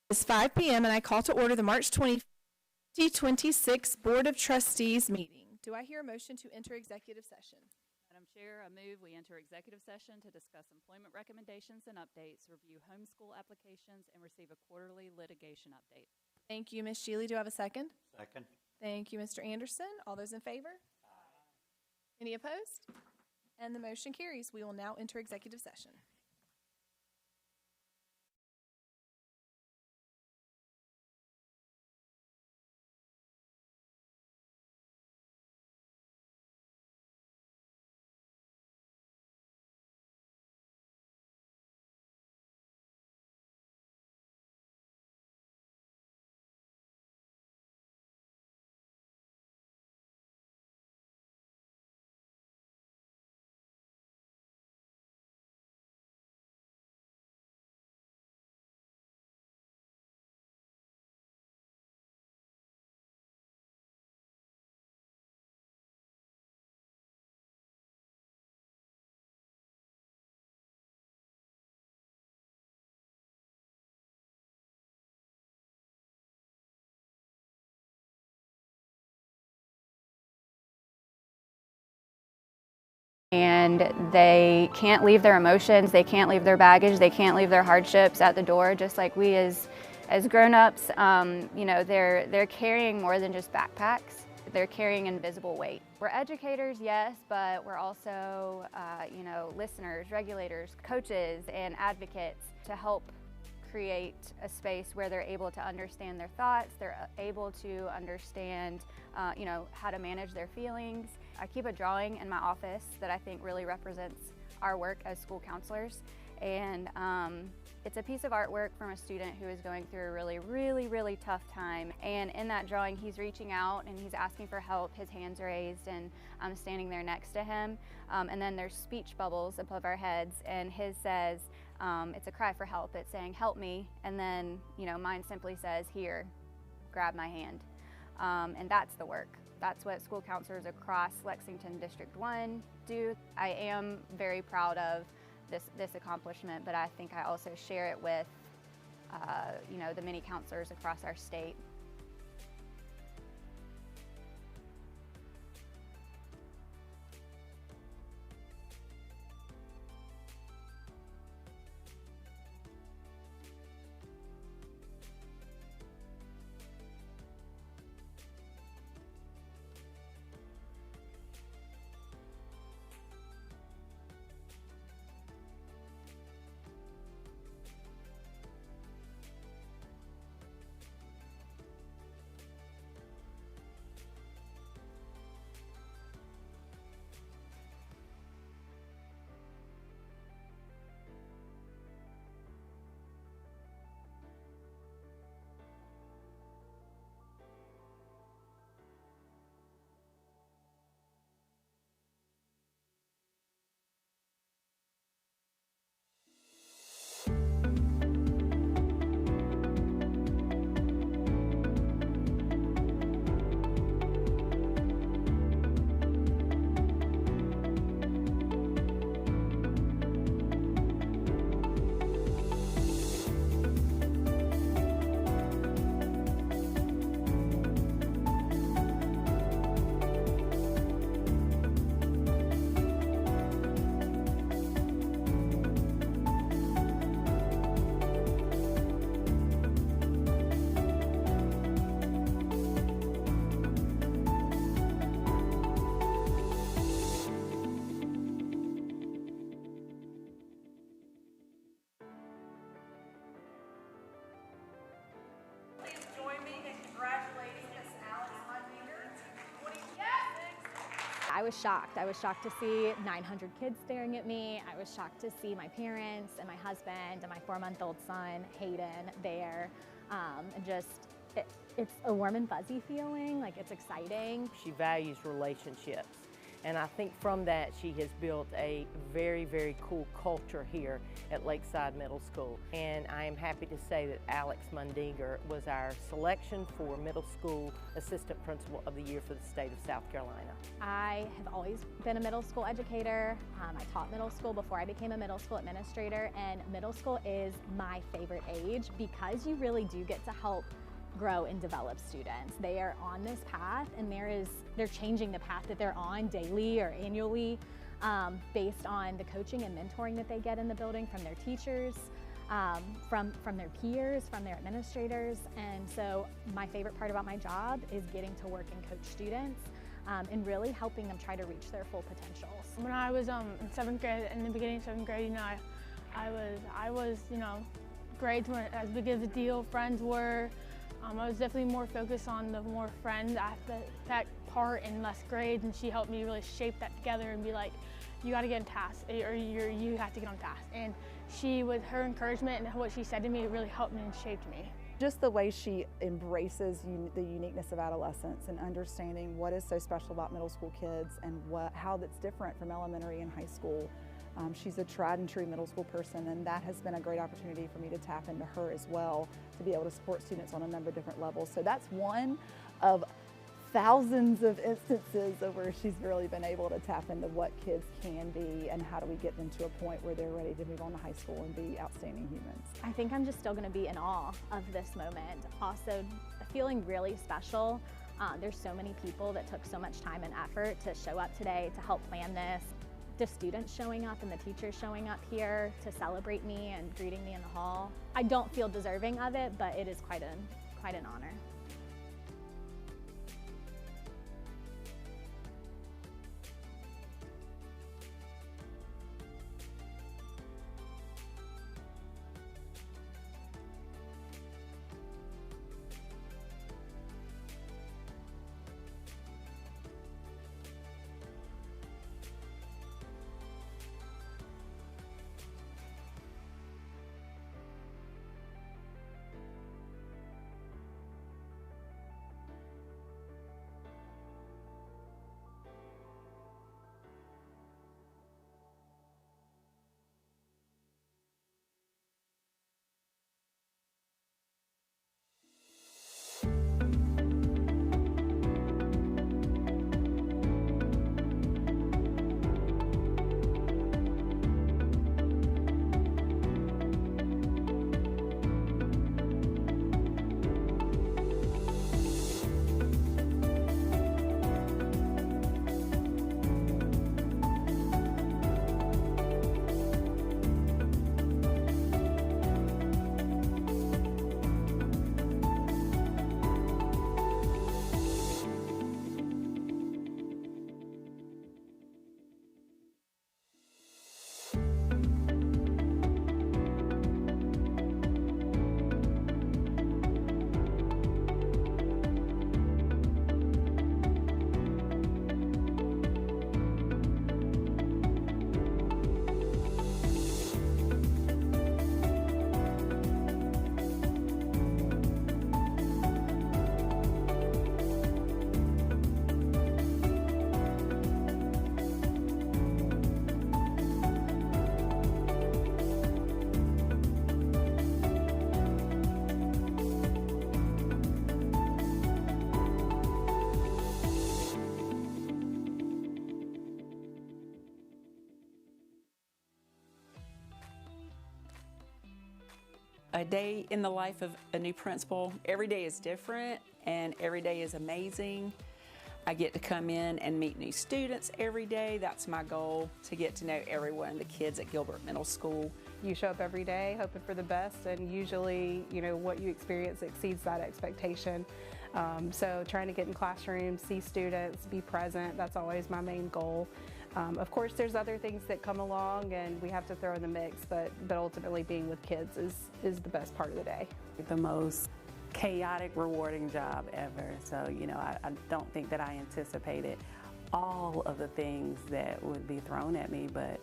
It's 5 p.m. and I call to order the March 2026 Board of Trustees meeting. Do I hear a motion to enter executive session? Madam Chair, I move we enter executive session to discuss employment recommendations and updates, review homeschool applications, and receive a quarterly litigation update. Thank you, Ms. Shealy. Do I have a second? Second. Thank you, Mr. Anderson. All those in favor? Any opposed? And the motion carries. We will now enter executive session. And they can't leave their emotions, they can't leave their baggage, they can't leave their hardships at the door, just like we as grown-ups. You know, they're carrying more than just backpacks. They're carrying invisible weight. We're educators, yes, but we're also, you know, listeners, regulators, coaches, and advocates to help create a space where they're able to understand their thoughts, they're able to understand, you know, how to manage their feelings. I keep a drawing in my office that I think really represents our work as school counselors, and it's a piece of artwork from a student who is going through a really tough time. And in that drawing, he's reaching out and he's asking for help, his hand's raised, and I'm standing there next to him. And then there's speech bubbles above our heads, and his says, it's a cry for help. It's saying, help me. And then, you know, mine simply says, here, grab my hand. And that's the work. That's what school counselors across Lexington District 1 do. I am very proud of this accomplishment, but I think I also share it with, you know, the many counselors across our state. I was shocked. I was shocked to see 900 kids staring at me. I was shocked to see my parents and my husband and my 4-month-old son, Hayden, there. It's a warm and fuzzy feeling, like it's exciting. She values relationships, And I think from that, she has built a very, very cool culture here at Lakeside Middle School. And I am happy to say that Alex Mundinger was our selection for Middle School Assistant Principal of the Year for the state of South Carolina. I have always been a middle school educator. I taught middle school before I became a middle school administrator, and middle school is my favorite age because you really do get to help grow and develop students. They are on this path, and they're changing the path that they're on daily or annually based on the coaching and mentoring that they get in the building from their teachers, from their peers, from their administrators. And so my favorite part about my job is getting to work and coach students and really helping them try to reach their full potentials. When I was in 7th grade, in the beginning of 7th grade, I was grades weren't as big of a deal. Friends were. I was definitely more focused on the more friends that part and less grades, and she helped me really shape that together and be like, you got to get on task, or you have to get on task. And she, with her encouragement and what she said to me, it really helped me and shaped me. Just the way she embraces the uniqueness of adolescence and understanding what is so special about middle school kids and how that's different from elementary and high school. She's a tried and true middle school person, and that has been a great opportunity for me to tap into her as well, to be able to support students on a number of different levels. So that's one of thousands of instances of where she's really been able to tap into what kids can be and how do we get them to a point where they're ready to move on to high school and be outstanding humans. I think I'm just still going to be in awe of this moment. Also feeling really special. There's so many people that took so much time and effort to show up today to help plan this. The students showing up and the teachers showing up here to celebrate me and greeting me in the hall. I don't feel deserving of it, but it is quite an honor. A day in the life of a new principal. Every day is different and every day is amazing. I get to come in and meet new students every day. That's my goal, to get to know everyone, the kids at Gilbert Middle School. You show up every day hoping for the best, and usually, what you experience exceeds that expectation. So trying to get in classrooms, see students, be present, that's always my main goal. Of course, there's other things that come along and we have to throw in the mix, but ultimately being with kids is the best part of the day. The most chaotic, rewarding job ever. So, I don't think that I anticipated all of the things that would be thrown at me, but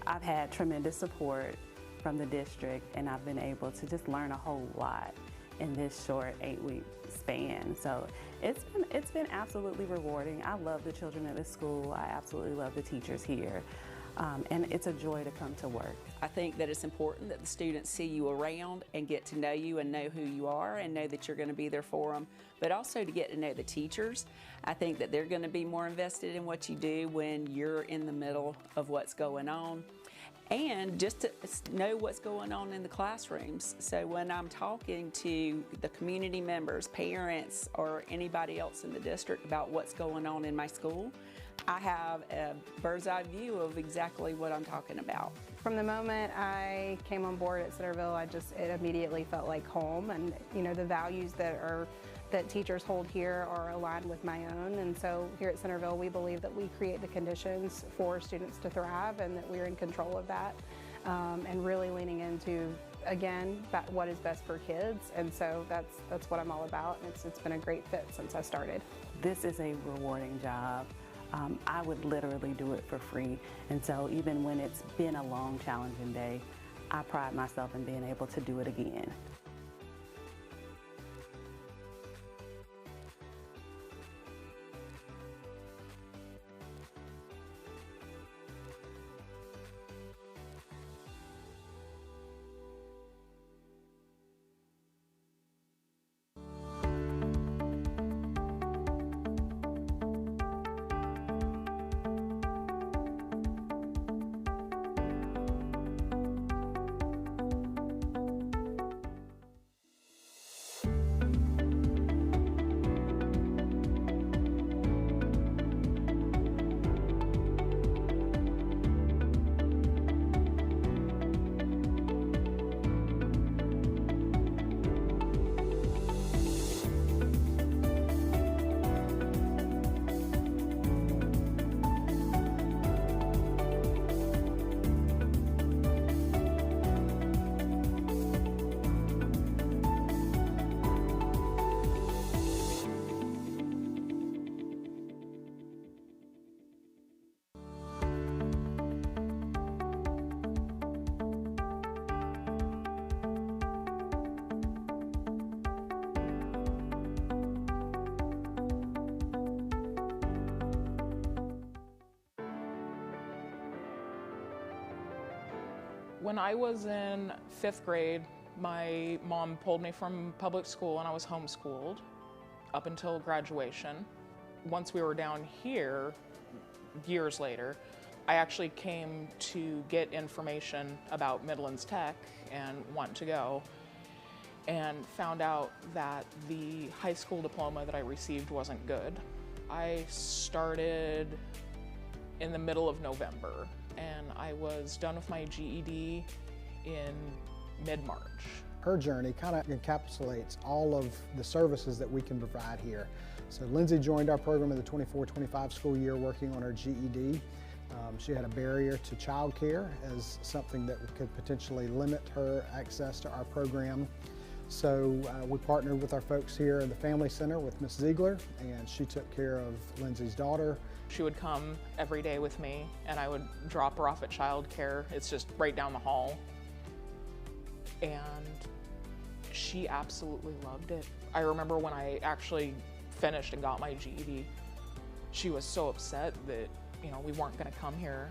I've had tremendous support from the district, and I've been able to just learn a whole lot. in this short 8-week span. So it's been absolutely rewarding. I love the children at this school. I absolutely love the teachers here. And it's a joy to come to work. I think that it's important that the students see you around and get to know you and know who you are and know that you're going to be there for them, but also to get to know the teachers. I think that they're going to be more invested in what you do when you're in the middle of what's going on, and just to know what's going on in the classrooms. So when I'm talking to the community members, parents, or anybody else in the district about what's going on in my school, I have a bird's eye view of exactly what I'm talking about. From the moment I came on board at Centerville, it immediately felt like home, and the values that teachers hold here are aligned with my own. And so here at Centerville, we believe that we create the conditions for students to thrive and that we're in control of that, and really leaning into, again, what is best for kids. And so that's what I'm all about. And it's been a great fit since I started. This is a rewarding job. I would literally do it for free. And so even when it's been a long, challenging day, I pride myself in being able to do it again. When I was in 5th grade, my mom pulled me from public school and I was homeschooled up until graduation. Once we were down here, years later, I actually came to get information about Midlands Tech and want to go, and found out that the high school diploma that I received wasn't good. I started in the middle of November, and I was done with my GED in mid-March. Her journey kind of encapsulates all of the services that we can provide here. So Lindsay joined our program in the 24-25 school year working on her GED. She had a barrier to childcare as something that could potentially limit her access to our program. So we partnered with our folks here in the Family Center with Ms. Ziegler, and she took care of Lindsay's daughter. She would come every day with me, and I would drop her off at childcare. It's just right down the hall. And she absolutely loved it. I remember when I actually finished and got my GED, she was so upset that, we weren't going to come here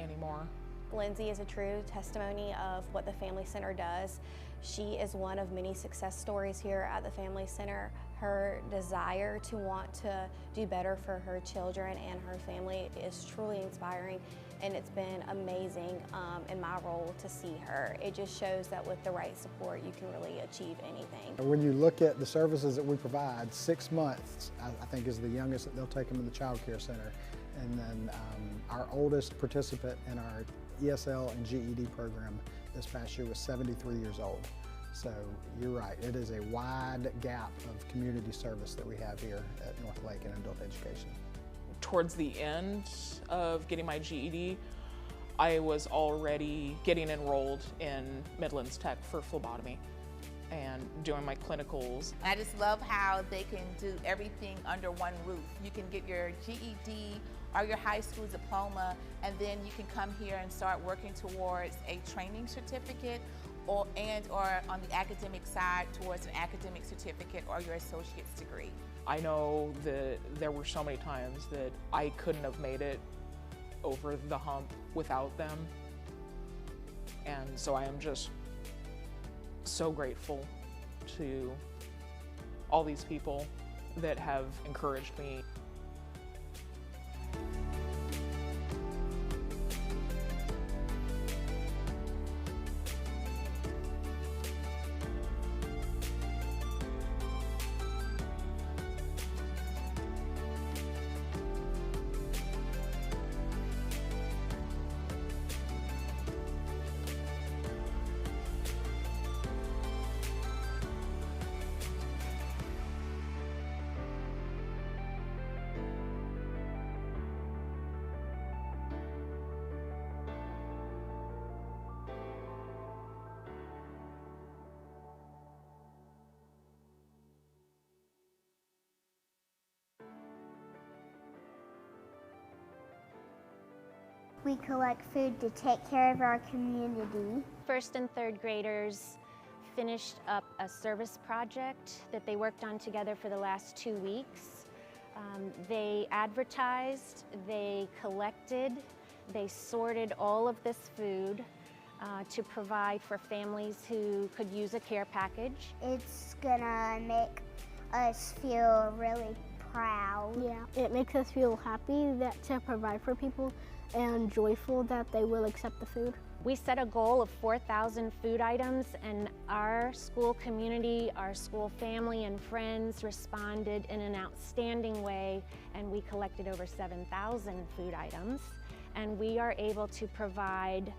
anymore. Lindsay is a true testimony of what the Family Center does. She is one of many success stories here at the Family Center. Her desire to want to do better for her children and her family is truly inspiring, and it's been amazing in my role to see her. It just shows that with the right support, you can really achieve anything. When you look at the services that we provide, 6 months, I think, is the youngest that they'll take them in the child care center. And then our oldest participant in our ESL and GED program this past year was 73 years old. So you're right, it is a wide gap of community service that we have here at North Lake in adult education. Towards the end of getting my GED, I was already getting enrolled in Midlands Tech for phlebotomy and doing my clinicals. I just love how they can do everything under one roof. You can get your GED or your high school diploma, and then you can come here and start working towards a training certificate or on the academic side towards an academic certificate or your associate's degree. I know that there were so many times that I couldn't have made it over the hump without them. And so I am just so grateful to all these people that have encouraged me. We collect food to take care of our community. First and third graders finished up a service project that they worked on together for the last 2 weeks. They advertised, they collected, they sorted all of this food to provide for families who could use a care package. It's gonna make us feel really proud. Yeah, it makes us feel happy that to provide for people and joyful that they will accept the food. We set a goal of 4,000 food items, and our school community, our school family and friends responded in an outstanding way, and we collected over 7,000 food items, and we are able to provide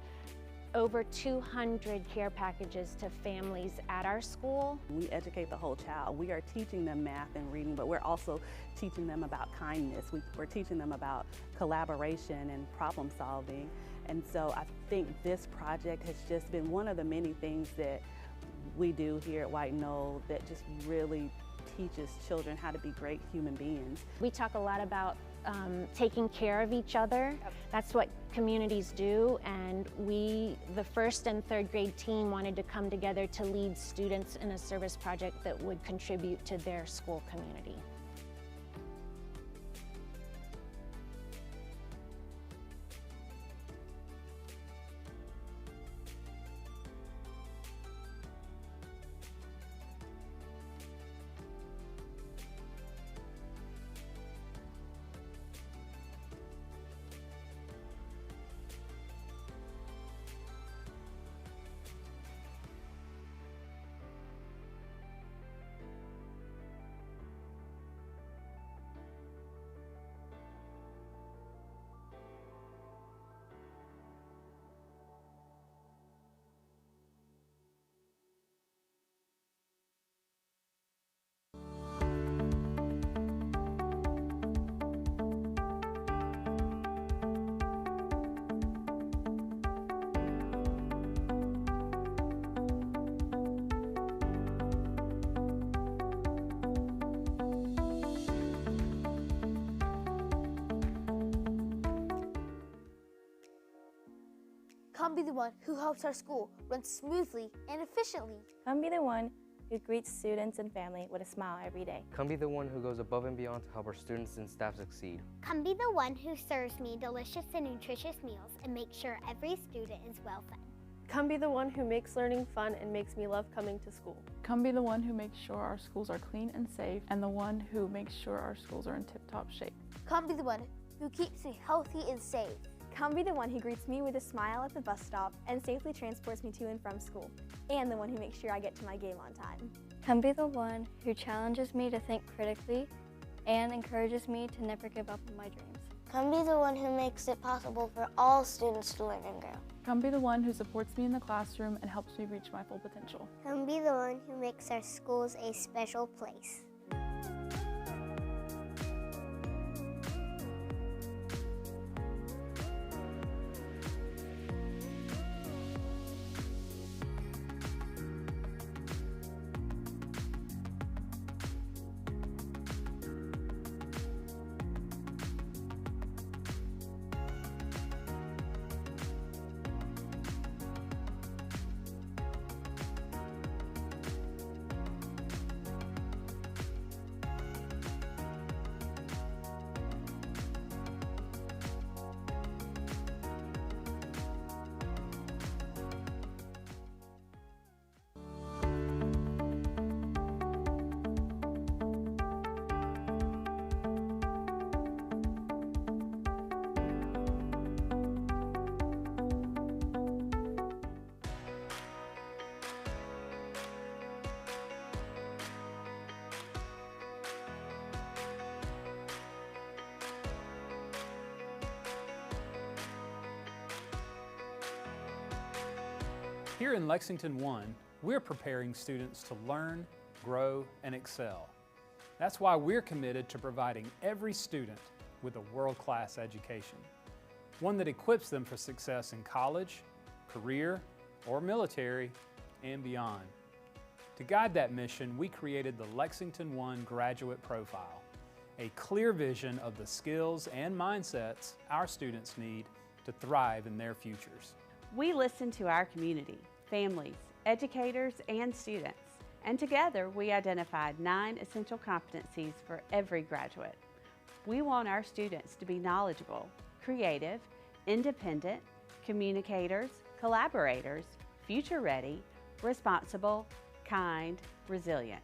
over 200 care packages to families at our school. We educate the whole child. We are teaching them math and reading, but we're also teaching them about kindness. We're teaching them about collaboration and problem solving. And so I think this project has just been one of the many things that we do here at White Knoll that just really teaches children how to be great human beings. We talk a lot about taking care of each other. That's what communities do, and the first and third grade team wanted to come together to lead students in a service project that would contribute to their school community. Come be the one who helps our school run smoothly and efficiently. Come be the one who greets students and family with a smile every day. Come be the one who goes above and beyond to help our students and staff succeed. Come be the one who serves me delicious and nutritious meals and makes sure every student is well fed. Come be the one who makes learning fun and makes me love coming to school. Come be the one who makes sure our schools are clean and safe, and the one who makes sure our schools are in tip-top shape. Come be the one who keeps me healthy and safe. Come be the one who greets me with a smile at the bus stop and safely transports me to and from school, and the one who makes sure I get to my game on time. Come be the one who challenges me to think critically and encourages me to never give up on my dreams. Come be the one who makes it possible for all students to learn and grow. Come be the one who supports me in the classroom and helps me reach my full potential. Come be the one who makes our schools a special place. Here in Lexington 1, we're preparing students to learn, grow, and excel. That's why we're committed to providing every student with a world-class education, one that equips them for success in college, career, or military, and beyond. To guide that mission, we created the Lexington 1 Graduate Profile, a clear vision of the skills and mindsets our students need to thrive in their futures. We listen to our community, families, educators, and students, and together we identified 9 essential competencies for every graduate. We want our students to be knowledgeable, creative, independent, communicators, collaborators, future-ready, responsible, kind, resilient.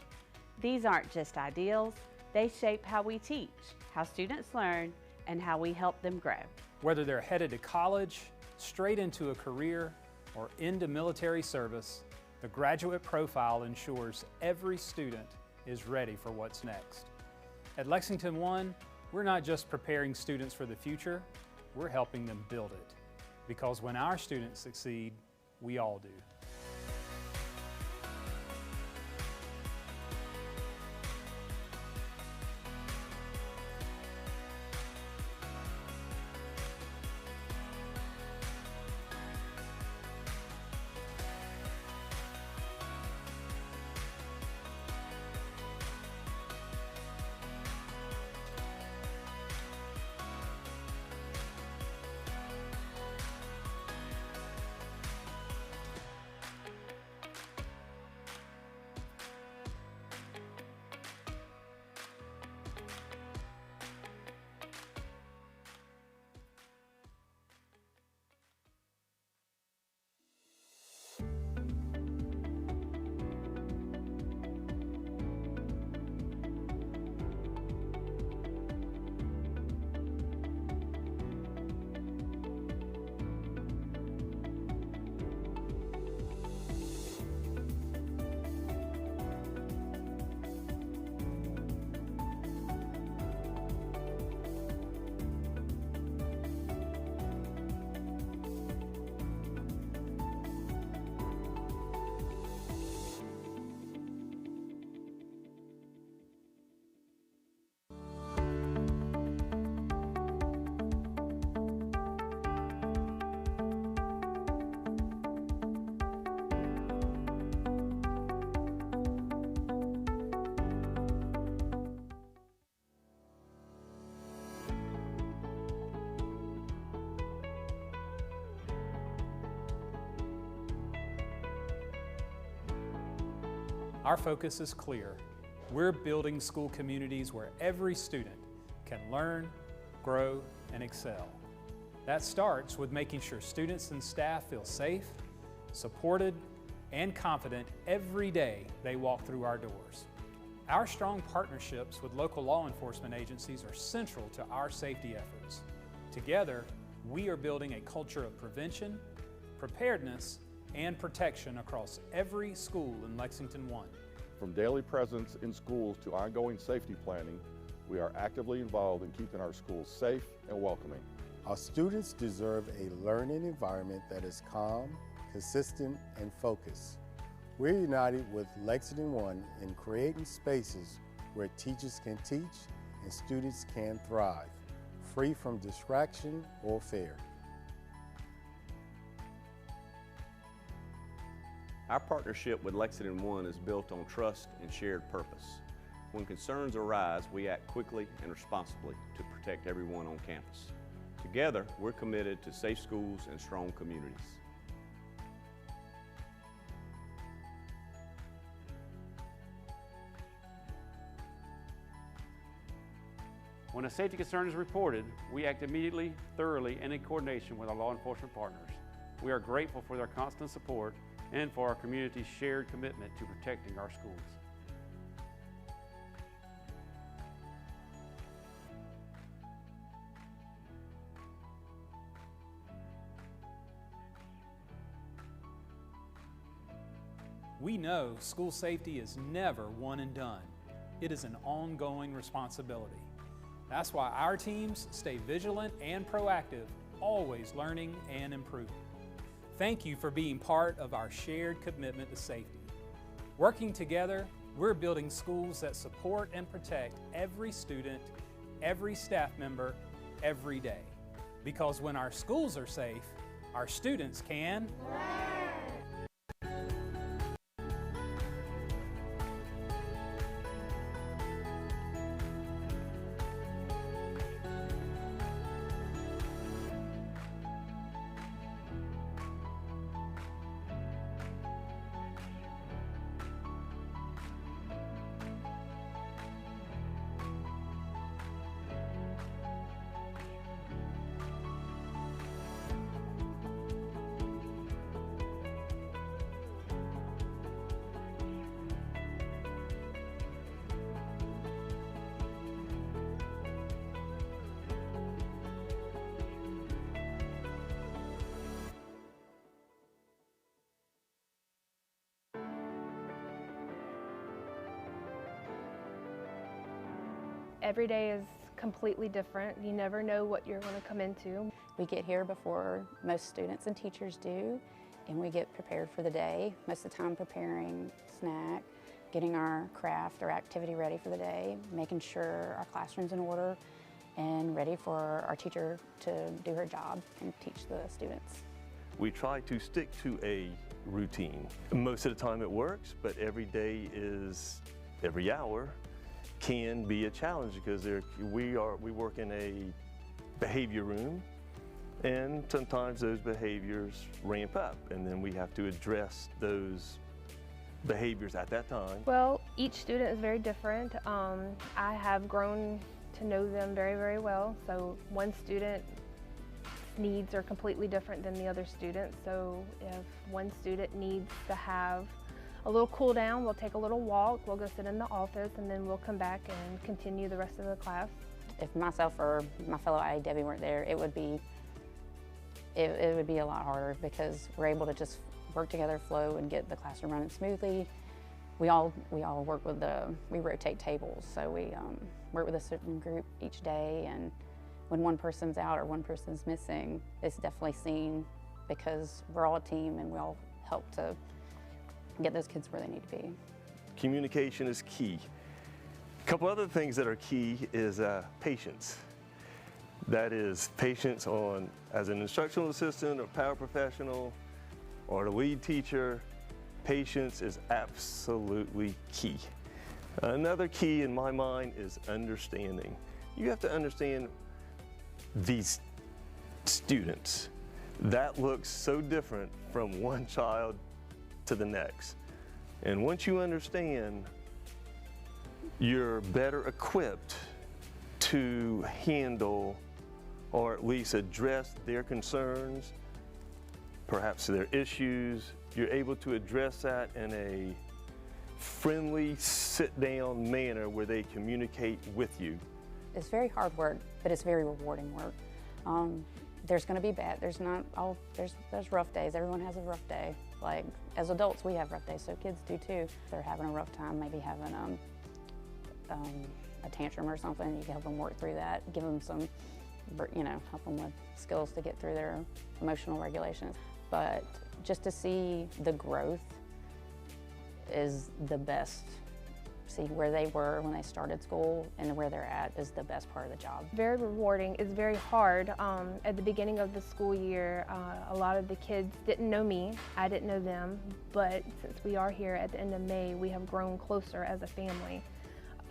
These aren't just ideals, they shape how we teach, how students learn, and how we help them grow. Whether they're headed to college, straight into a career, or into military service, the Graduate Profile ensures every student is ready for what's next. At Lexington 1, we're not just preparing students for the future, we're helping them build it. Because when our students succeed, we all do. Our focus is clear. We're building school communities where every student can learn, grow, and excel. That starts with making sure students and staff feel safe, supported, and confident every day they walk through our doors. Our strong partnerships with local law enforcement agencies are central to our safety efforts. Together, we are building a culture of prevention, preparedness, and protection across every school in Lexington 1. From daily presence in schools to ongoing safety planning, we are actively involved in keeping our schools safe and welcoming. Our students deserve a learning environment that is calm, consistent, and focused. We're united with Lexington 1 in creating spaces where teachers can teach and students can thrive, free from distraction or fear. Our partnership with Lexington 1 is built on trust and shared purpose. When concerns arise, we act quickly and responsibly to protect everyone on campus. Together, we're committed to safe schools and strong communities. When a safety concern is reported, we act immediately, thoroughly, and in coordination with our law enforcement partners. We are grateful for their constant support and for our community's shared commitment to protecting our schools. We know school safety is never one and done. It is an ongoing responsibility. That's why our teams stay vigilant and proactive, always learning and improving. Thank you for being part of our shared commitment to safety. Working together, we're building schools that support and protect every student, every staff member, every day. Because when our schools are safe, our students can learn. Every day is completely different. You never know what you're going to come into. We get here before most students and teachers do, and we get prepared for the day. Most of the time preparing snack, getting our craft or activity ready for the day, making sure our classroom's in order, and ready for our teacher to do her job and teach the students. We try to stick to a routine. Most of the time it works, but every day is, every hour can be a challenge because we work in a behavior room, and sometimes those behaviors ramp up, and then we have to address those behaviors at that time. Well, each student is very different. I have grown to know them very, very well. So one student's needs are completely different than the other students. So if one student needs to have a little cool down, we'll take a little walk, we'll go sit in the office, and then we'll come back and continue the rest of the class. If myself or my fellow IAW weren't there, it would be a lot harder because we're able to just work together, flow, and get the classroom running smoothly. We all work with we rotate tables, so we work with a certain group each day, and when one person's out or one person's missing, it's definitely seen because we're all a team and we all help to get those kids where they need to be. Communication is key. A couple other things that are key is patience. That is patience as an instructional assistant or paraprofessional or the lead teacher. Patience is absolutely key. Another key in my mind is understanding. You have to understand these students. That looks so different from one child to the next. And once you understand, you're better equipped to handle or at least address their concerns, perhaps their issues. You're able to address that in a friendly, sit-down manner where they communicate with you. It's very hard work, but it's very rewarding work. There's going to be there's rough days. Everyone has a rough day. Like, as adults, we have rough days, so kids do too. If they're having a rough time, maybe having a tantrum or something, you can help them work through that, give them some, help them with skills to get through their emotional regulations. But just to see the growth is the best. See where they were when they started school and where they're at is the best part of the job. Very rewarding. It's very hard. At the beginning of the school year, a lot of the kids didn't know me. I didn't know them, but since we are here at the end of May, we have grown closer as a family.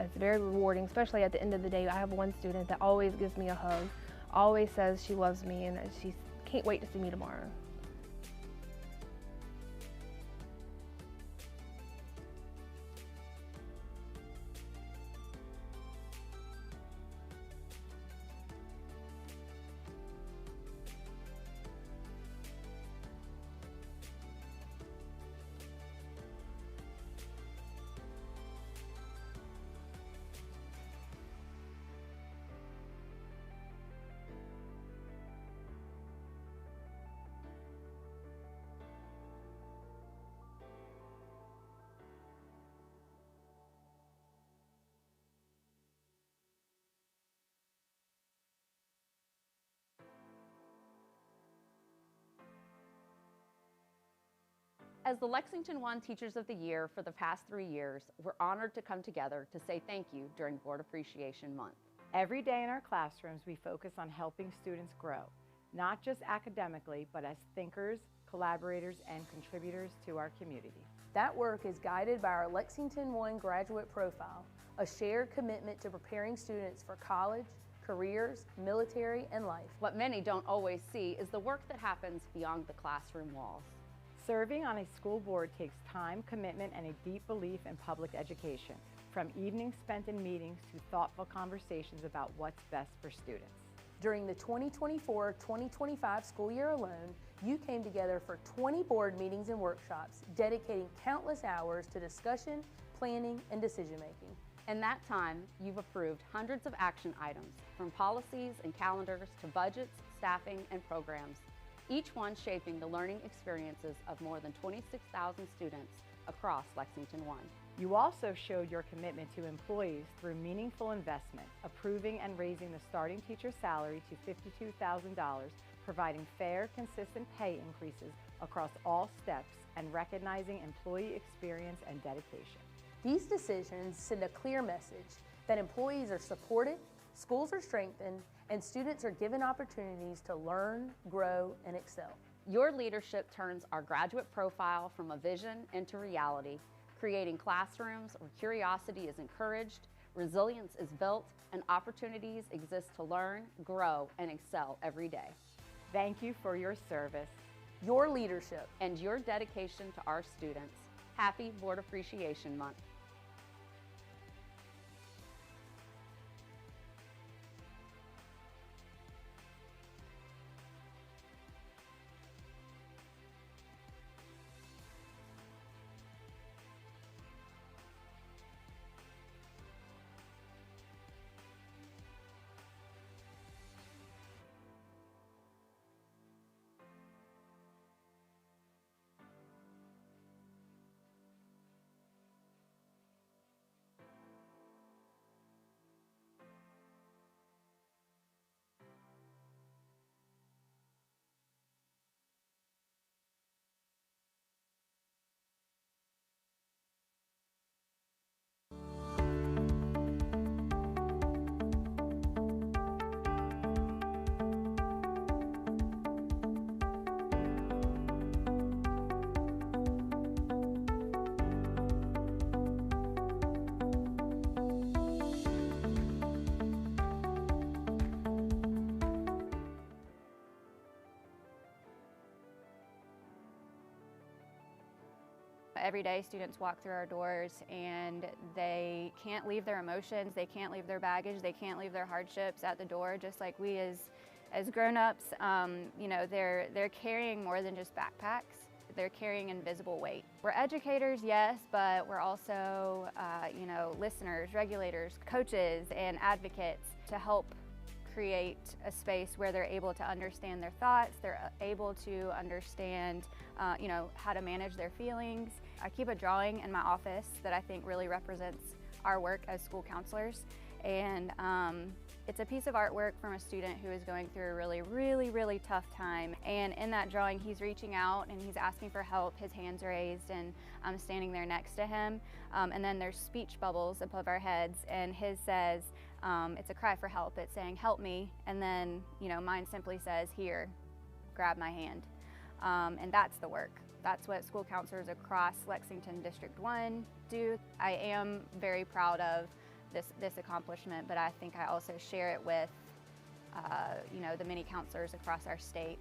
It's very rewarding, especially at the end of the day. I have one student that always gives me a hug, always says she loves me, and she can't wait to see me tomorrow. As the Lexington One Teachers of the Year for the past 3 years, we're honored to come together to say thank you during Board Appreciation Month. Every day in our classrooms, we focus on helping students grow, not just academically, but as thinkers, collaborators, and contributors to our community. That work is guided by our Lexington One Graduate Profile, a shared commitment to preparing students for college, careers, military, and life. What many don't always see is the work that happens beyond the classroom walls. Serving on a school board takes time, commitment, and a deep belief in public education, from evenings spent in meetings to thoughtful conversations about what's best for students. During the 2024-2025 school year alone, you came together for 20 board meetings and workshops, dedicating countless hours to discussion, planning, and decision-making. In that time, you've approved hundreds of action items, from policies and calendars to budgets, staffing, and programs, each one shaping the learning experiences of more than 26,000 students across Lexington One. You also showed your commitment to employees through meaningful investment, approving and raising the starting teacher salary to $52,000, providing fair, consistent pay increases across all steps, and recognizing employee experience and dedication. These decisions send a clear message that employees are supported, schools are strengthened, and students are given opportunities to learn, grow, and excel. Your leadership turns our graduate profile from a vision into reality, creating classrooms where curiosity is encouraged, resilience is built, and opportunities exist to learn, grow, and excel every day. Thank you for your service, your leadership, and your dedication to our students. Happy Board Appreciation Month. Every day students walk through our doors and they can't leave their emotions, they can't leave their baggage, they can't leave their hardships at the door, just like we as grown-ups. You know, they're carrying more than just backpacks. They're carrying invisible weight. We're educators, yes, but we're also, you know, listeners, regulators, coaches, and advocates to help create a space where they're able to understand their thoughts, they're able to understand, you know, how to manage their feelings. I keep a drawing in my office that I think really represents our work as school counselors, and it's a piece of artwork from a student who is going through a really tough time. And in that drawing, he's reaching out and he's asking for help, his hand's raised, and I'm standing there next to him. And then there's speech bubbles above our heads, and his says, it's a cry for help. It's saying, help me. And then, you know, mine simply says, here, grab my hand. And that's the work. That's what school counselors across Lexington District 1 do. I am very proud of this accomplishment, but I think I also share it with, you know, the many counselors across our state.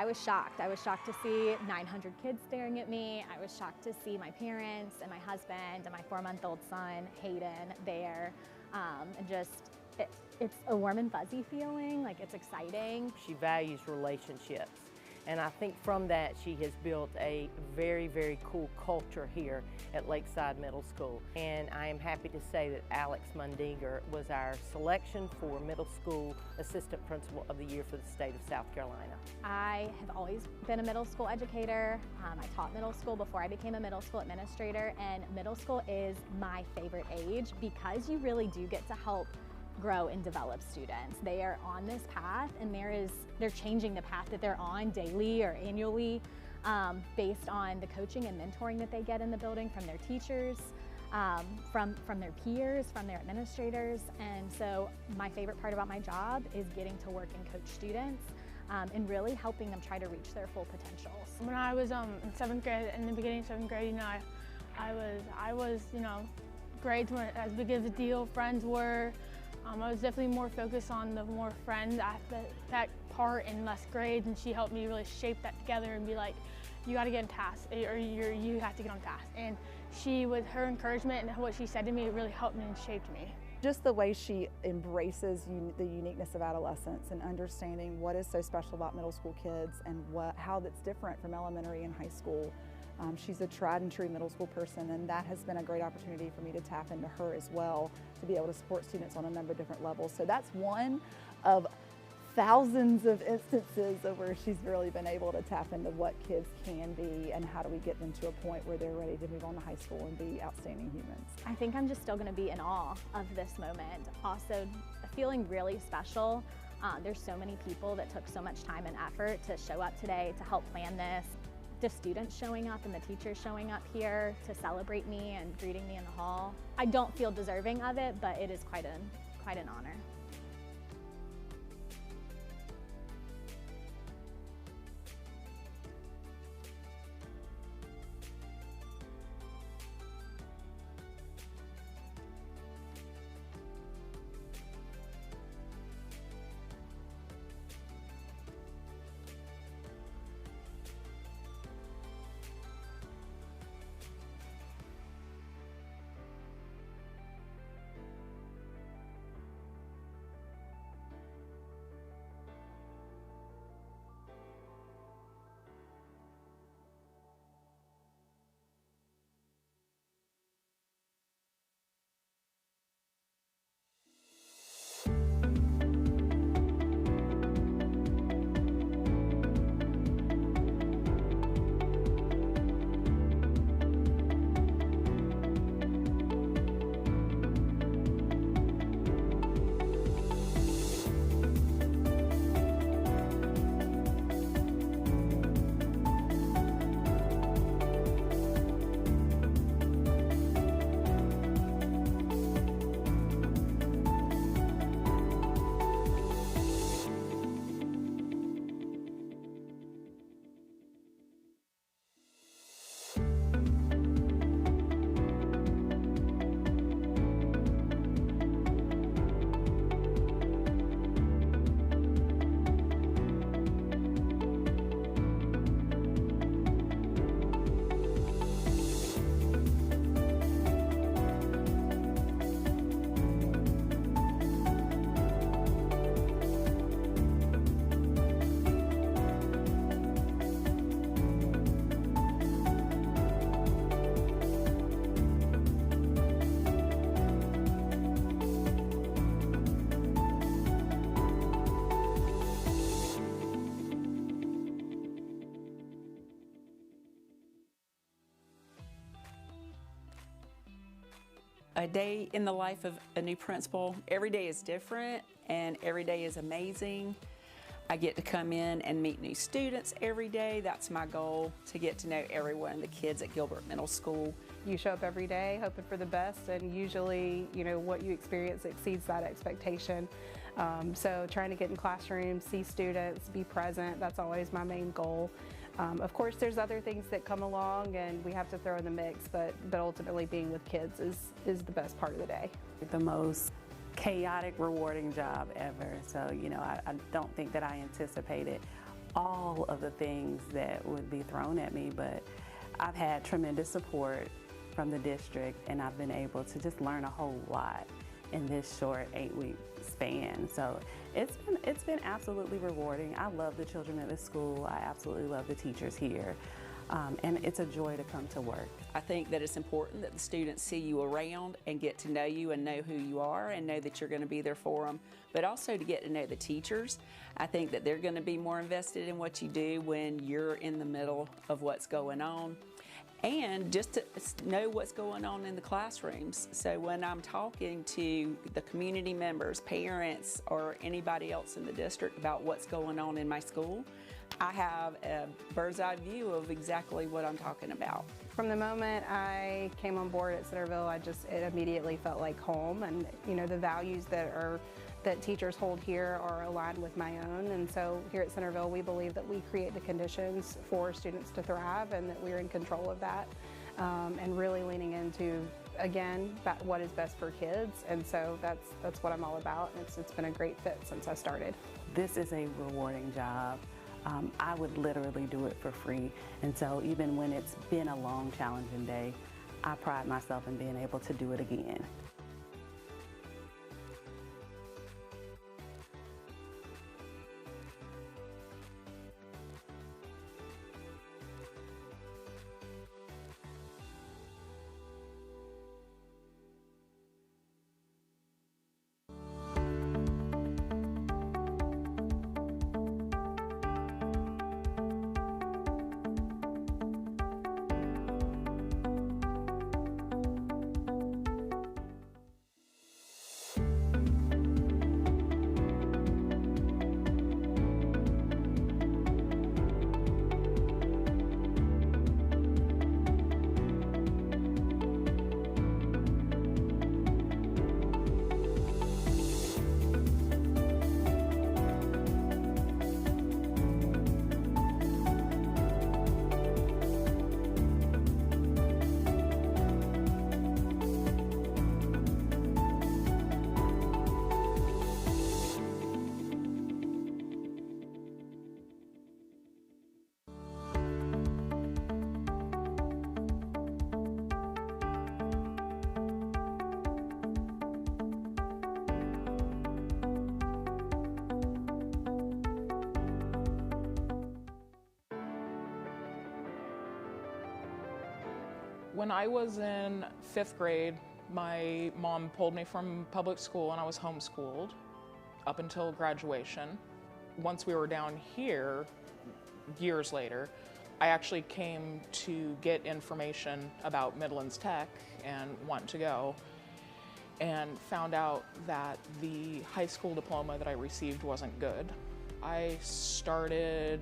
I was shocked. I was shocked to see 900 kids staring at me. I was shocked to see my parents and my husband and my 4-month-old son, Hayden, there. And just, it's a warm and fuzzy feeling, like it's exciting. She values relationships. And I think from that, she has built a very, very cool culture here at Lakeside Middle School. And I am happy to say that Alex Mundinger was our selection for Middle School Assistant Principal of the Year for the state of South Carolina. I have always been a middle school educator. I taught middle school before I became a middle school administrator, and middle school is my favorite age because you really do get to help grow and develop students. They are on this path, and they're changing the path that they're on daily or annually based on the coaching and mentoring that they get in the building from their teachers, from their peers, from their administrators. And so my favorite part about my job is getting to work and coach students and really helping them try to reach their full potentials. When I was in 7th grade, in the beginning of 7th grade, I was grades weren't as big of a deal. Friends were. I was definitely more focused on the more friends that part and less grades, and she helped me really shape that together and be like, you got to get on task, or you have to get on task. And she, with her encouragement and what she said to me, it really helped me and shaped me. Just the way she embraces the uniqueness of adolescence and understanding what is so special about middle school kids and how that's different from elementary and high school. She's a tried and true middle school person, and that has been a great opportunity for me to tap into her as well, to be able to support students on a number of different levels. So that's one of thousands of instances of where she's really been able to tap into what kids can be and how do we get them to a point where they're ready to move on to high school and be outstanding humans. I think I'm just still going to be in awe of this moment. Also feeling really special. There's so many people that took so much time and effort to show up today to help plan this. The students showing up and the teachers showing up here to celebrate me and greeting me in the hall. I don't feel deserving of it, but it is quite an honor. A day in the life of a new principal, every day is different and every day is amazing. I get to come in and meet new students every day. That's my goal, to get to know everyone, the kids at Gilbert Middle School. You show up every day hoping for the best, and usually, what you experience exceeds that expectation. So trying to get in classrooms, see students, be present, that's always my main goal. Of course, there's other things that come along and we have to throw in the mix, but ultimately being with kids is the best part of the day. The most chaotic, rewarding job ever. So, I don't think that I anticipated all of the things that would be thrown at me, but I've had tremendous support from the district, and I've been able to just learn a whole lot in this short 8-week span. So it's been absolutely rewarding. I love the children at this school. I absolutely love the teachers here. And it's a joy to come to work. I think that it's important that the students see you around and get to know you and know who you are and know that you're going to be there for them, but also to get to know the teachers. I think that they're going to be more invested in what you do when you're in the middle of what's going on, and just to know what's going on in the classrooms. So when I'm talking to the community members, parents, or anybody else in the district about what's going on in my school, I have a bird's eye view of exactly what I'm talking about. From the moment I came on board at Centerville, it immediately felt like home, and the values that teachers hold here are aligned with my own. And so here at Centerville, we believe that we create the conditions for students to thrive and that we're in control of that, and really leaning into, again, what is best for kids. And so that's what I'm all about. And it's been a great fit since I started. This is a rewarding job. I would literally do it for free. And so even when it's been a long, challenging day, I pride myself in being able to do it again. When I was in 5th grade, my mom pulled me from public school and I was homeschooled up until graduation. Once we were down here, years later, I actually came to get information about Midlands Tech and want to go, and found out that the high school diploma that I received wasn't good. I started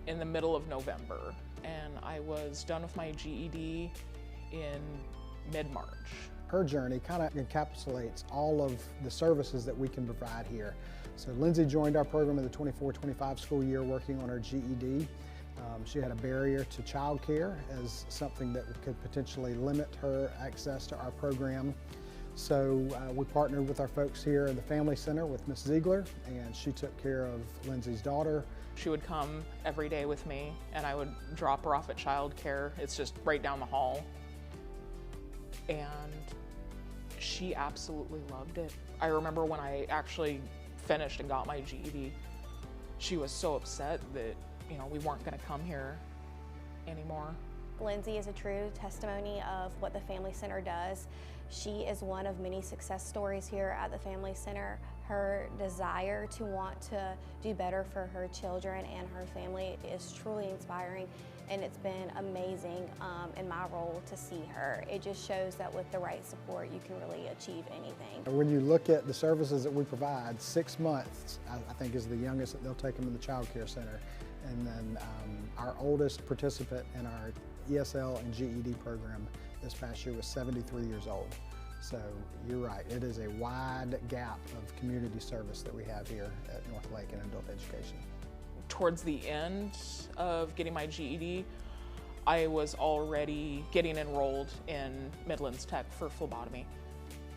in the middle of November, and I was done with my GED in mid-March. Her journey kind of encapsulates all of the services that we can provide here. So Lindsay joined our program in the 24-25 school year working on her GED. She had a barrier to childcare as something that could potentially limit her access to our program. So we partnered with our folks here at the Family Center with Ms. Ziegler, and she took care of Lindsay's daughter. She would come every day with me, and I would drop her off at childcare. It's just right down the hall. And she absolutely loved it. I remember when I actually finished and got my GED, she was so upset that, we weren't going to come here anymore. Lindsay is a true testimony of what the Family Center does. She is one of many success stories here at the Family Center. Her desire to want to do better for her children and her family is truly inspiring, and it's been amazing in my role to see her. It just shows that with the right support, you can really achieve anything. When you look at the services that we provide, 6 months, I think, is the youngest that they'll take them in the Child Care Center. And then our oldest participant in our ESL and GED program this past year was 73 years old. So you're right, it is a wide gap of community service that we have here at North Lake in adult education. Towards the end of getting my GED, I was already getting enrolled in Midlands Tech for phlebotomy.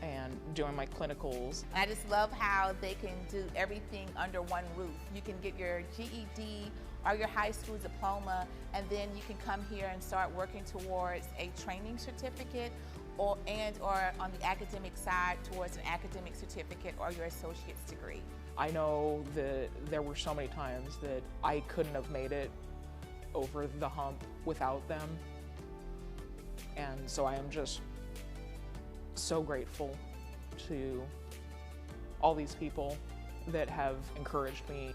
and doing my clinicals. I just love how they can do everything under one roof. You can get your GED or your high school diploma, and then you can come here and start working towards a training certificate or on the academic side towards an academic certificate or your associate's degree. I know that there were so many times that I couldn't have made it over the hump without them. And so I am just so grateful to all these people that have encouraged me.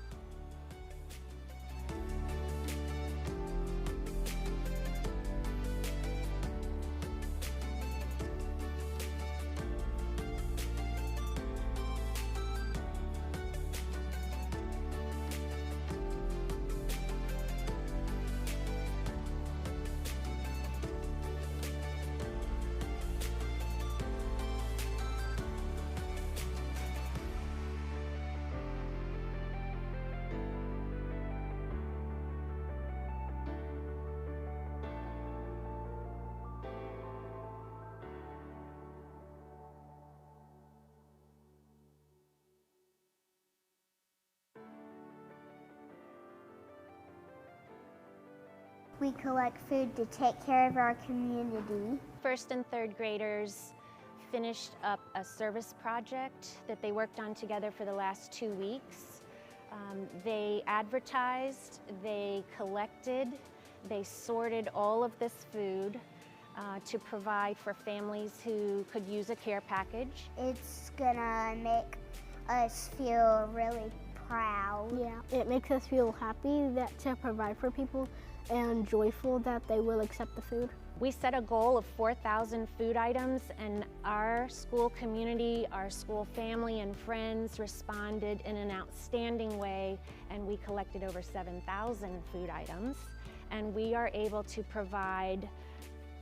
We collect food to take care of our community. First and third graders finished up a service project that they worked on together for the last 2 weeks. They advertised, they collected, they sorted all of this food to provide for families who could use a care package. It's gonna make us feel really proud. Yeah, it makes us feel happy that to provide for people and joyful that they will accept the food. We set a goal of 4,000 food items, and our school community, our school family and friends responded in an outstanding way, and we collected over 7,000 food items, and we are able to provide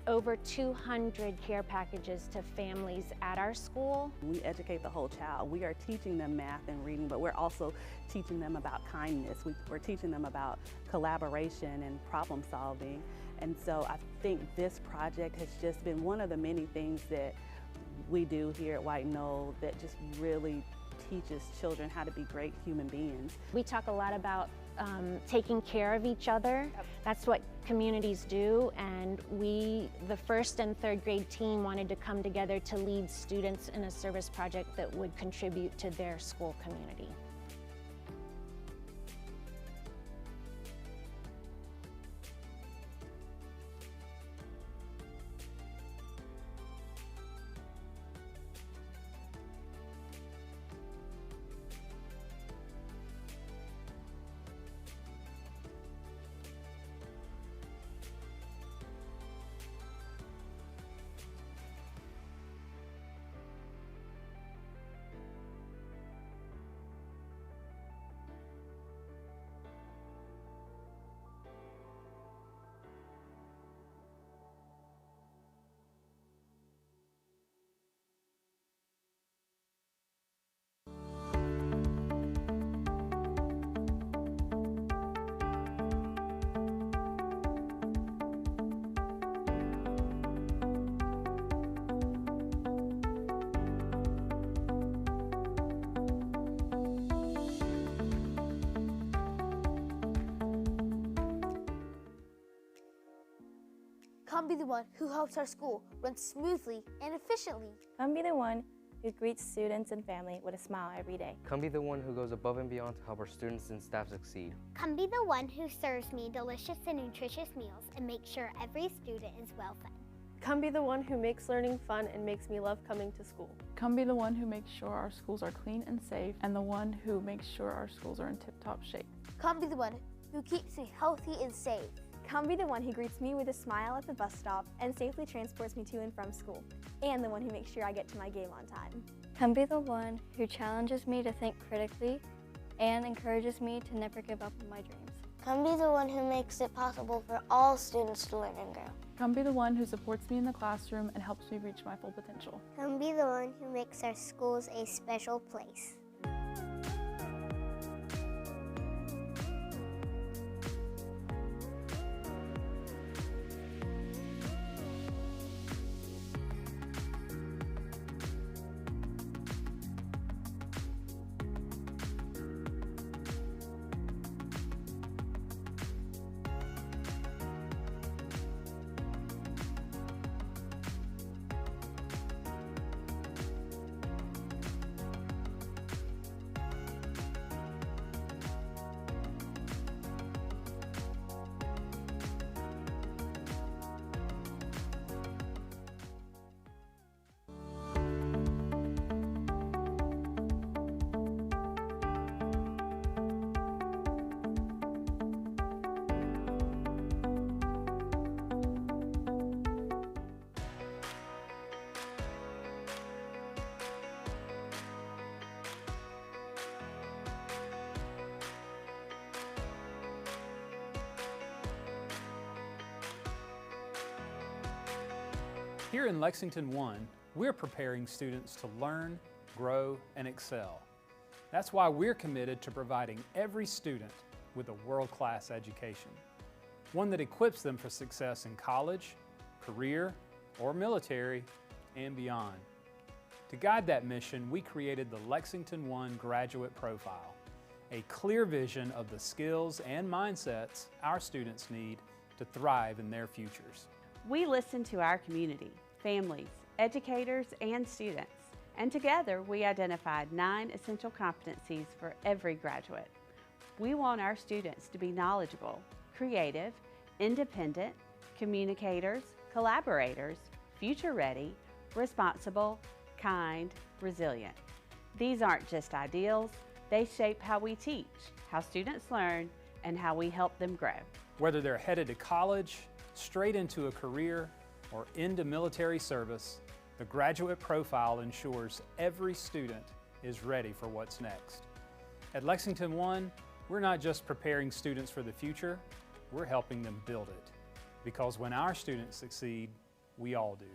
over 200 care packages to families at our school. We educate the whole child. We are teaching them math and reading, but we're also teaching them about kindness. We're teaching them about collaboration and problem solving. And so I think this project has just been one of the many things that we do here at White Knoll that just really teaches children how to be great human beings. We talk a lot about taking care of each other. That's what communities do, and the first and third grade team wanted to come together to lead students in a service project that would contribute to their school community. Come be the one who helps our school run smoothly and efficiently. Come be the one who greets students and family with a smile every day. Come be the one who goes above and beyond to help our students and staff succeed. Come be the one who serves me delicious and nutritious meals and makes sure every student is well fed. Come be the one who makes learning fun and makes me love coming to school. Come be the one who makes sure our schools are clean and safe, and the one who makes sure our schools are in tip-top shape. Come be the one who keeps me healthy and safe. Come be the one who greets me with a smile at the bus stop and safely transports me to and from school, and the one who makes sure I get to my game on time. Come be the one who challenges me to think critically and encourages me to never give up on my dreams. Come be the one who makes it possible for all students to learn and grow. Come be the one who supports me in the classroom and helps me reach my full potential. Come be the one who makes our schools a special place. Here in Lexington 1, we're preparing students to learn, grow, and excel. That's why we're committed to providing every student with a world-class education, one that equips them for success in college, career, or military, and beyond. To guide that mission, we created the Lexington 1 Graduate Profile, a clear vision of the skills and mindsets our students need to thrive in their futures. We listen to our community, families, educators, and students, and together we identified 9 essential competencies for every graduate. We want our students to be knowledgeable, creative, independent, communicators, collaborators, future-ready, responsible, kind, resilient. These aren't just ideals, they shape how we teach, how students learn, and how we help them grow. Whether they're headed to college, straight into a career, or into military service, the Graduate Profile ensures every student is ready for what's next. At Lexington 1, we're not just preparing students for the future, we're helping them build it. Because when our students succeed, we all do.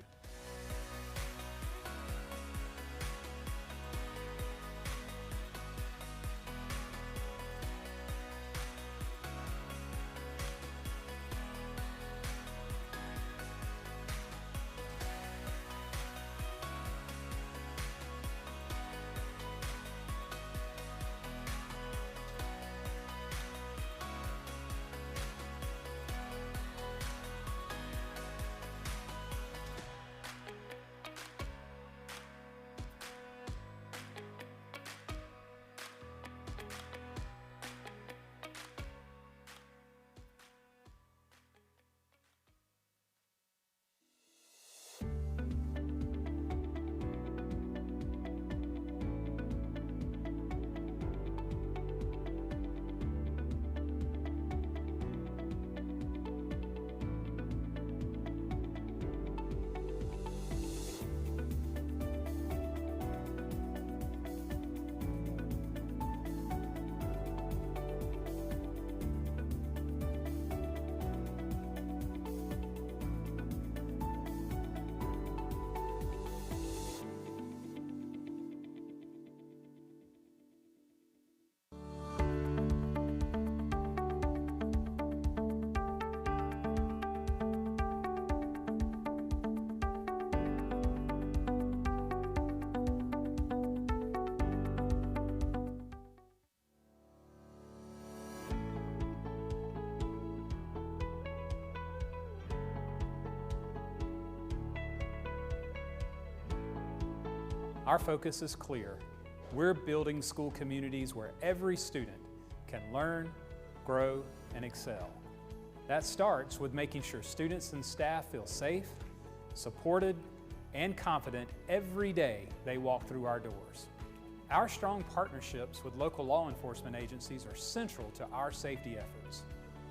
Our focus is clear. We're building school communities where every student can learn, grow, and excel. That starts with making sure students and staff feel safe, supported, and confident every day they walk through our doors. Our strong partnerships with local law enforcement agencies are central to our safety efforts.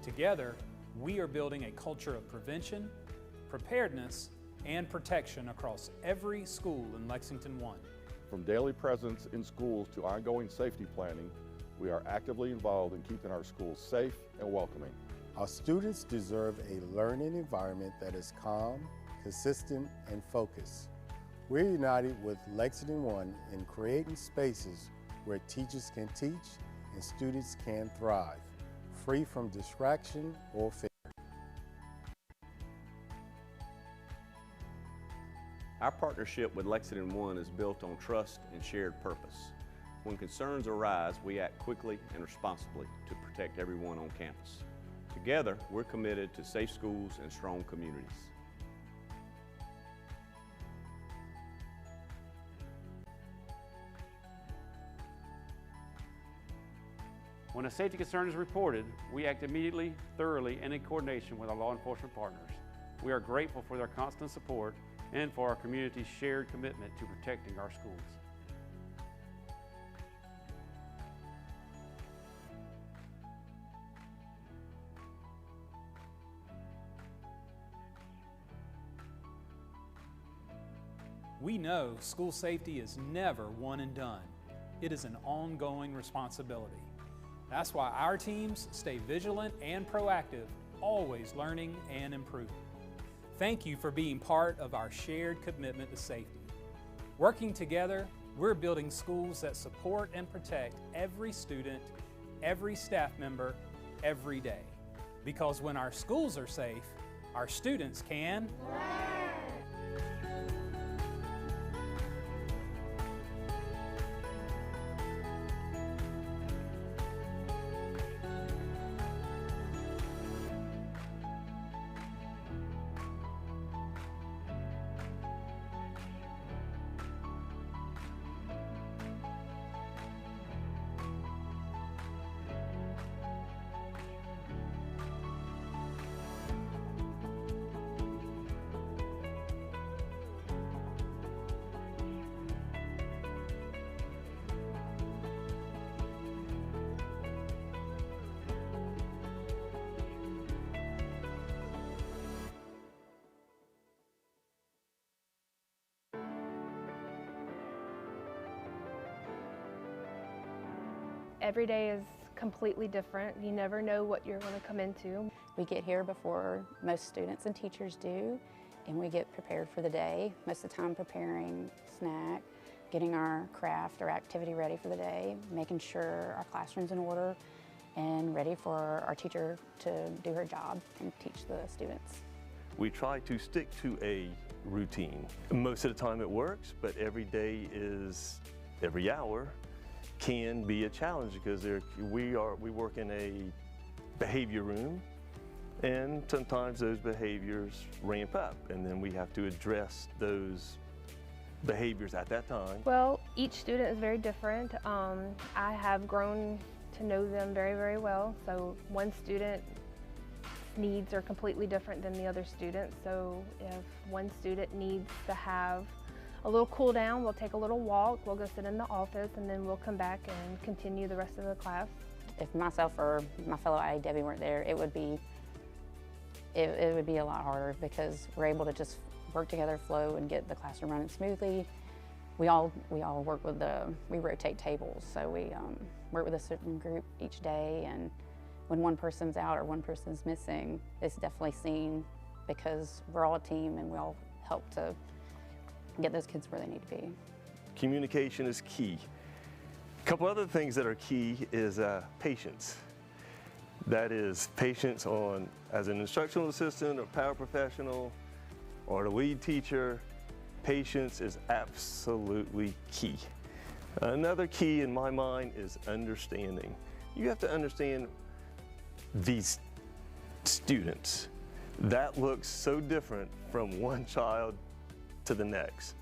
Together, we are building a culture of prevention, preparedness, and protection across every school in Lexington 1. From daily presence in schools to ongoing safety planning, we are actively involved in keeping our schools safe and welcoming. Our students deserve a learning environment that is calm, consistent, and focused. We're united with Lexington 1 in creating spaces where teachers can teach and students can thrive, free from distraction or fear. Our partnership with Lexington 1 is built on trust and shared purpose. When concerns arise, we act quickly and responsibly to protect everyone on campus. Together, we're committed to safe schools and strong communities. When a safety concern is reported, we act immediately, thoroughly, and in coordination with our law enforcement partners. We are grateful for their constant support and for our community's shared commitment to protecting our schools. We know school safety is never one and done. It is an ongoing responsibility. That's why our teams stay vigilant and proactive, always learning and improving. Thank you for being part of our shared commitment to safety. Working together, we're building schools that support and protect every student, every staff member, every day. Because when our schools are safe, our students can Every day is completely different. You never know what you're going to come into. We get here before most students and teachers do, and we get prepared for the day. Most of the time preparing snack, getting our craft or activity ready for the day, making sure our classroom's in order, and ready for our teacher to do her job and teach the students. We try to stick to a routine. Most of the time it works, but every day is, every hour can be a challenge because we work in a behavior room, and sometimes those behaviors ramp up, and then we have to address those behaviors at that time. Well, each student is very different. I have grown to know them very, very well. So one student's needs are completely different than the other student. So if one student needs to have a little cool down, we'll take a little walk, we'll go sit in the office, and then we'll come back and continue the rest of the class. If myself or my fellow IAW weren't there, it would be a lot harder because we're able to just work together, flow, and get the classroom running smoothly. We all work with we rotate tables, so we work with a certain group each day, and when one person's out or one person's missing, it's definitely seen because we're all a team and we all help to get those kids where they need to be. Communication is key. A couple other things that are key is patience. That is patience as an instructional assistant or paraprofessional or the lead teacher. Patience is absolutely key. Another key in my mind is understanding. You have to understand these students. That looks so different from one child to the next.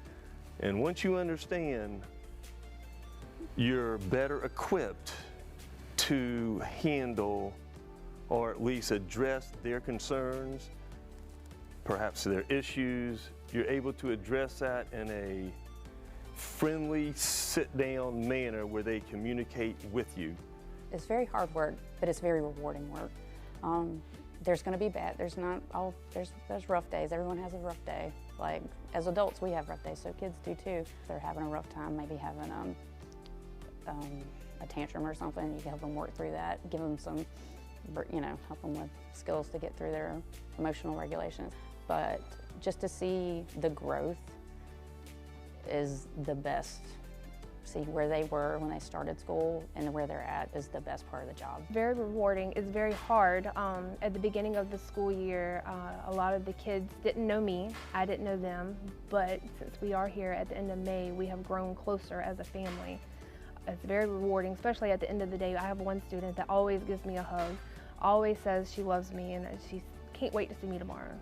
And once you understand, you're better equipped to handle or at least address their concerns, perhaps their issues. You're able to address that in a friendly, sit-down manner where they communicate with you. It's very hard work, but it's very rewarding work. There's going to be there's rough days. Everyone has a rough day. Like, as adults, we have rough days, so kids do too. If they're having a rough time, maybe having a tantrum or something, you can help them work through that, give them some, help them with skills to get through their emotional regulations. But just to see the growth is the best. See where they were when they started school and where they're at is the best part of the job. Very rewarding. It's very hard. At the beginning of the school year, a lot of the kids didn't know me. I didn't know them, but since we are here at the end of May, we have grown closer as a family. It's very rewarding, especially at the end of the day. I have one student that always gives me a hug, always says she loves me, and she can't wait to see me tomorrow.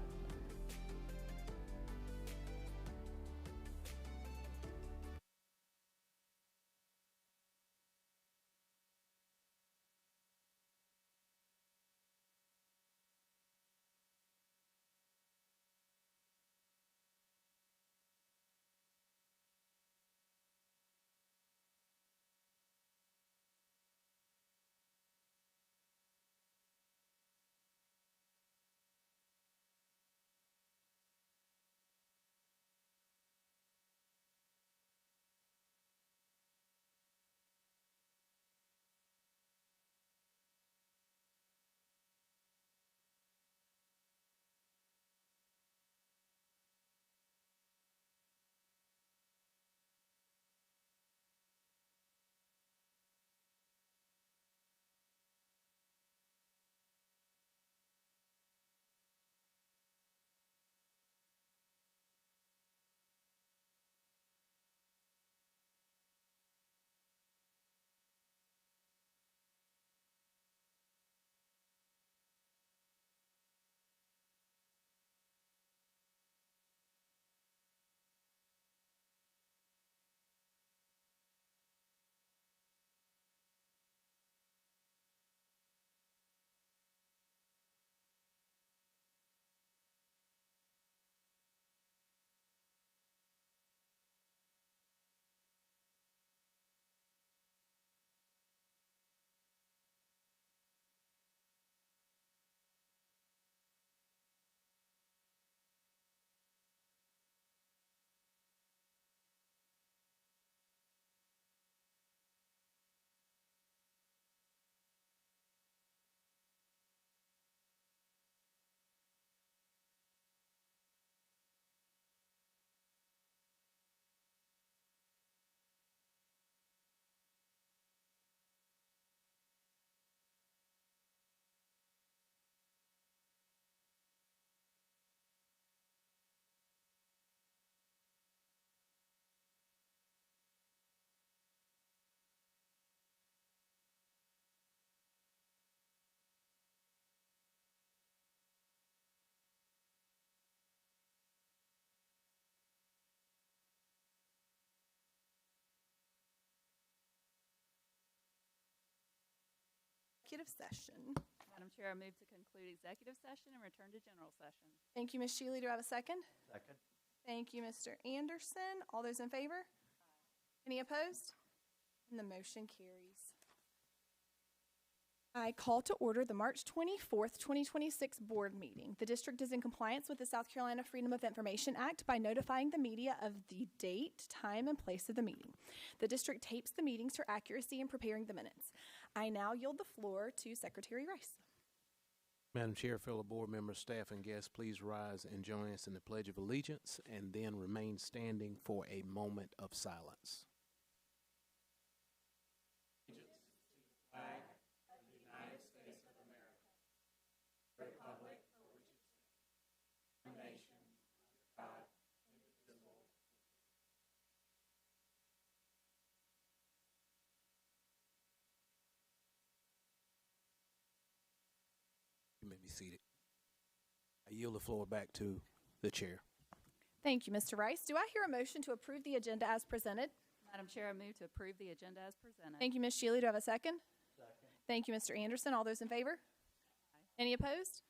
executive session. Madam Chair, I move to conclude executive session and return to general session. Thank you, Ms. Shealy. Do I have a second? Second. Thank you, Mr. Anderson. All those in favor? Any opposed? And the motion carries. I call to order the March 24th, 2026 board meeting. The district is in compliance with the South Carolina Freedom of Information Act by notifying the media of the date, time, and place of the meeting. The district tapes the meetings for accuracy in preparing the minutes. I now yield the floor to Secretary Rice. Madam Chair, fellow board members, staff, and guests, please rise and join us in the Pledge of Allegiance and then remain standing for a moment of silence. Allegiance to the flag of the United States of America, the republic for which it stands, one nation, under God, indivisible. You may be seated. I yield the floor back to the chair. Thank you, Mr. Rice. Do I hear a motion to approve the agenda as presented? Madam Chair, I move to approve the agenda as presented. Thank you, Ms. Shealy. Do I have a second? Second. Thank you, Mr. Anderson. All those in favor? Any opposed?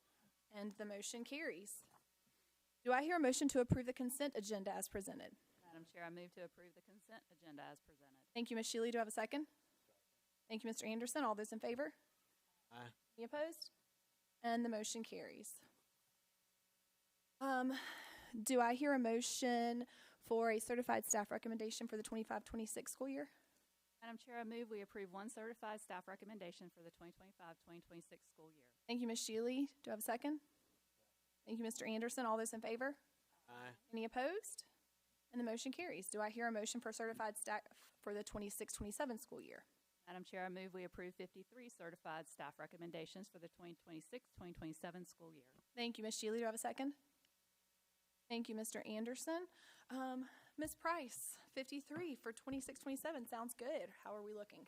And the motion carries. Do I hear a motion to approve the consent agenda as presented? Madam Chair, I move to approve the consent agenda as presented. Thank you, Ms. Shealy. Do I have a second? Thank you, Mr. Anderson. All those in favor? Aye. Any opposed? And the motion carries. Do I hear a motion for a certified staff recommendation for the 25-26 school year? Madam Chair, I move we approve one certified staff recommendation for the 2025-2026 school year. Thank you, Ms. Shealy. Do I have a second? Thank you, Mr. Anderson. All those in favor? Aye. Any opposed? And the motion carries. Do I hear a motion for certified staff for the 26-27 school year? Madam Chair, I move we approve 53 certified staff recommendations for the 2026-2027 school year. Thank you, Ms. Shealy. Do I have a second? Thank you, Mr. Anderson. Ms. Price, 53 for 26-27. Sounds good. How are we looking?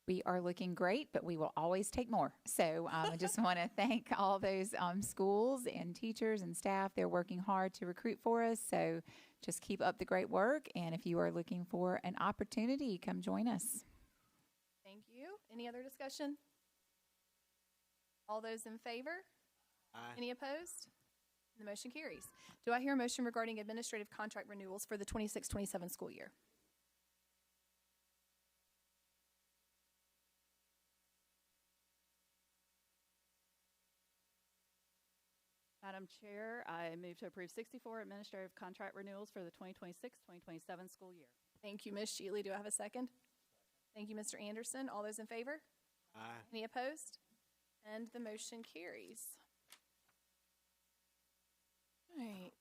We are looking great, but we will always take more. So I just want to thank all those schools and teachers and staff. They're working hard to recruit for us. So just keep up the great work. And if you are looking for an opportunity, come join us. Thank you. Any other discussion? All those in favor? Aye. Any opposed? The motion carries. Do I hear a motion regarding administrative contract renewals for the 26-27 school year? Madam Chair, I move to approve 64 administrative contract renewals for the 2026-2027 school year. Thank you, Ms. Shealy. Do I have a second? Thank you, Mr. Anderson. All those in favor? Aye. Any opposed? And the motion carries. All right.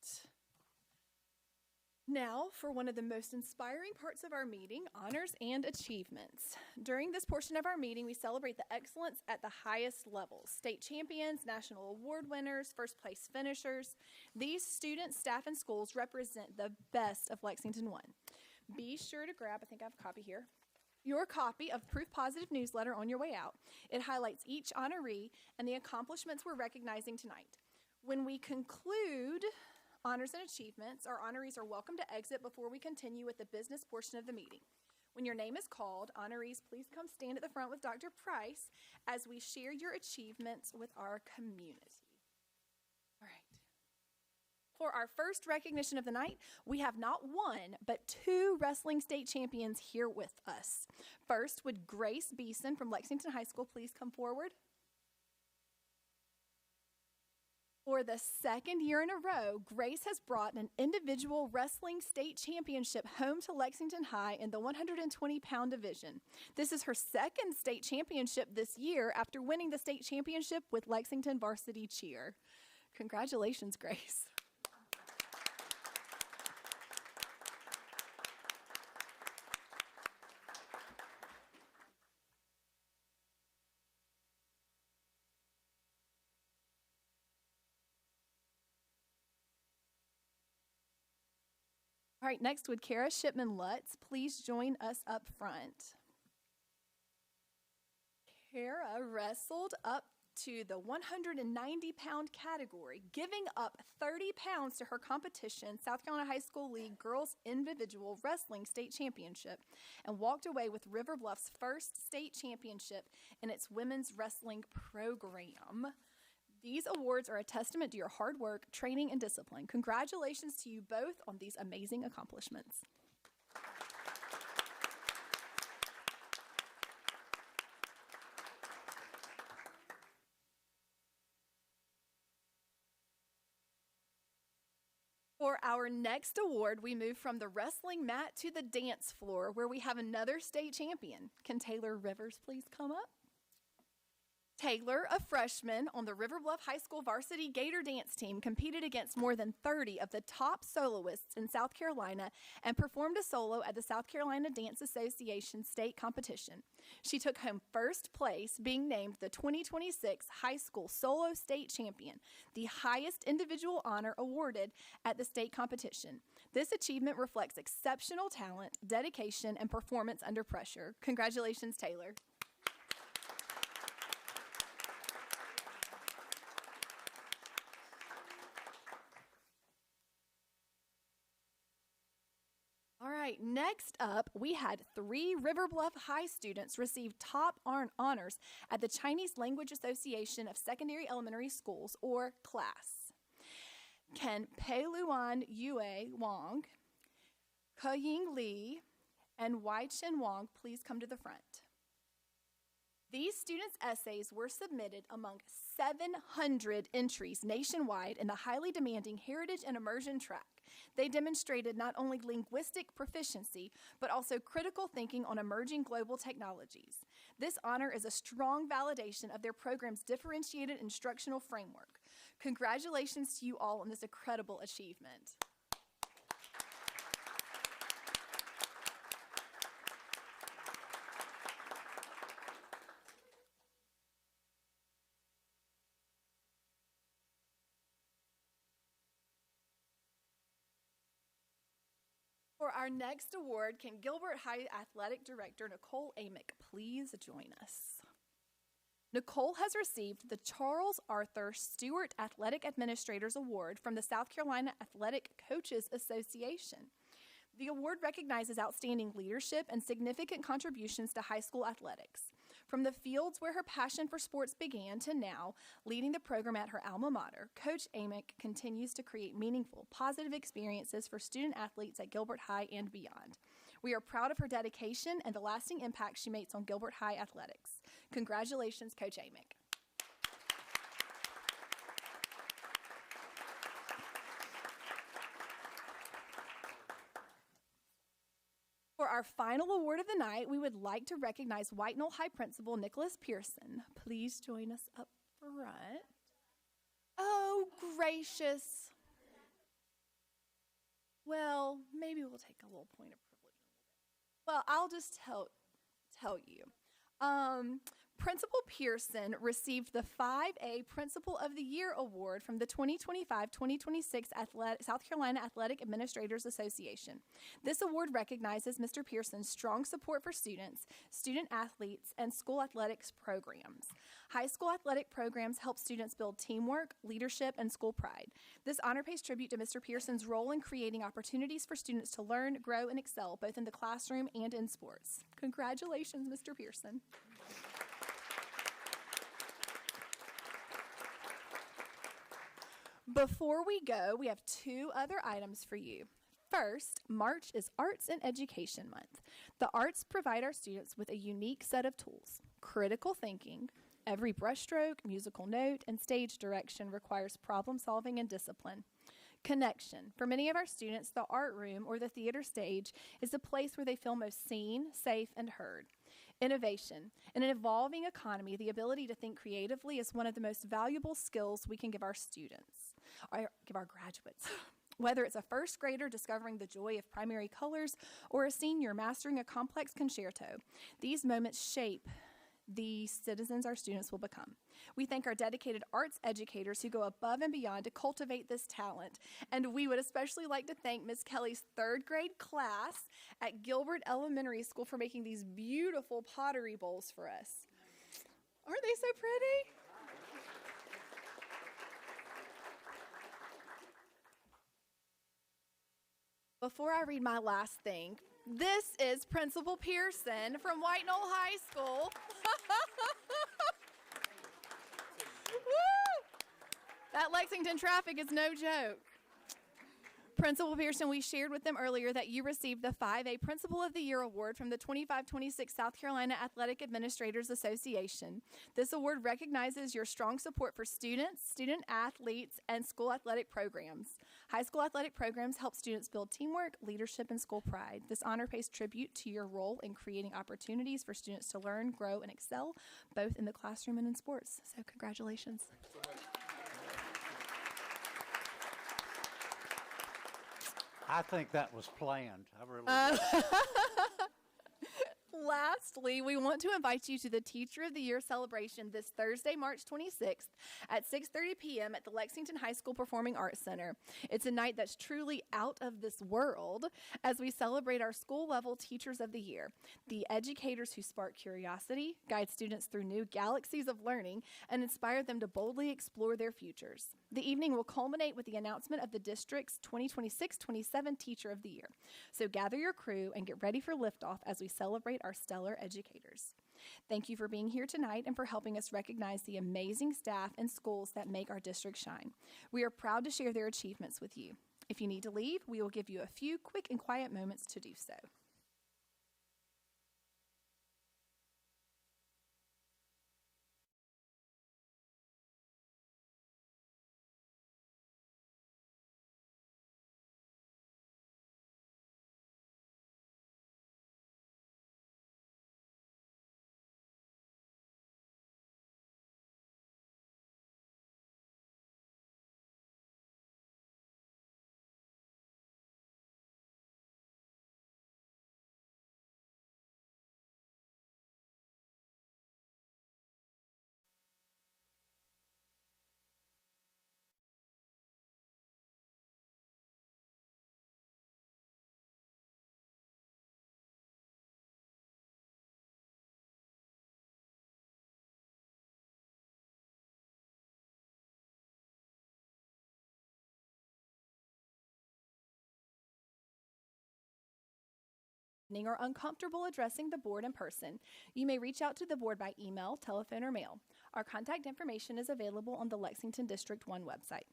Now for one of the most inspiring parts of our meeting, honors and achievements. During this portion of our meeting, we celebrate the excellence at the highest levels. State champions, national award winners, first place finishers. These students, staff, and schools represent the best of Lexington 1. Be sure to grab, I think I have a copy here, your copy of Proof Positive newsletter on your way out. It highlights each honoree and the accomplishments we're recognizing tonight. When we conclude honors and achievements, our honorees are welcome to exit before we continue with the business portion of the meeting. When your name is called, honorees, please come stand at the front with Dr. Price as we share your achievements with our community. All right. For our first recognition of the night, we have not one, but 2 wrestling state champions here with us. First, would Grace Beeson from Lexington High School please come forward? For the second year in a row, Grace has brought an individual wrestling state championship home to Lexington High in the 120-pound division. This is her second state championship this year after winning the state championship with Lexington Varsity Cheer. Congratulations, Grace. All right, next would Kara Shipman-Lutz please join us up front. Kara wrestled up to the 190-pound category, giving up 30 pounds to her competition, South Carolina High School League Girls Individual Wrestling State Championship, and walked away with River Bluff's first state championship in its women's wrestling program. These awards are a testament to your hard work, training, and discipline. Congratulations to you both on these amazing accomplishments. For our next award, we move from the wrestling mat to the dance floor, where we have another state champion. Can Taylor Rivers please come up? Taylor, a freshman on the River Bluff High School varsity Gator dance team, competed against more than 30 of the top soloists in South Carolina and performed a solo at the South Carolina Dance Association state competition. She took home first place, being named the 2026 High School Solo State Champion, the highest individual honor awarded at the state competition. This achievement reflects exceptional talent, dedication, and performance under pressure. Congratulations, Taylor. All right, next up, we had 3 River Bluff High students receive top honors at the Chinese Language Association of Secondary Elementary Schools, or CLASS. Can Pei Luan Yue Wang, Ke Ying Li, and Wai Chen Wang please come to the front? These students' essays were submitted among 700 entries nationwide in the highly demanding Heritage and Immersion track. They demonstrated not only linguistic proficiency, but also critical thinking on emerging global technologies. This honor is a strong validation of their program's differentiated instructional framework. Congratulations to you all on this incredible achievement. For our next award, can Gilbert High Athletic Director Nicole Amick please join us? Nicole has received the Charles Arthur Stewart Athletic Administrators Award from the South Carolina Athletic Coaches Association. The award recognizes outstanding leadership and significant contributions to high school athletics. From the fields where her passion for sports began to now leading the program at her alma mater, Coach Amick continues to create meaningful, positive experiences for student athletes at Gilbert High and beyond. We are proud of her dedication and the lasting impact she makes on Gilbert High athletics. Congratulations, Coach Amick. For our final award of the night, we would like to recognize White Knoll High Principal Nicholas Pearson. Please join us up front. Oh, gracious. Well, maybe we'll take a little point of privilege. Well, I'll just tell you. Principal Pearson received the 5A Principal of the Year Award from the 2025-2026 South Carolina Athletic Administrators Association. This award recognizes Mr. Pearson's strong support for students, student athletes, and school athletics programs. High school athletic programs help students build teamwork, leadership, and school pride. This honor pays tribute to Mr. Pearson's role in creating opportunities for students to learn, grow, and excel both in the classroom and in sports. Congratulations, Mr. Pearson. Before we go, we have 2 other items for you. First, March is Arts and Education Month. The arts provide our students with a unique set of tools. Critical thinking, every brushstroke, musical note, and stage direction requires problem solving and discipline. Connection. For many of our students, the art room or the theater stage is a place where they feel most seen, safe, and heard. Innovation. In an evolving economy, the ability to think creatively is one of the most valuable skills we can give our students, or give our graduates. Whether it's a first grader discovering the joy of primary colors or a senior mastering a complex concerto, these moments shape the citizens our students will become. We thank our dedicated arts educators who go above and beyond to cultivate this talent. And we would especially like to thank Ms. Kelly's 3rd grade class at Gilbert Elementary School for making these beautiful pottery bowls for us. Aren't they so pretty? Before I read my last thing, this is Principal Pearson from White Knoll High School. Woo! That Lexington traffic is no joke. Principal Pearson, we shared with them earlier that you received the 5A Principal of the Year Award from the 25-26 South Carolina Athletic Administrators Association. This award recognizes your strong support for students, student athletes, and school athletic programs. High school athletic programs help students build teamwork, leadership, and school pride. This honor pays tribute to your role in creating opportunities for students to learn, grow, and excel, both in the classroom and in sports. So congratulations. I think that was planned. I really do. Lastly, we want to invite you to the Teacher of the Year celebration this Thursday, March 26th at 6:30 p.m. at the Lexington High School Performing Arts Center. It's a night that's truly out of this world as we celebrate our school-level Teachers of the Year, the educators who spark curiosity, guide students through new galaxies of learning, and inspire them to boldly explore their futures. The evening will culminate with the announcement of the district's 2026-27 Teacher of the Year. So gather your crew and get ready for liftoff as we celebrate our stellar educators. Thank you for being here tonight and for helping us recognize the amazing staff and schools that make our district shine. We are proud to share their achievements with you. If you need to leave, we will give you a few quick and quiet moments to do so. Or uncomfortable addressing the board in person, you may reach out to the board by email, telephone, or mail. Our contact information is available on the Lexington District 1 website.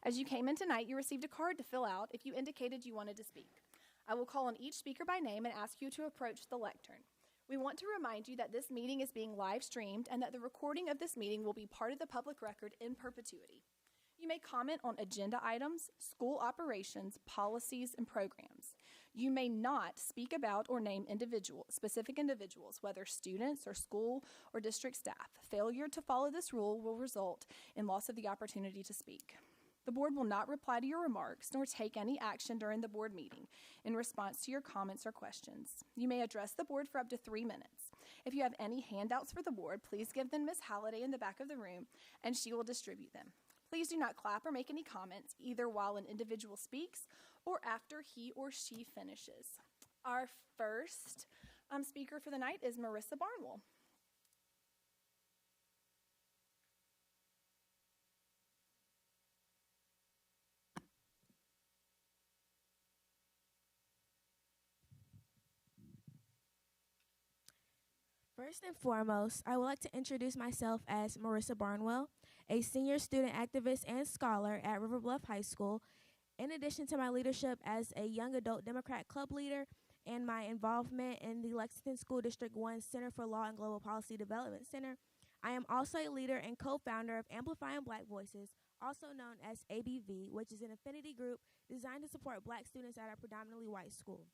As you came in tonight, you received a card to fill out if you indicated you wanted to speak. I will call on each speaker by name and ask you to approach the lectern. We want to remind you that this meeting is being live streamed and that the recording of this meeting will be part of the public record in perpetuity. You may comment on agenda items, school operations, policies, and programs. You may not speak about or name specific individuals, whether students or school or district staff. Failure to follow this rule will result in loss of the opportunity to speak. The board will not reply to your remarks nor take any action during the board meeting in response to your comments or questions. You may address the board for up to 3 minutes. If you have any handouts for the board, please give them Ms. Halliday in the back of the room and she will distribute them. Please do not clap or make any comments either while an individual speaks or after he or she finishes. Our first speaker for the night is Marissa Barnwell. First and foremost, I would like to introduce myself as Marissa Barnwell, a senior student activist and scholar at River Bluff High School. In addition to my leadership as a young adult Democrat club leader and my involvement in the Lexington School District 1 Center for Law and Global Policy Development Center, I am also a leader and co-founder of Amplifying Black Voices, also known as ABV, which is an affinity group designed to support Black students at our predominantly white school.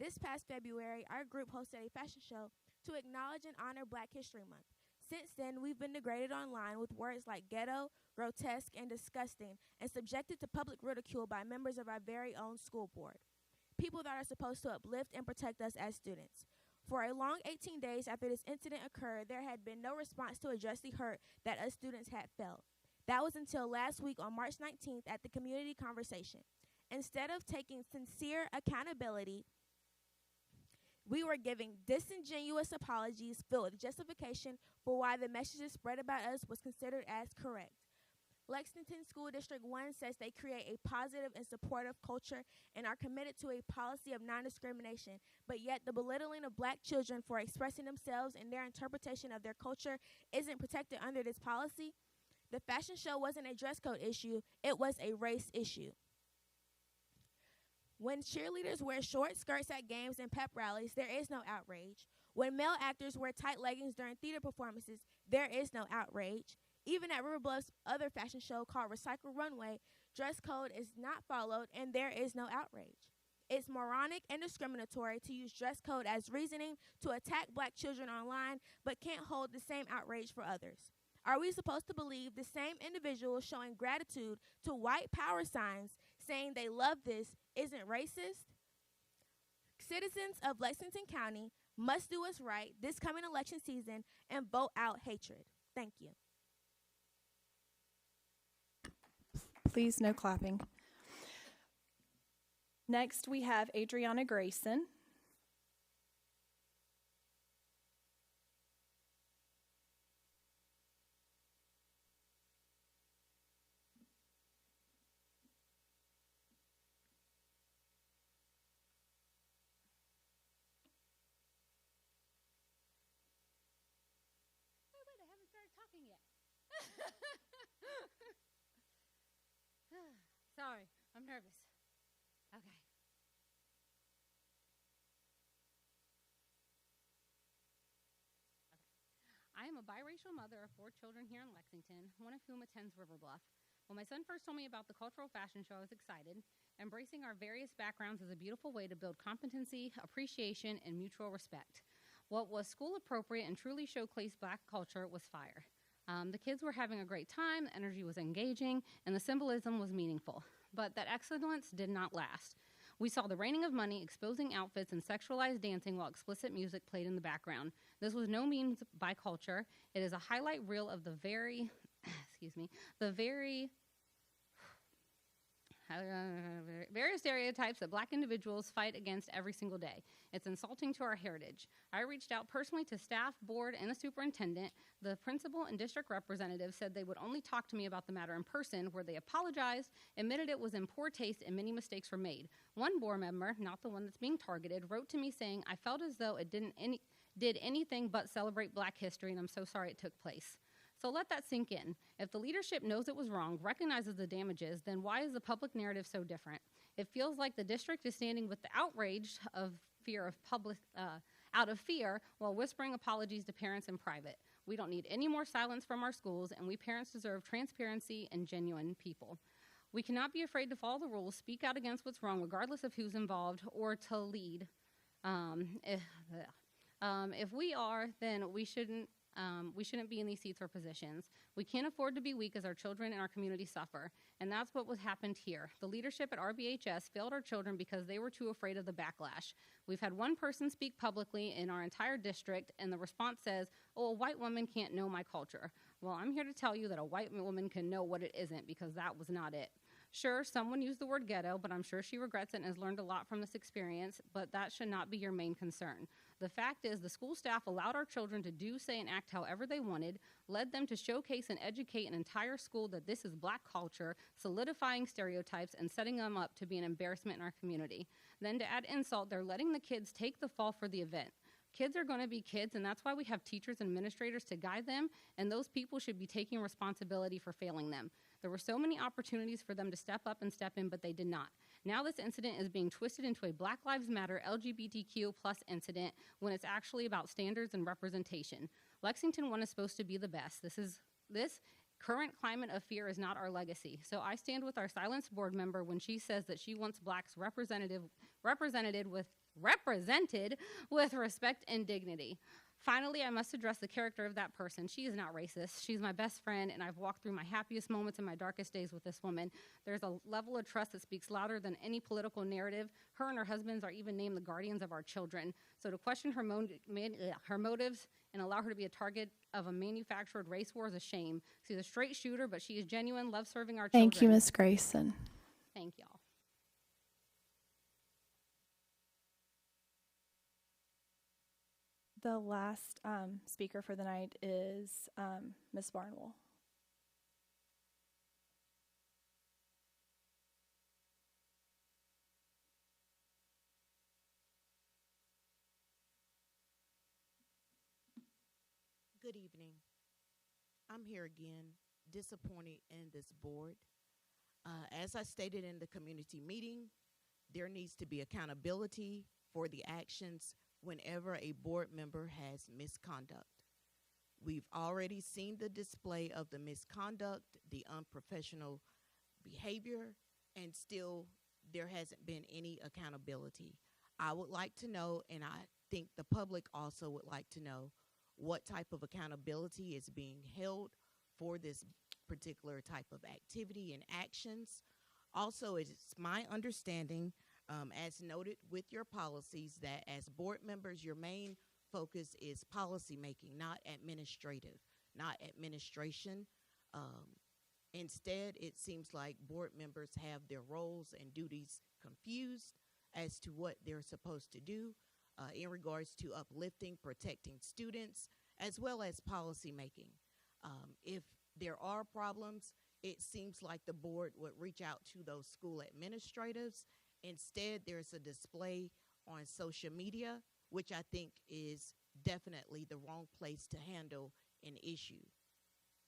This past February, our group hosted a fashion show to acknowledge and honor Black History Month. Since then, we've been degraded online with words like ghetto, grotesque, and disgusting, and subjected to public ridicule by members of our very own school board, people that are supposed to uplift and protect us as students. For a long 18 days after this incident occurred, there had been no response to address the hurt that us students had felt. That was until last week on March 19th at the community conversation. Instead of taking sincere accountability, we were giving disingenuous apologies filled with justification for why the messages spread about us was considered as correct. Lexington School District 1 says they create a positive and supportive culture and are committed to a policy of non-discrimination, but yet the belittling of black children for expressing themselves and their interpretation of their culture isn't protected under this policy. The fashion show wasn't a dress code issue, it was a race issue. When cheerleaders wear short skirts at games and pep rallies, there is no outrage. When male actors wear tight leggings during theater performances, there is no outrage. Even at River Bluff's other fashion show called Recycle Runway, dress code is not followed and there is no outrage. It's moronic and discriminatory to use dress code as reasoning to attack black children online, but can't hold the same outrage for others. Are we supposed to believe the same individuals showing gratitude to white power signs saying they love this isn't racist? Citizens of Lexington County must do what's right this coming election season and vote out hatred. Thank you. Please, no clapping. Next, we have Adriana Grayson. Sorry, I'm nervous. Okay. I am a biracial mother of 4 children here in Lexington, one of whom attends River Bluff. When my son first told me about the cultural fashion show, I was excited. Embracing our various backgrounds is a beautiful way to build competency, appreciation, and mutual respect. What was school appropriate and truly showcased black culture was fire. The kids were having a great time, the energy was engaging, and the symbolism was meaningful. But that excellence did not last. We saw the raining of money, exposing outfits, and sexualized dancing while explicit music played in the background. This was no means by culture. It is a highlight reel of the very various stereotypes that black individuals fight against every single day. It's insulting to our heritage. I reached out personally to staff, board, and the superintendent. The principal and district representative said they would only talk to me about the matter in person, where they apologized, admitted it was in poor taste, and many mistakes were made. One board member, not the one that's being targeted, wrote to me saying, "I felt as though it did anything but celebrate black history, and I'm so sorry it took place." So let that sink in. If the leadership knows it was wrong, recognizes the damages, then why is the public narrative so different? It feels like the district is standing with the outrage of fear of out of fear while whispering apologies to parents in private. We don't need any more silence from our schools, and we parents deserve transparency and genuine people. We cannot be afraid to follow the rules, speak out against what's wrong, regardless of who's involved, or to lead. If we are, then we shouldn't be in these seats or positions. We can't afford to be weak as our children and our community suffer. And that's what happened here. The leadership at RBHS failed our children because they were too afraid of the backlash. We've had one person speak publicly in our entire district, and the response says, "Oh, a white woman can't know my culture." Well, I'm here to tell you that a white woman can know what it isn't, because that was not it. Sure, someone used the word ghetto, but I'm sure she regrets it and has learned a lot from this experience, but that should not be your main concern. The fact is, the school staff allowed our children to do, say, and act however they wanted, led them to showcase and educate an entire school that this is black culture, solidifying stereotypes and setting them up to be an embarrassment in our community. Then to add insult, they're letting the kids take the fall for the event. Kids are going to be kids, and that's why we have teachers and administrators to guide them, and those people should be taking responsibility for failing them. There were so many opportunities for them to step up and step in, but they did not. Now this incident is being twisted into a Black Lives Matter LGBTQ+ incident when it's actually about standards and representation. Lexington 1 is supposed to be the best. This current climate of fear is not our legacy. So I stand with our silenced board member when she says that she wants blacks represented with respect and dignity. Finally, I must address the character of that person. She is not racist. She's my best friend, and I've walked through my happiest moments and my darkest days with this woman. There's a level of trust that speaks louder than any political narrative. Her and her husbands are even named the guardians of our children. So to question her motives and allow her to be a target of a manufactured race war is a shame. She's a straight shooter, but she is genuine, loves serving our children. Thank you, Ms. Grayson. Thank y'all. The last speaker for the night is Ms. Barnwell. Good evening. I'm here again, disappointed in this board. As I stated in the community meeting, there needs to be accountability for the actions whenever a board member has misconduct. We've already seen the display of the misconduct, the unprofessional behavior, and still there hasn't been any accountability. I would like to know, and I think the public also would like to know, what type of accountability is being held for this particular type of activity and actions. Also, it's my understanding, as noted with your policies, that as board members, your main focus is policy making, not administrative, not administration. Instead, it seems like board members have their roles and duties confused as to what they're supposed to do in regards to uplifting, protecting students, as well as policy making. If there are problems, it seems like the board would reach out to those school administrators. Instead, there's a display on social media, which I think is definitely the wrong place to handle an issue,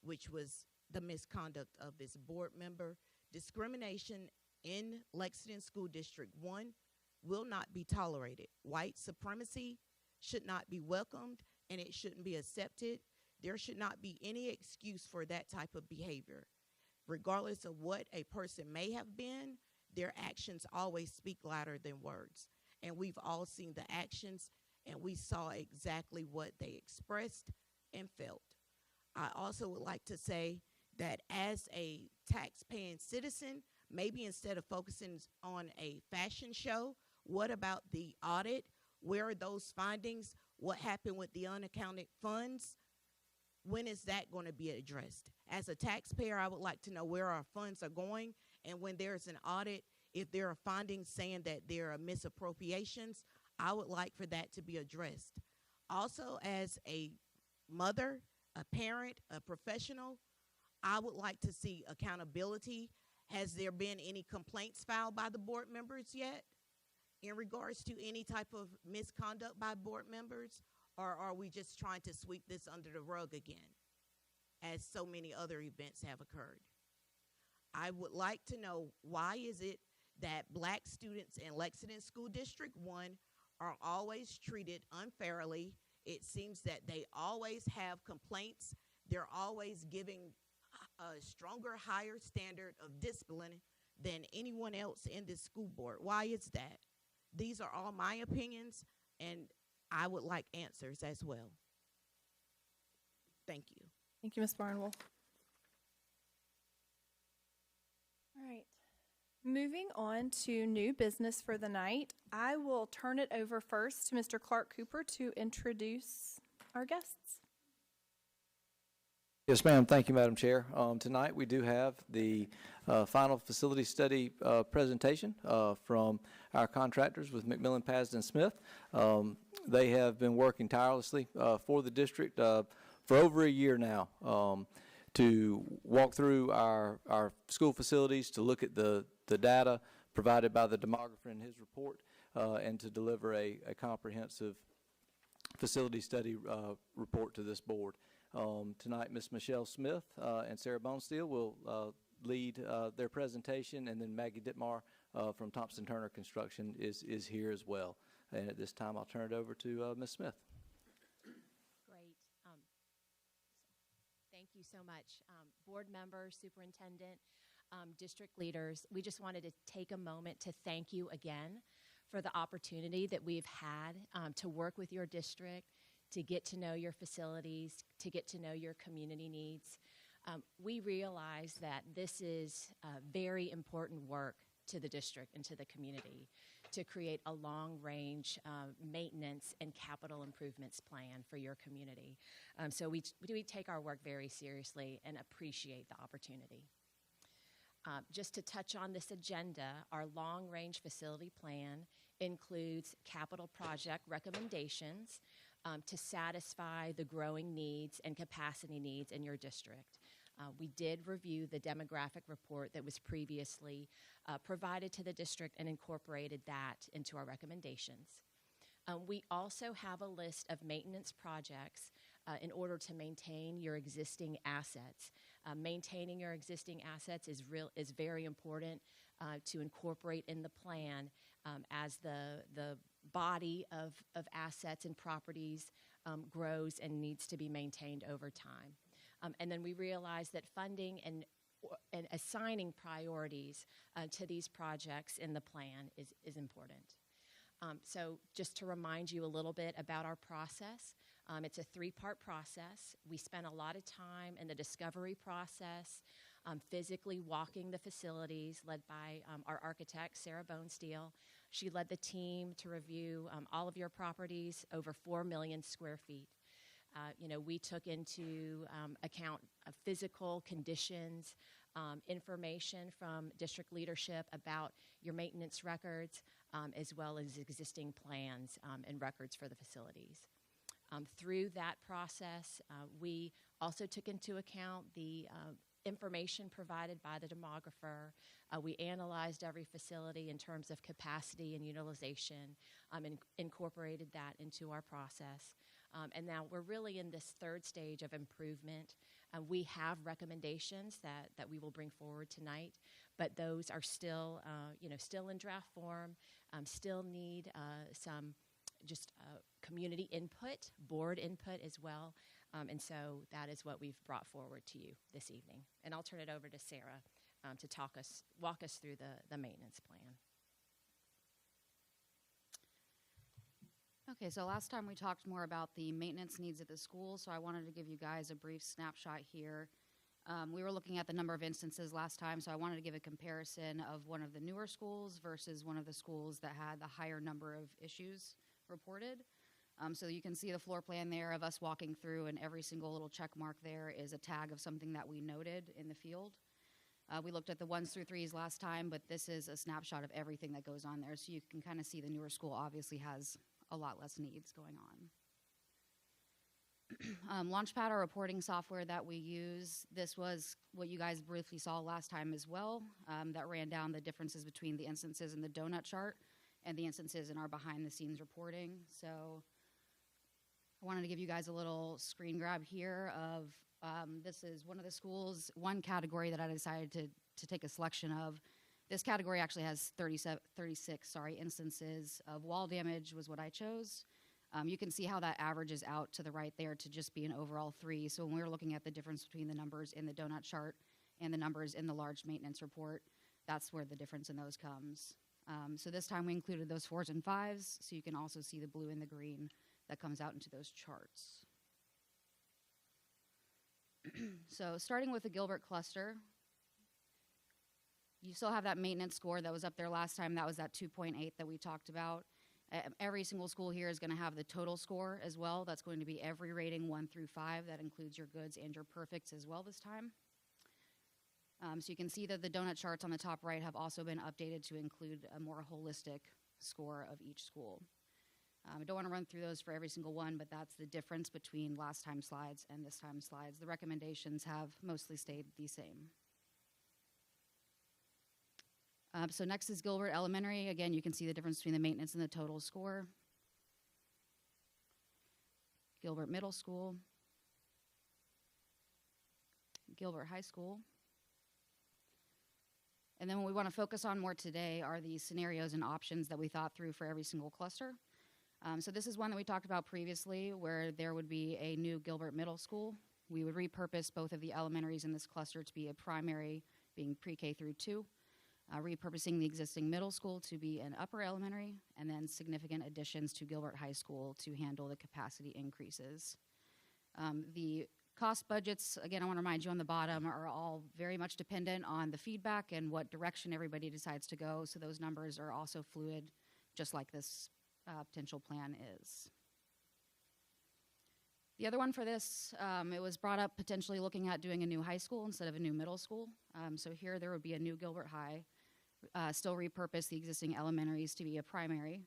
which was the misconduct of this board member. Discrimination in Lexington School District 1 will not be tolerated. White supremacy should not be welcomed, and it shouldn't be accepted. There should not be any excuse for that type of behavior. Regardless of what a person may have been, their actions always speak louder than words. And we've all seen the actions, and we saw exactly what they expressed and felt. I also would like to say that as a tax-paying citizen, maybe instead of focusing on a fashion show, what about the audit? Where are those findings? What happened with the unaccounted funds? When is that going to be addressed? As a taxpayer, I would like to know where our funds are going, and when there's an audit, if there are findings saying that there are misappropriations, I would like for that to be addressed. Also, as a mother, a parent, a professional, I would like to see accountability. Has there been any complaints filed by the board members yet in regards to any type of misconduct by board members? Or are we just trying to sweep this under the rug again, as so many other events have occurred? I would like to know, why is it that black students in Lexington School District 1 are always treated unfairly? It seems that they always have complaints. They're always giving a stronger, higher standard of discipline than anyone else in this school board. Why is that? These are all my opinions, and I would like answers as well. Thank you. Thank you, Ms. Barnwell. All right. Moving on to new business for the night, I will turn it over first to Mr. Clark Cooper to introduce our guests. Yes, ma'am. Thank you, Madam Chair. Tonight we do have the final facility study presentation from our contractors with McMillan, Pasden, Smith. They have been working tirelessly for the district for over a year now to walk through our school facilities, to look at the data provided by the demographer in his report, and to deliver a comprehensive facility study report to this board. Tonight, Ms. Michelle Smith and Sarah Bonesteel will lead their presentation, and then Maggie Dittmar from Thompson Turner Construction is here as well. And at this time, I'll turn it over to Ms. Smith. Great. Thank you so much. Board members, superintendent, district leaders, we just wanted to take a moment to thank you again for the opportunity that we've had to work with your district, to get to know your facilities, to get to know your community needs. We realize that this is very important work to the district and to the community, to create a long-range maintenance and capital improvements plan for your community. So we take our work very seriously and appreciate the opportunity. Just to touch on this agenda, our long-range facility plan includes capital project recommendations to satisfy the growing needs and capacity needs in your district. We did review the demographic report that was previously provided to the district and incorporated that into our recommendations. We also have a list of maintenance projects in order to maintain your existing assets. Maintaining your existing assets is very important to incorporate in the plan as the body of assets and properties grows and needs to be maintained over time. And then we realize that funding and assigning priorities to these projects in the plan is important. So just to remind you a little bit about our process, it's a 3-part process. We spent a lot of time in the discovery process, physically walking the facilities, led by our architect, Sarah Bonesteel. She led the team to review all of your properties, over 4 million square feet. We took into account physical conditions, information from district leadership about your maintenance records, as well as existing plans and records for the facilities. Through that process, we also took into account the information provided by the demographer. We analyzed every facility in terms of capacity and utilization and incorporated that into our process. And now we're really in this 3rd stage of improvement. We have recommendations that we will bring forward tonight, but those are still, still in draft form, still need some just community input, board input as well. And so that is what we've brought forward to you this evening. And I'll turn it over to Sarah to walk us through the maintenance plan. Okay, so last time we talked more about the maintenance needs at the school, so I wanted to give you guys a brief snapshot here. We were looking at the number of instances last time, so I wanted to give a comparison of one of the newer schools versus one of the schools that had the higher number of issues reported. So you can see the floor plan there of us walking through, and every single little check mark there is a tag of something that we noted in the field. We looked at the 1s through 3s last time, but this is a snapshot of everything that goes on there, so you can kind of see the newer school obviously has a lot less needs going on. Launchpad, our reporting software that we use, this was what you guys briefly saw last time as well, that ran down the differences between the instances in the donut chart and the instances in our behind-the-scenes reporting. So I wanted to give you guys a little screen grab here of, this is one of the schools, one category that I decided to take a selection of. This category actually has 36 instances of wall damage was what I chose. You can see how that averages out to the right there to just be an overall 3. So when we were looking at the difference between the numbers in the donut chart and the numbers in the large maintenance report, that's where the difference in those comes. So this time we included those 4s and 5s, so you can also see the blue and the green that comes out into those charts. So starting with the Gilbert cluster, you still have that maintenance score that was up there last time. That was that 2.8 that we talked about. Every single school here is going to have the total score as well. That's going to be every rating 1 through 5. That includes your goods and your perfects as well this time. So you can see that the donut charts on the top right have also been updated to include a more holistic score of each school. I don't want to run through those for every single one, but that's the difference between last time's slides and this time's slides. The recommendations have mostly stayed the same. So next is Gilbert Elementary. Again, you can see the difference between the maintenance and the total score. Gilbert Middle School. Gilbert High School. And then what we want to focus on more today are the scenarios and options that we thought through for every single cluster. So this is one that we talked about previously, where there would be a new Gilbert Middle School. We would repurpose both of the elementaries in this cluster to be a primary, being pre-K through 2. Repurposing the existing middle school to be an upper elementary, and then significant additions to Gilbert High School to handle the capacity increases. The cost budgets, again, I want to remind you on the bottom, are all very much dependent on the feedback and what direction everybody decides to go, so those numbers are also fluid, just like this potential plan is. The other one for this, it was brought up potentially looking at doing a new high school instead of a new middle school. So here there would be a new Gilbert High, still repurpose the existing elementaries to be a primary,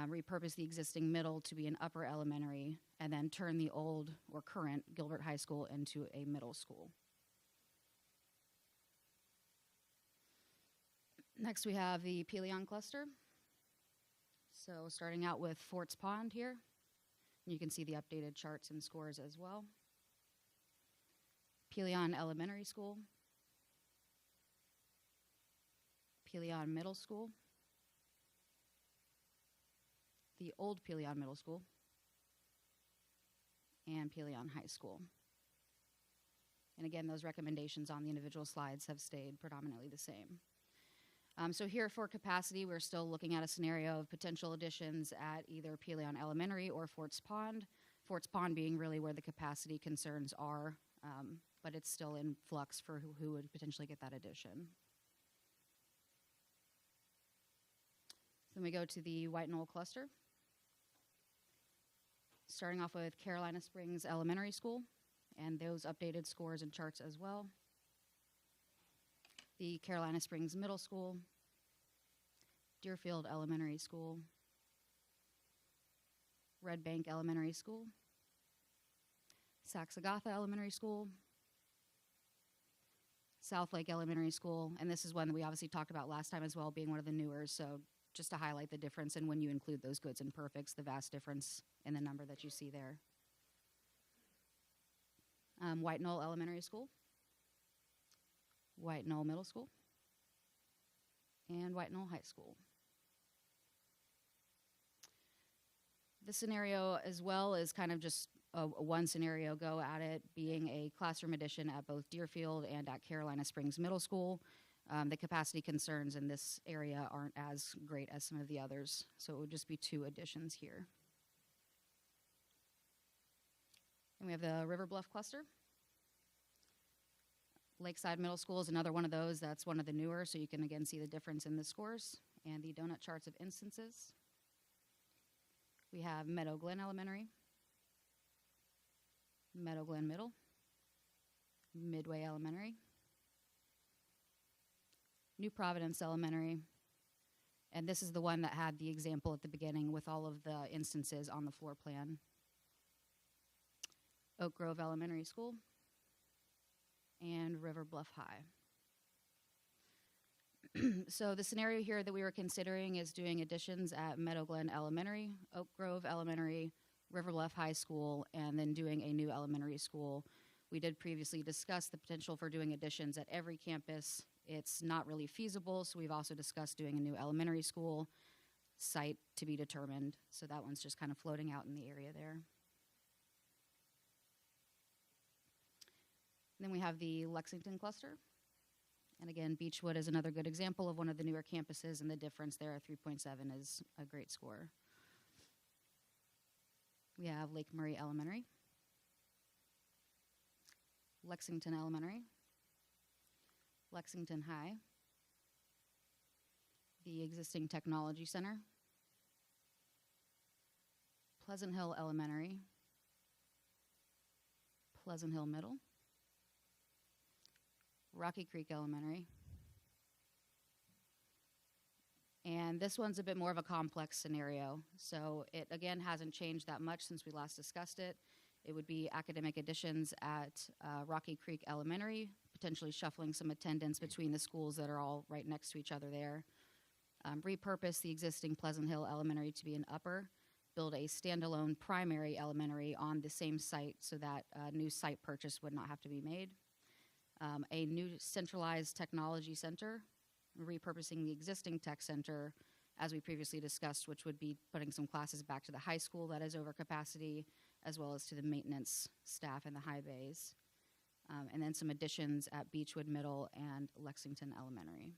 repurpose the existing middle to be an upper elementary, and then turn the old or current Gilbert High School into a middle school. Next we have the Pelion cluster. So starting out with Forts Pond here. You can see the updated charts and scores as well. Pelion Elementary School, Pelion Middle School, the old Pelion Middle School, and Pelion High School. And again, those recommendations on the individual slides have stayed predominantly the same. So here for capacity, we're still looking at a scenario of potential additions at either Pelion Elementary or Forts Pond. Forts Pond being really where the capacity concerns are, but it's still in flux for who would potentially get that addition. Then we go to the White Knoll cluster. Starting off with Carolina Springs Elementary School, and those updated scores and charts as well. The Carolina Springs Middle School, Deerfield Elementary School, Red Bank Elementary School, Saxagatha Elementary School, South Lake Elementary School, and this is one that we obviously talked about last time as well, being one of the newer, so just to highlight the difference and when you include those goods and perfects, the vast difference in the number that you see there. White Knoll Elementary School, White Knoll Middle School, and White Knoll High School. This scenario as well is kind of just a one scenario go at it, being a classroom addition at both Deerfield and at Carolina Springs Middle School. The capacity concerns in this area aren't as great as some of the others, so it would just be 2 additions here. And we have the River Bluff cluster. Lakeside Middle School is another one of those. That's one of the newer, so you can again see the difference in the scores and the donut charts of instances. We have Meadow Glen Elementary, Meadow Glen Middle, Midway Elementary, New Providence Elementary, and this is the one that had the example at the beginning with all of the instances on the floor plan. Oak Grove Elementary School, and River Bluff High. So the scenario here that we were considering is doing additions at Meadow Glen Elementary, Oak Grove Elementary, River Bluff High School, and then doing a new elementary school. We did previously discuss the potential for doing additions at every campus. It's not really feasible, so we've also discussed doing a new elementary school, site to be determined. So that one's just kind of floating out in the area there. Then we have the Lexington cluster. And again, Beechwood is another good example of one of the newer campuses, and the difference there at 3.7 is a great score. We have Lake Murray Elementary, Lexington Elementary, Lexington High, the existing Technology Center, Pleasant Hill Elementary, Pleasant Hill Middle, Rocky Creek Elementary. And this one's a bit more of a complex scenario. So it, again, hasn't changed that much since we last discussed it. It would be academic additions at Rocky Creek Elementary, potentially shuffling some attendance between the schools that are all right next to each other there. Repurpose the existing Pleasant Hill Elementary to be an upper, build a standalone primary elementary on the same site so that a new site purchase would not have to be made. A new centralized technology center, repurposing the existing tech center, as we previously discussed, which would be putting some classes back to the high school that is over capacity, as well as to the maintenance staff in the high bays. And then some additions at Beechwood Middle and Lexington Elementary.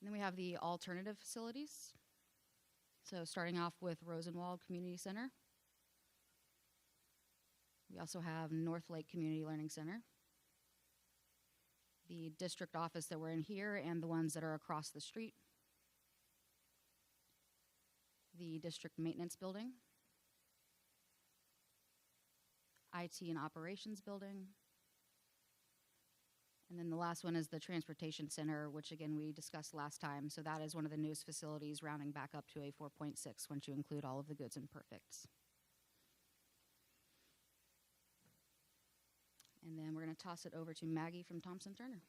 And then we have the alternative facilities. So starting off with Rosenwald Community Center. We also have North Lake Community Learning Center, the district office that we're in here and the ones that are across the street, the district maintenance building, IT and operations building, and then the last one is the transportation center, which again we discussed last time. So that is one of the newest facilities, rounding back up to a 4.6 once you include all of the goods and perfects. And then we're going to toss it over to Maggie from Thompson Turner.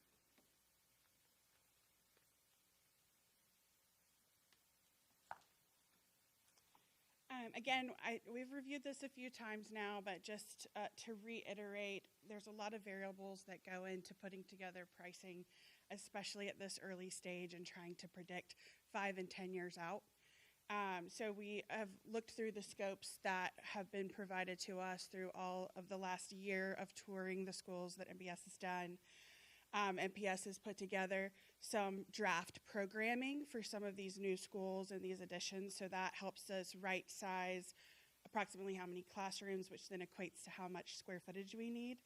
Again, we've reviewed this a few times now, but just to reiterate, there's a lot of variables that go into putting together pricing, especially at this early stage and trying to predict 5 and 10 years out. So we have looked through the scopes that have been provided to us through all of the last year of touring the schools that MPS has done. MPS has put together some draft programming for some of these new schools and these additions, so that helps us right size approximately how many classrooms, which then equates to how much square footage we need.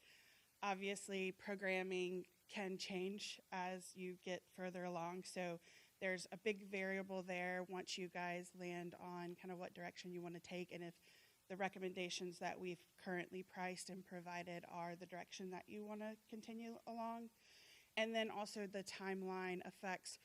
Obviously, programming can change as you get further along, so there's a big variable there once you guys land on kind of what direction you want to take, and if the recommendations that we've currently priced and provided are the direction that you want to continue along. And then also the timeline affects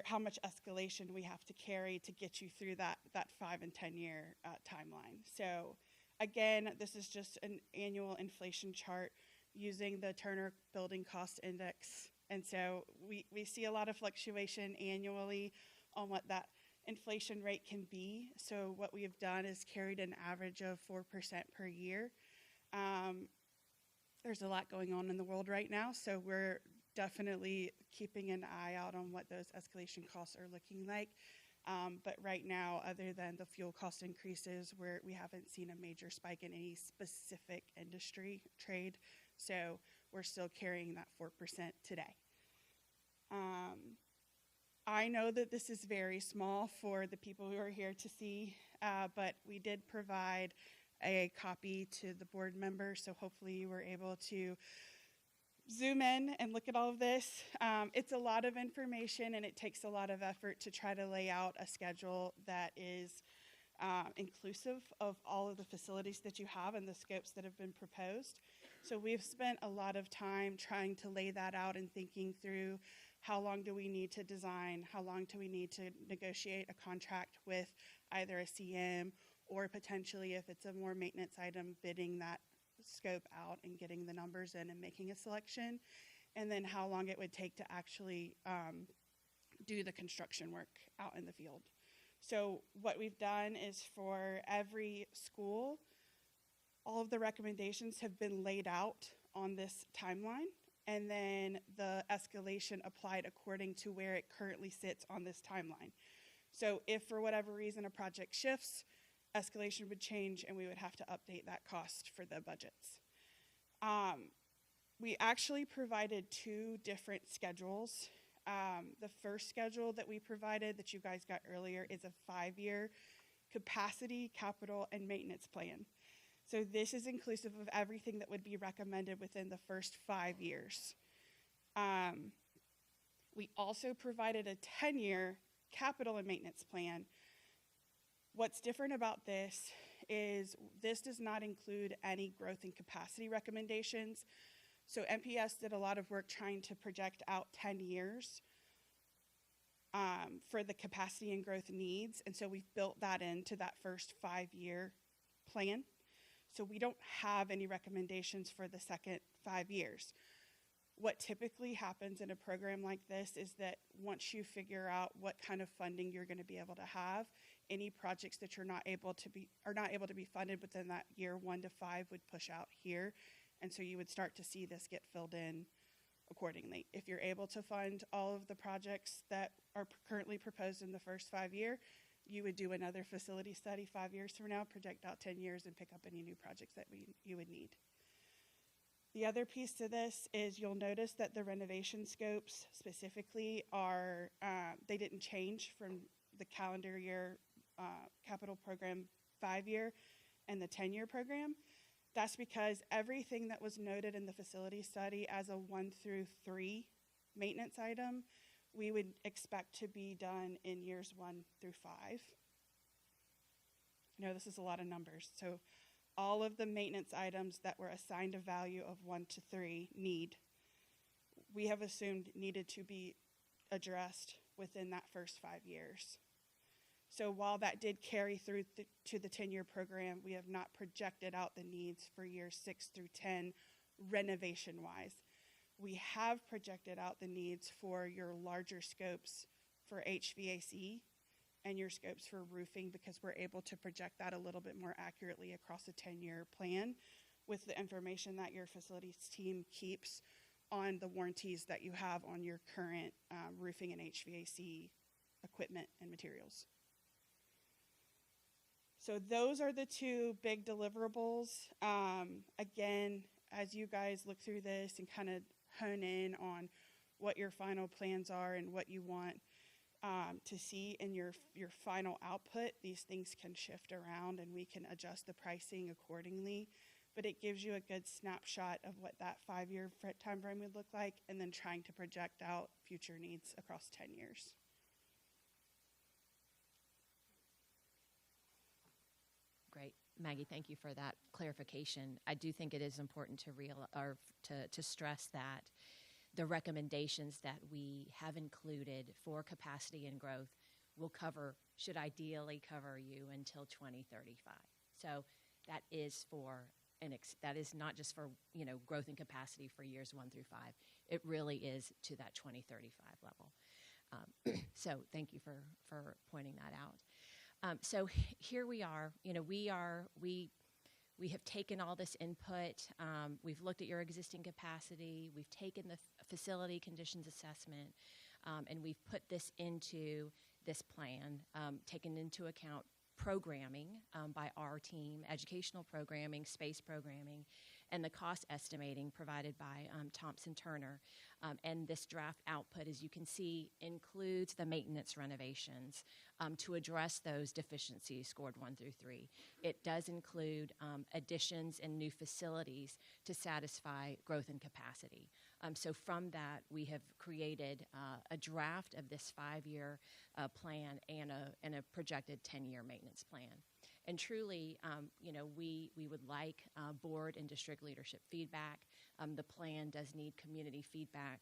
how much escalation we have to carry to get you through that 5 and 10 year timeline. So again, this is just an annual inflation chart using the Turner Building Cost Index. And so we see a lot of fluctuation annually on what that inflation rate can be. So what we have done is carried an average of 4% per year. There's a lot going on in the world right now, so we're definitely keeping an eye out on what those escalation costs are looking like. But right now, other than the fuel cost increases, we haven't seen a major spike in any specific industry trade, so we're still carrying that 4% today. I know that this is very small for the people who are here to see, but we did provide a copy to the board members, so hopefully you were able to zoom in and look at all of this. It's a lot of information and it takes a lot of effort to try to lay out a schedule that is inclusive of all of the facilities that you have and the scopes that have been proposed. So we've spent a lot of time trying to lay that out and thinking through how long do we need to design, how long do we need to negotiate a contract with either a CM or potentially, if it's a more maintenance item, bidding that scope out and getting the numbers in and making a selection, and then how long it would take to actually do the construction work out in the field. So what we've done is for every school, all of the recommendations have been laid out on this timeline, and then the escalation applied according to where it currently sits on this timeline. So if for whatever reason a project shifts, escalation would change and we would have to update that cost for the budgets. We actually provided 2 different schedules. The first schedule that we provided that you guys got earlier is a 5-year capacity, capital, and maintenance plan. So this is inclusive of everything that would be recommended within the first 5 years. We also provided a 10-year capital and maintenance plan. What's different about this is this does not include any growth and capacity recommendations. So MPS did a lot of work trying to project out 10 years for the capacity and growth needs. And so we've built that into that first 5-year plan. So we don't have any recommendations for the second 5 years. What typically happens in a program like this is that once you figure out what kind of funding you're going to be able to have, any projects that are not able to be funded within that year 1 to 5 would push out here, and so you would start to see this get filled in accordingly. If you're able to fund all of the projects that are currently proposed in the first 5 year, you would do another facility study 5 years from now, project out 10 years, and pick up any new projects that you would need. The other piece to this is you'll notice that the renovation scopes specifically are, they didn't change from the calendar year capital program 5-year and the 10-year program. That's because everything that was noted in the facility study as a 1 through 3 maintenance item, we would expect to be done in years 1 through 5. I know this is a lot of numbers. So all of the maintenance items that were assigned a value of 1 to 3 we have assumed needed to be addressed within that first 5 years. So while that did carry through to the 10-year program, we have not projected out the needs for years 6 through 10 renovation-wise. We have projected out the needs for your larger scopes for HVAC and your scopes for roofing, because we're able to project that a little bit more accurately across a 10-year plan with the information that your facilities team keeps on the warranties that you have on your current roofing and HVAC equipment and materials. So those are the two big deliverables. Again, as you guys look through this and kind of hone in on what your final plans are and what you want to see in your final output, these things can shift around and we can adjust the pricing accordingly. But it gives you a good snapshot of what that 5-year time frame would look like, and then trying to project out future needs across 10 years. Great. Maggie, thank you for that clarification. I do think it is important to stress that the recommendations that we have included for capacity and growth should ideally cover you until 2035. So that is that is not just for growth and capacity for years 1 through 5. It really is to that 2035 level. So thank you for pointing that out. So here we are. We have taken all this input. We've looked at your existing capacity. We've taken the facility conditions assessment, and we've put this into this plan, taken into account programming by our team, educational programming, space programming, and the cost estimating provided by Thompson Turner. And this draft output, as you can see, includes the maintenance renovations to address those deficiencies scored 1 through 3. It does include additions and new facilities to satisfy growth and capacity. So from that, we have created a draft of this 5-year plan and a projected 10-year maintenance plan. And truly, we would like board and district leadership feedback. The plan does need community feedback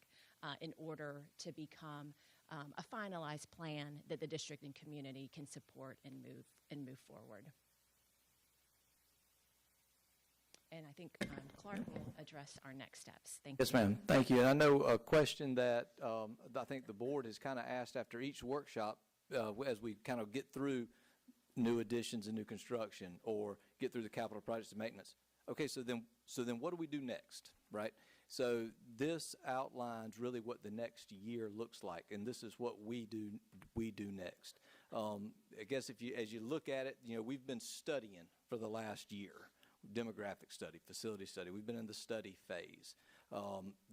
in order to become a finalized plan that the district and community can support and move forward. And I think Clark will address our next steps. Thank you. Yes, ma'am. Thank you. And I know a question that I think the board has kind of asked after each workshop as we kind of get through new additions and new construction or get through the capital projects and maintenance. Okay, so then what do we do next, right? So this outlines really what the next year looks like, and this is what we do next. I guess as you look at it, we've been studying for the last year. Demographic study, facility study. We've been in the study phase.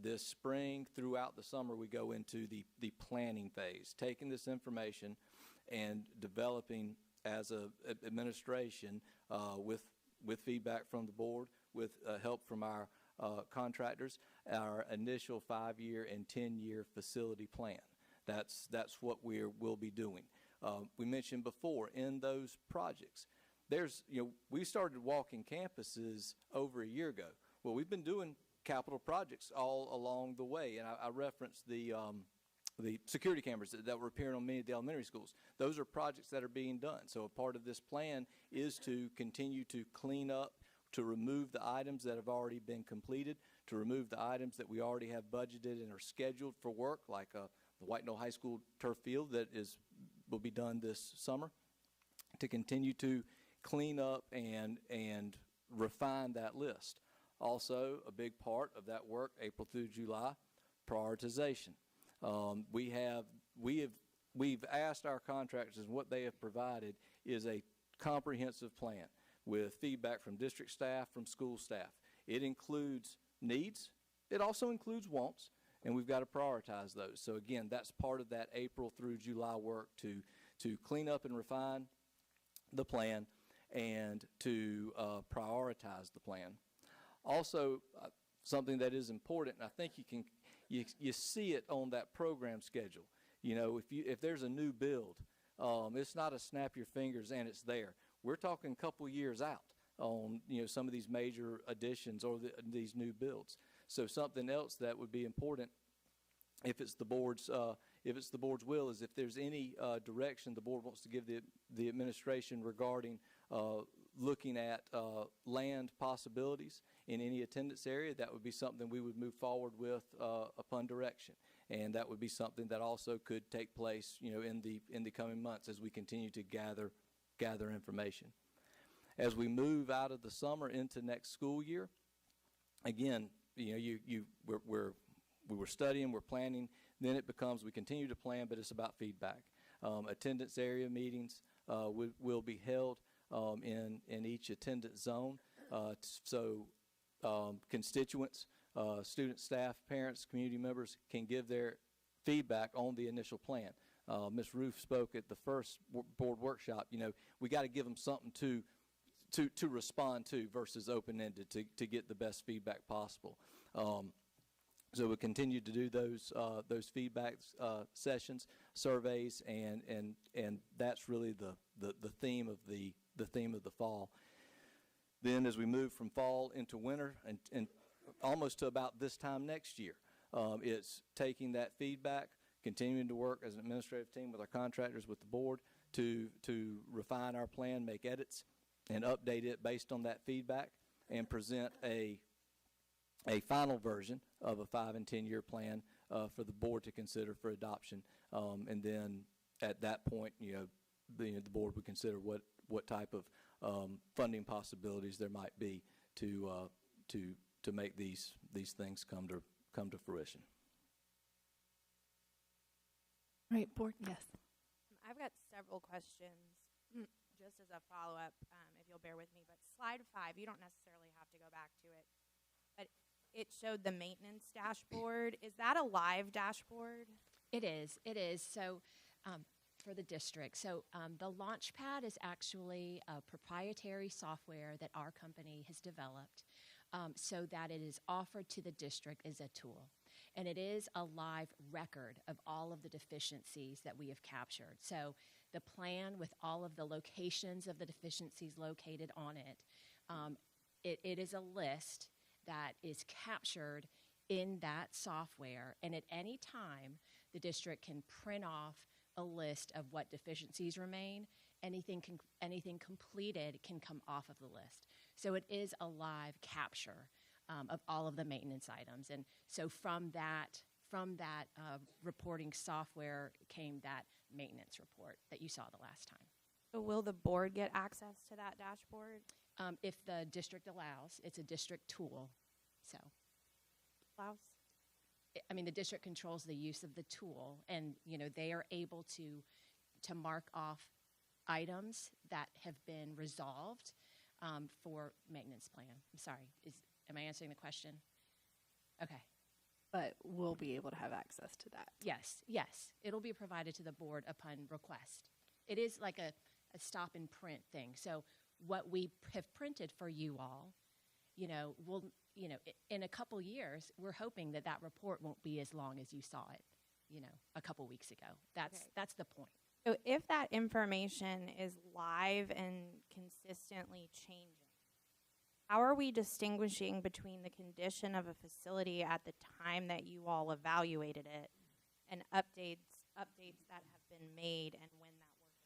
This spring, throughout the summer, we go into the planning phase, taking this information and developing as a administration with feedback from the board, with help from our contractors, our initial 5-year and 10-year facility plan. That's what we'll be doing. We mentioned before in those projects, we started walking campuses over a year ago. Well, we've been doing capital projects all along the way, and I referenced the security cameras that were appearing on many of the elementary schools. Those are projects that are being done. So a part of this plan is to continue to clean up, to remove the items that have already been completed, to remove the items that we already have budgeted and are scheduled for work, like the White Knoll High School turf field that will be done this summer, to continue to clean up and refine that list. Also, a big part of that work, April through July, prioritization. We've asked our contractors, and what they have provided is a comprehensive plan with feedback from district staff, from school staff. It includes needs. It also includes wants, and we've got to prioritize those. So again, that's part of that April through July work to clean up and refine the plan and to prioritize the plan. Also, something that is important, and I think you see it on that program schedule. If there's a new build, it's not a snap your fingers and it's there. We're talking a couple years out on some of these major additions or these new builds. So something else that would be important, if it's the board's will, is if there's any direction the board wants to give the administration regarding looking at land possibilities in any attendance area, that would be something we would move forward with upon direction. and that would be something that also could take place, in the coming months as we continue to gather information. As we move out of the summer into next school year, again, we were studying, we're planning, then it becomes we continue to plan, but it's about feedback. Attendance area meetings will be held in each attendance zone, so constituents, students, staff, parents, community members can give their feedback on the initial plan. Ms. Roof spoke at the first board workshop. We got to give them something to respond to versus open-ended to get the best feedback possible. So we'll continue to do those feedback sessions, surveys, and that's really the theme of the fall. Then as we move from fall into winter and almost to about this time next year, it's taking that feedback, continuing to work as an administrative team with our contractors, with the board, to refine our plan, make edits, and update it based on that feedback, and present a final version of a 5- and 10-year plan for the board to consider for adoption. And then at that point, the board would consider what type of funding possibilities there might be to make these things come to fruition. Right, board, yes. I've got several questions, just as a follow-up, if you'll bear with me. But slide 5, you don't necessarily have to go back to it, but it showed the maintenance dashboard. Is that a live dashboard? It is. So for the district. So the Launchpad is actually a proprietary software that our company has developed so that it is offered to the district as a tool. And it is a live record of all of the deficiencies that we have captured. So the plan with all of the locations of the deficiencies located on it, it is a list that is captured in that software. And at any time, the district can print off a list of what deficiencies remain. Anything completed can come off of the list. So it is a live capture of all of the maintenance items. And so from that reporting software came that maintenance report that you saw the last time. So will the board get access to that dashboard? If the district allows. It's a district tool. So allows? I mean, the district controls the use of the tool, and they are able to mark off items that have been resolved for maintenance plan. I'm sorry. Am I answering the question? Okay. But we'll be able to have access to that. Yes. It'll be provided to the board upon request. It is like a stop and print thing. So what we have printed for you all, we'll, in a couple years, we're hoping that report won't be as long as you saw it, a couple weeks ago. That's the point. So if that information is live and consistently changing, how are we distinguishing between the condition of a facility at the time that you all evaluated it and updates that have been made and when that work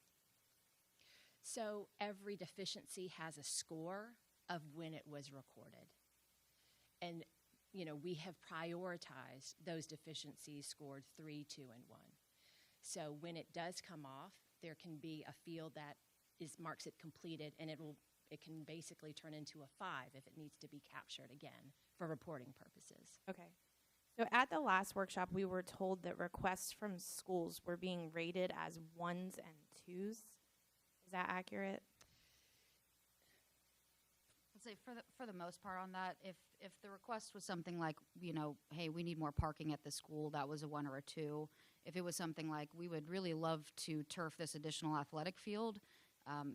is? So every deficiency has a score of when it was recorded. And, we have prioritized those deficiencies scored 3, 2, and 1. So when it does come off, there can be a field that marks it completed, and it can basically turn into a 5 if it needs to be captured again for reporting purposes. Okay. So at the last workshop, we were told that requests from schools were being rated as 1s and 2s. Is that accurate? I'd say for the most part on that, if the request was something like, hey, we need more parking at the school, that was a 1 or a 2. If it was something like, we would really love to turf this additional athletic field,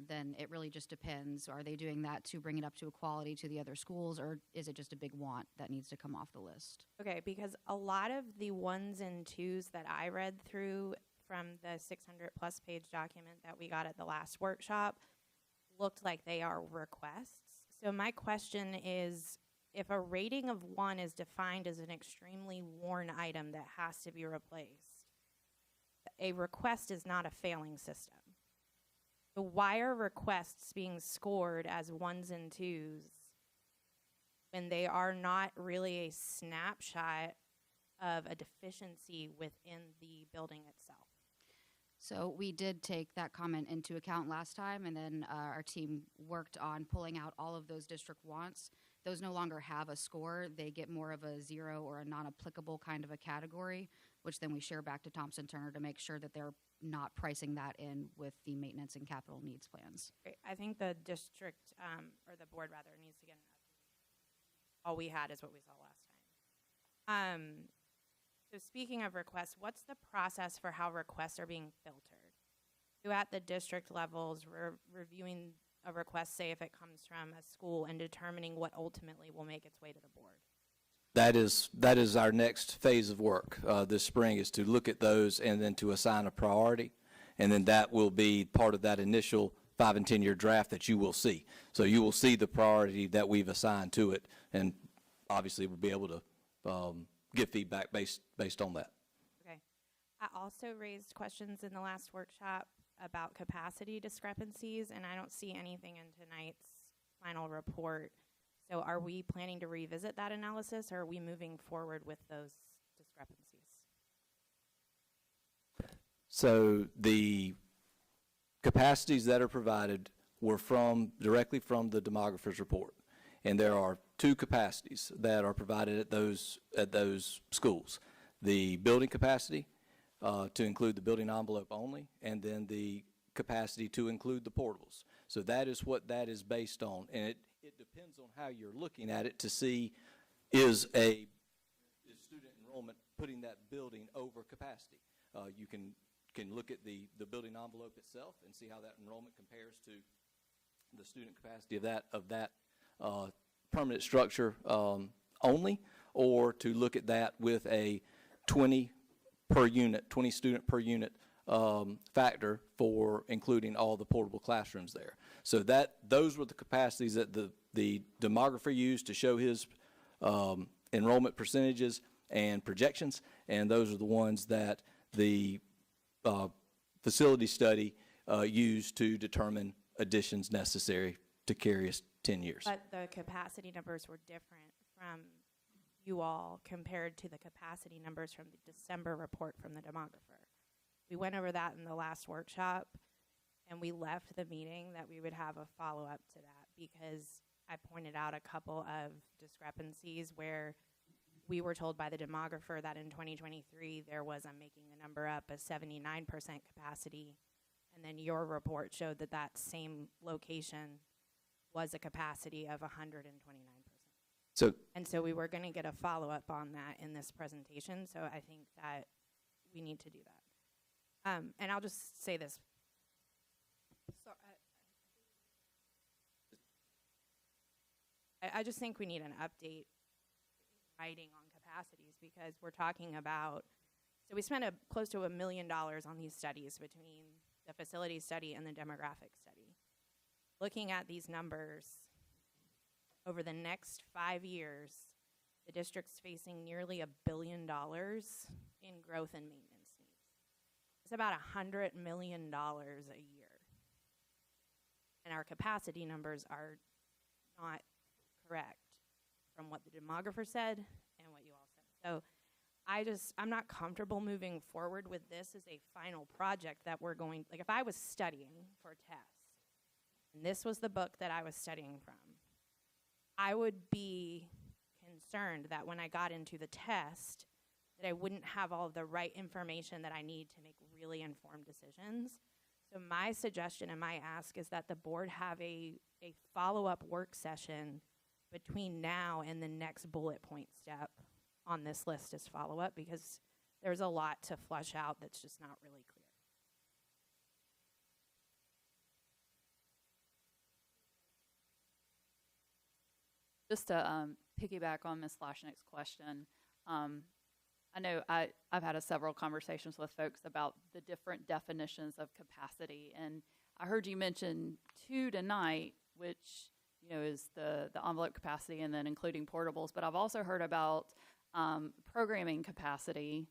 then it really just depends. Are they doing that to bring it up to equality to the other schools, or is it just a big want that needs to come off the list? Okay, because a lot of the 1s and 2s that I read through from the 600-plus page document that we got at the last workshop looked like they are requests. So my question is, if a rating of 1 is defined as an extremely worn item that has to be replaced, a request is not a failing system. So why are requests being scored as 1s and 2s when they are not really a snapshot of a deficiency within the building itself? So we did take that comment into account last time, and then our team worked on pulling out all of those district wants. Those no longer have a score. They get more of a 0 or a non-applicable kind of a category, which then we share back to Thompson Turner to make sure that they're not pricing that in with the maintenance and capital needs plans. Great. I think the district, or the board rather, needs to get an update. All we had is what we saw last time. So speaking of requests, what's the process for how requests are being filtered? Who at the district levels reviewing a request, say if it comes from a school, and determining what ultimately will make its way to the board? That is our next phase of work this spring, is to look at those and then to assign a priority, and then that will be part of that initial 5 and 10-year draft that you will see. So you will see the priority that we've assigned to it, and obviously we'll be able to give feedback based on that. Okay. I also raised questions in the last workshop about capacity discrepancies, and I don't see anything in tonight's final report. So are we planning to revisit that analysis, or are we moving forward with those discrepancies? So the capacities that are provided were directly from the demographer's report. And there are 2 capacities that are provided at those schools. The building capacity to include the building envelope only, and then the capacity to include the portables. So that is what that is based on. And it depends on how you're looking at it to see is student enrollment putting that building over capacity. You can look at the building envelope itself and see how that enrollment compares to the student capacity of that permanent structure only, or to look at that with a 20 student per unit factor for including all the portable classrooms there. So those were the capacities that the demographer used to show his enrollment percentages and projections, and those are the ones that the facility study used to determine additions necessary to carry us 10 years. But the capacity numbers were different from you all compared to the capacity numbers from the December report from the demographer. We went over that in the last workshop, and we left the meeting that we would have a follow-up to that, because I pointed out a couple of discrepancies where we were told by the demographer that in 2023 there was, I'm making the number up, a 79% capacity, and then your report showed that that same location was a capacity of 129%. So we were going to get a follow-up on that in this presentation, so I think that we need to do that. And I'll just say this. I just think we need an update writing on capacities, because we're talking about, so we spent close to $1 million on these studies between the facility study and the demographic study. Looking at these numbers, over the next 5 years, the district's facing nearly $1 billion in growth and maintenance needs. It's about $100 million a year. And our capacity numbers are not correct from what the demographer said and what you all said. So I'm not comfortable moving forward with this as a final project that we're going, like if I was studying for a test, and this was the book that I was studying from, I would be concerned that when I got into the test, that I wouldn't have all of the right information that I need to make really informed decisions. So my suggestion and my ask is that the board have a follow-up work session between now and the next bullet point step on this list as follow-up, because there's a lot to flush out that's just not really clear. Just to piggyback on Ms. Lashnick's question, I know I've had several conversations with folks about the different definitions of capacity, and I heard you mention 2 tonight, which is the envelope capacity and then including portables, but I've also heard about programming capacity,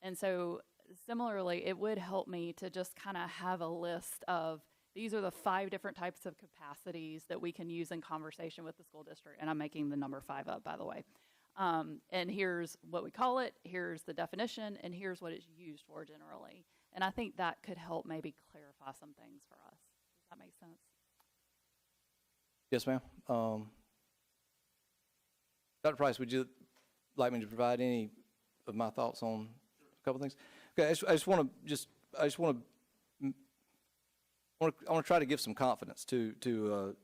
and so similarly, it would help me to just kind of have a list of these are the 5 different types of capacities that we can use in conversation with the school district, and I'm making the number 5 up, by the way. And here's what we call it, here's the definition, and here's what it's used for generally. And I think that could help maybe clarify some things for us. Does that make sense? Yes, ma'am. Dr. Price, would you like me to provide any of my thoughts on a couple things? Okay, I just want to try to give some confidence to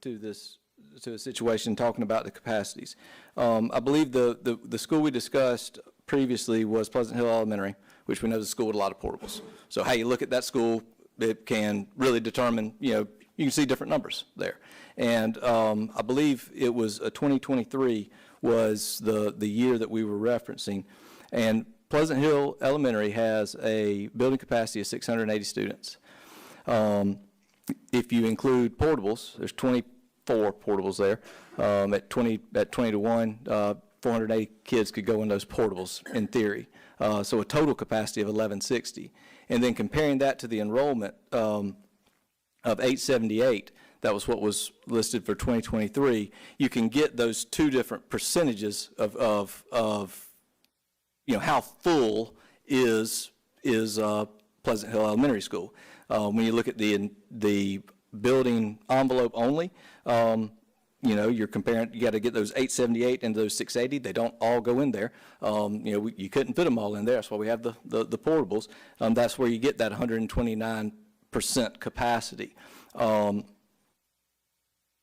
a situation talking about the capacities. I believe the school we discussed previously was Pleasant Hill Elementary, which we know is a school with a lot of portables. So how you look at that school, it can really determine, you can see different numbers there. And I believe it was 2023 was the year that we were referencing. And Pleasant Hill Elementary has a building capacity of 680 students. If you include portables, there's 24 portables there. At 20 to 1, 480 kids could go in those portables in theory. So a total capacity of 1160. And then comparing that to the enrollment of 878, that was what was listed for 2023, you can get those two different percentages of how full is Pleasant Hill Elementary School. When you look at the building envelope only, you're comparing, you got to get those 878 into those 680. They don't all go in there. You couldn't fit them all in there. That's why we have the portables. That's where you get that 129% capacity.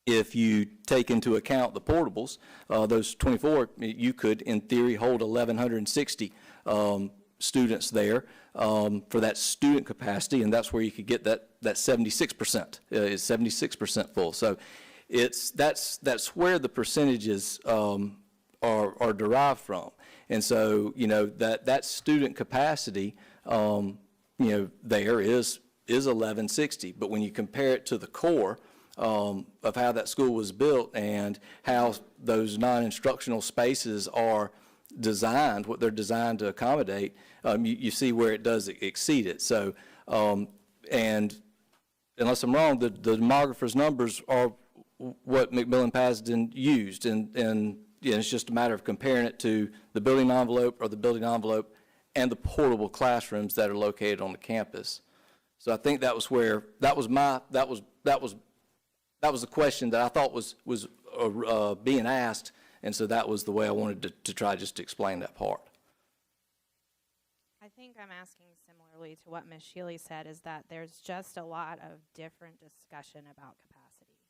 If you take into account the portables, those 24, you could, in theory, hold 1,160 students there for that student capacity, and that's where you could get that 76%. Is 76% full. So that's where the percentages are derived from, and so that student capacity there is 1160. But when you compare it to the core of how that school was built and how those non-instructional spaces are designed, what they're designed to accommodate, you see where it does exceed it. So, and unless I'm wrong, the demographer's numbers are what McMillan-Pasden used, and it's just a matter of comparing it to the building envelope or the building envelope and the portable classrooms that are located on the campus. So I think that was where that was the question that I thought was being asked, and so that was the way I wanted to try just to explain that part. I think I'm asking similarly to what Ms. Shealy said, is that there's just a lot of different discussion about capacity.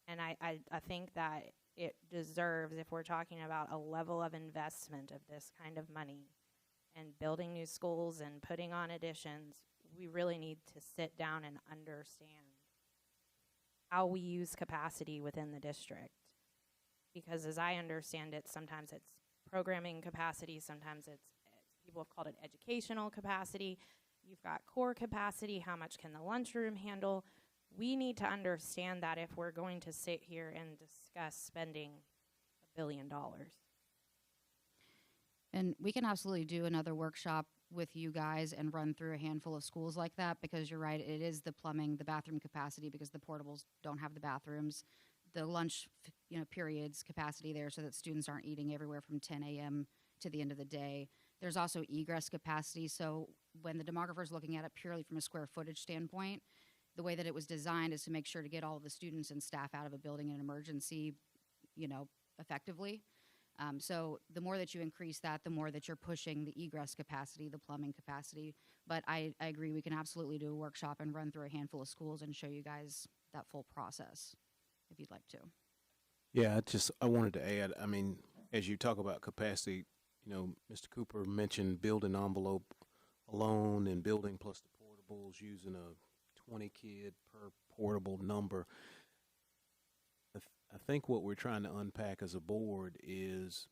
And I think that it deserves, if we're talking about a level of investment of this kind of money and building new schools and putting on additions, we really need to sit down and understand how we use capacity within the district. Because as I understand it, sometimes it's programming capacity, sometimes it's people have called it educational capacity. You've got core capacity, how much can the lunchroom handle? We need to understand that if we're going to sit here and discuss spending $1 billion. And we can absolutely do another workshop with you guys and run through a handful of schools like that, because you're right, it is the plumbing, the bathroom capacity, because the portables don't have the bathrooms, the lunch periods capacity there so that students aren't eating everywhere from 10 a.m. to the end of the day. There's also egress capacity, so when the demographer is looking at it purely from a square footage standpoint, the way that it was designed is to make sure to get all of the students and staff out of a building in an emergency, effectively. So the more that you increase that, the more that you're pushing the egress capacity, the plumbing capacity. But I agree, we can absolutely do a workshop and run through a handful of schools and show you guys that full process, if you'd like to. Yeah, I wanted to add, as you talk about capacity, Mr. Cooper mentioned building envelope alone and building plus the portables, using a 20 kid per portable number. I think what we're trying to unpack as a board is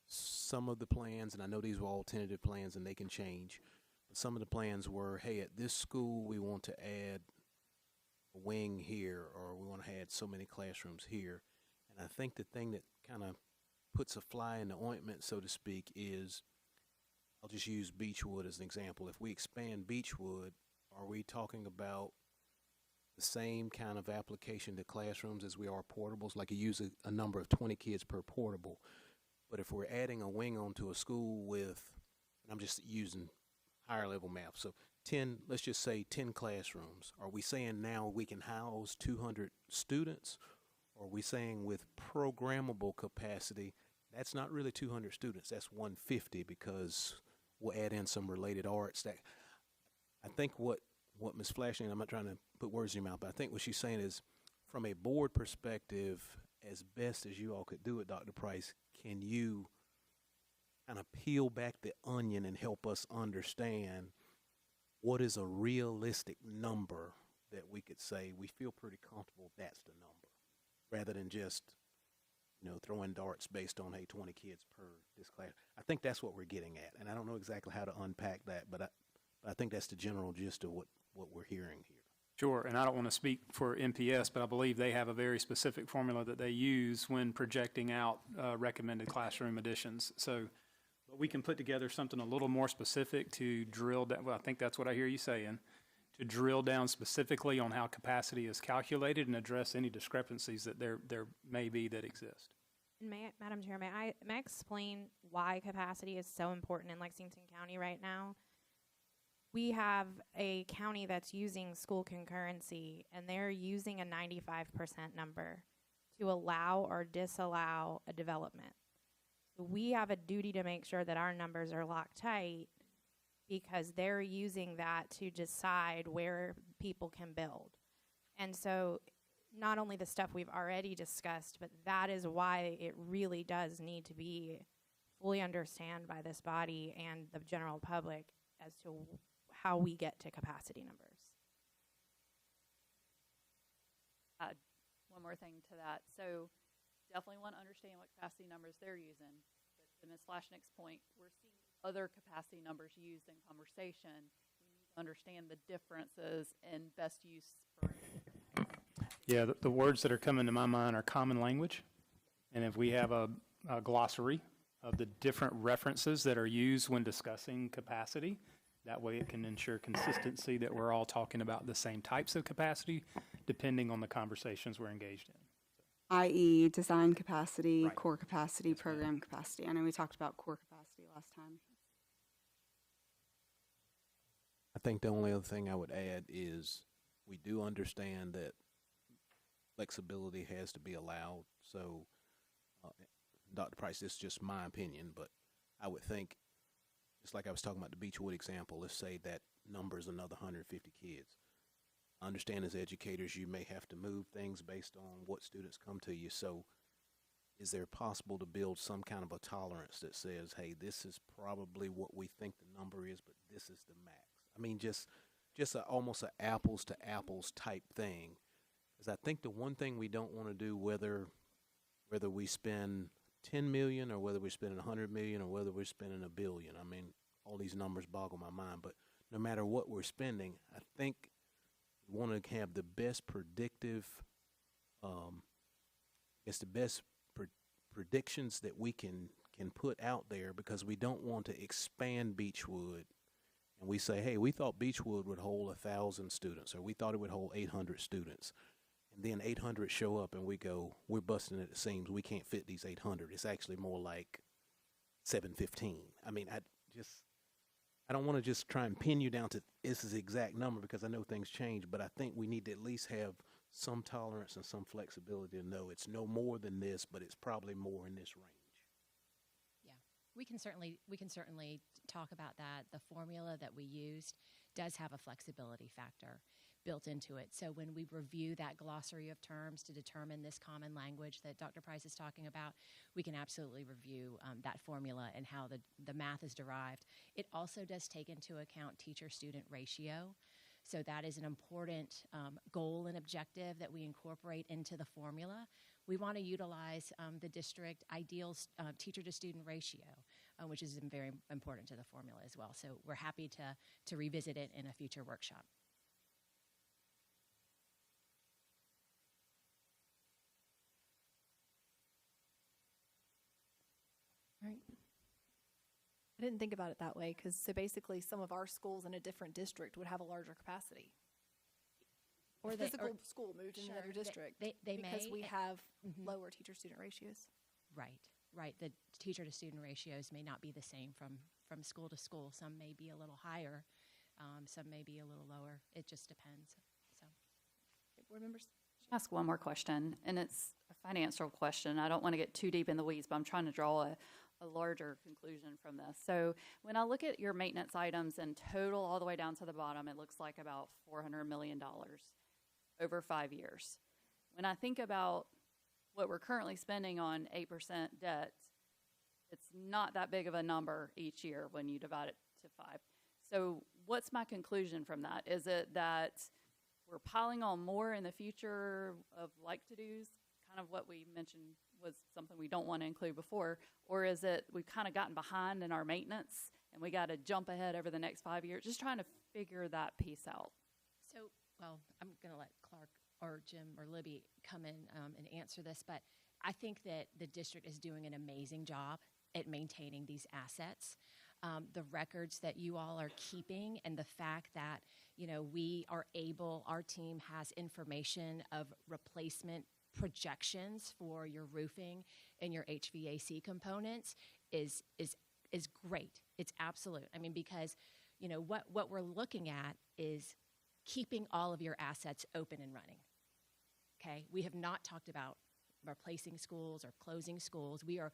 some of the plans, and I know these were all tentative plans and they can change, but some of the plans were, hey, at this school we want to add a wing here, or we want to add so many classrooms here. And I think the thing that kind of puts a fly in the ointment, so to speak, is, I'll just use Beechwood as an example. If we expand Beechwood, are we talking about the same kind of application to classrooms as we are portables? Like you use a number of 20 kids per portable, But if we're adding a wing onto a school with, and I'm just using higher level math, so 10, let's just say 10 classrooms, are we saying now we can house 200 students? Or are we saying with programmable capacity, that's not really 200 students, that's 150 because we'll add in some related arts. That I think what Ms. Flashing, I'm not trying to put words in your mouth, but I think what she's saying is from a board perspective, as best as you all could do it, Dr. Price, can you kind of peel back the onion and help us understand what is a realistic number that we could say we feel pretty comfortable that's the number, rather than just, you know, throwing darts based on, hey, 20 kids per this class. I think that's what we're getting at, and I don't know exactly how to unpack that, but I think that's the general gist of what we're hearing here. Sure, and I don't want to speak for MPS, but I believe they have a very specific formula that they use when projecting out recommended classroom additions. So, but we can put together something a little more specific to drill down. Well, I think that's what I hear you saying, to drill down specifically on how capacity is calculated and address any discrepancies that there may be that exist. And Madam Chair, may I explain why capacity is so important in Lexington County right now? We have a county that's using school concurrency, and they're using a 95% number to allow or disallow a development. So we have a duty to make sure that our numbers are locked tight, because they're using that to decide where people can build. And so not only the stuff we've already discussed, but that is why it really does need to be fully understood by this body and the general public as to how we get to capacity numbers. One more thing to that. So definitely want to understand what capacity numbers they're using. But to Ms. Flashnick's point, we're seeing other capacity numbers used in conversation. We need to understand the differences in best use for. Yeah, the words that are coming to my mind are common language. And if we have a glossary of the different references that are used when discussing capacity, that way it can ensure consistency that we're all talking about the same types of capacity depending on the conversations we're engaged in. I.e. design capacity, Right. core capacity, program capacity. I know we talked about core capacity last time. I think the only other thing I would add is we do understand that flexibility has to be allowed. So, Dr. Price, this is just my opinion, but I would think, just like I was talking about the Beechwood example, let's say that number is another 150 kids. I understand as educators you may have to move things based on what students come to you. So is there possible to build some kind of a tolerance that says, hey, this is probably what we think the number is, but this is the max? I mean, just almost an apples to apples type thing. Because I think the one thing we don't want to do, whether we spend 10 million or whether we're spending 100 million or whether we're spending $1 billion. I mean, all these numbers boggle my mind, but no matter what we're spending, I think we want to have the best predictive, it's the best predictions that we can put out there, because we don't want to expand Beechwood and we say, hey, we thought Beechwood would hold 1,000 students, or we thought it would hold 800 students. And then 800 show up and we go, we're busting at the seams. We can't fit these 800. It's actually more like 715. I mean, I don't want to just try and pin you down to this is the exact number, because I know things change, but I think we need to at least have some tolerance and some flexibility to know it's no more than this, but it's probably more in this range. Yeah, we can certainly talk about that. The formula that we used does have a flexibility factor built into it. So when we review that glossary of terms to determine this common language that Dr. Price is talking about, we can absolutely review that formula and how the math is derived. It also does take into account teacher-student ratio. So that is an important goal and objective that we incorporate into the formula. We want to utilize the district ideal teacher-to-student ratio, which is very important to the formula as well. So we're happy to revisit it in a future workshop. Right. I didn't think about it that way, because so basically some of our schools in a different district would have a larger capacity. Or the physical school moved in another district they because may, we have lower teacher-student ratios. Right. right, the teacher to student ratios may not be the same from school to school. Some may be a little higher, some may be a little lower. It just depends. So, board members? Ask one more question, and it's a financial question. I don't want to get too deep in the weeds, but I'm trying to draw a larger conclusion from this. So when I look at your maintenance items in total all the way down to the bottom, it looks like about $400 million over 5 years. When I think about what we're currently spending on 8% debt, it's not that big of a number each year when you divide it to 5. So what's my conclusion from that? Is it that we're piling on more in the future of like-to-dos, kind of what we mentioned was something we don't want to include before, or is it we've kind of gotten behind in our maintenance and we got to jump ahead over the next 5 years? Just trying to figure that piece out. So, well, I'm going to let Clark or Jim or Libby come in and answer this, but I think that the district is doing an amazing job at maintaining these assets. The records that you all are keeping and the fact that, you know, we are able, our team has information of replacement projections for your roofing and your HVAC components is great. It's absolute. I mean, because, you know, what we're looking at is keeping all of your assets open and running. Okay? We have not talked about replacing schools or closing schools. We are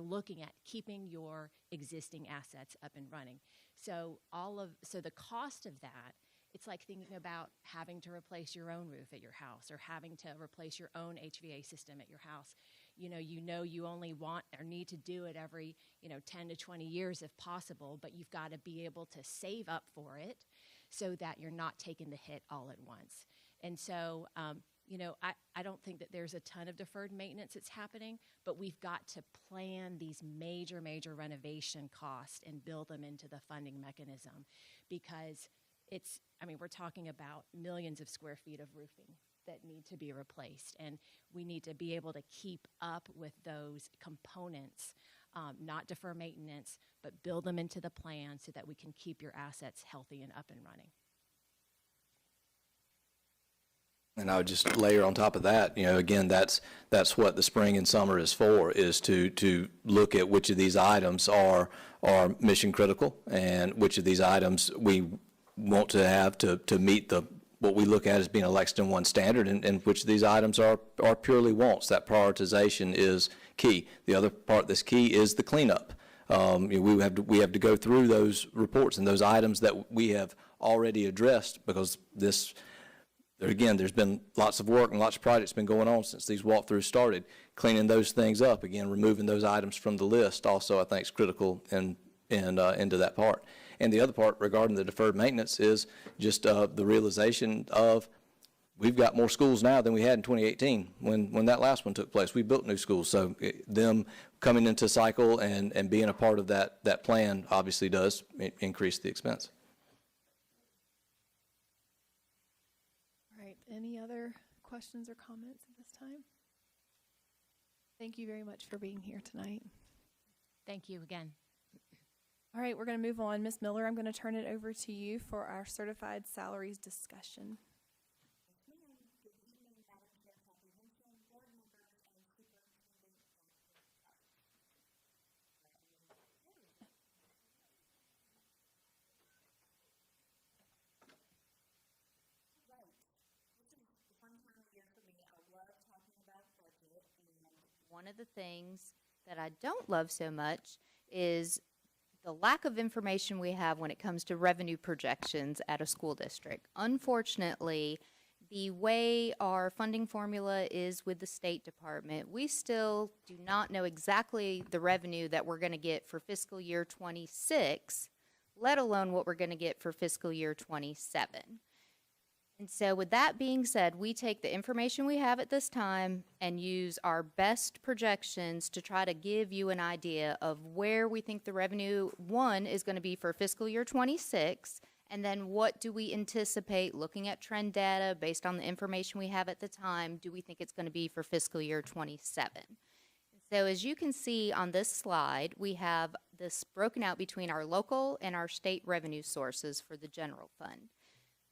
looking at keeping your existing assets up and running. So the cost of that, it's like thinking about having to replace your own roof at your house or having to replace your own HVAC system at your house. You know you only want or need to do it every, 10 to 20 years if possible, but you've got to be able to save up for it so that you're not taking the hit all at once. And so, I don't think that there's a ton of deferred maintenance that's happening, but we've got to plan these major renovation costs and build them into the funding mechanism because we're talking about millions of square feet of roofing that need to be replaced, and we need to be able to keep up with those components, not defer maintenance, but build them into the plan so that we can keep your assets healthy and up and running. And I would just layer on top of that, again, that's what the spring and summer is for, is to look at which of these items are mission critical and which of these items we want to have to meet what we look at as being a Lexington 1 standard, and which of these items are purely wants. That prioritization is key. The other part that's key is the cleanup. We have to go through those reports and those items that we have already addressed, because again, there's been lots of work and lots of projects been going on since these walkthroughs started. Cleaning those things up, again, removing those items from the list also, I think, is critical into that part. And the other part regarding the deferred maintenance is just the realization of we've got more schools now than we had in 2018 when that last one took place. We built new schools, so them coming into cycle and being a part of that plan obviously does increase the expense. All right, any other questions or comments at this time? Thank you very much for being here tonight. Thank you again. All right, we're going to move on. Ms. Miller, I'm going to turn it over to you for our certified salaries discussion. One of the things that I don't love so much is the lack of information we have when it comes to revenue projections at a school district. Unfortunately, the way our funding formula is with the State Department, we still do not know exactly the revenue that we're going to get for fiscal year 26, let alone what we're going to get for fiscal year 27. And so with that being said, we take the information we have at this time and use our best projections to try to give you an idea of where we think the revenue, one, is going to be for fiscal year 26, and then what do we anticipate, looking at trend data based on the information we have at the time, do we think it's going to be for fiscal year 27. So as you can see on this slide, we have this broken out between our local and our state revenue sources for the general fund.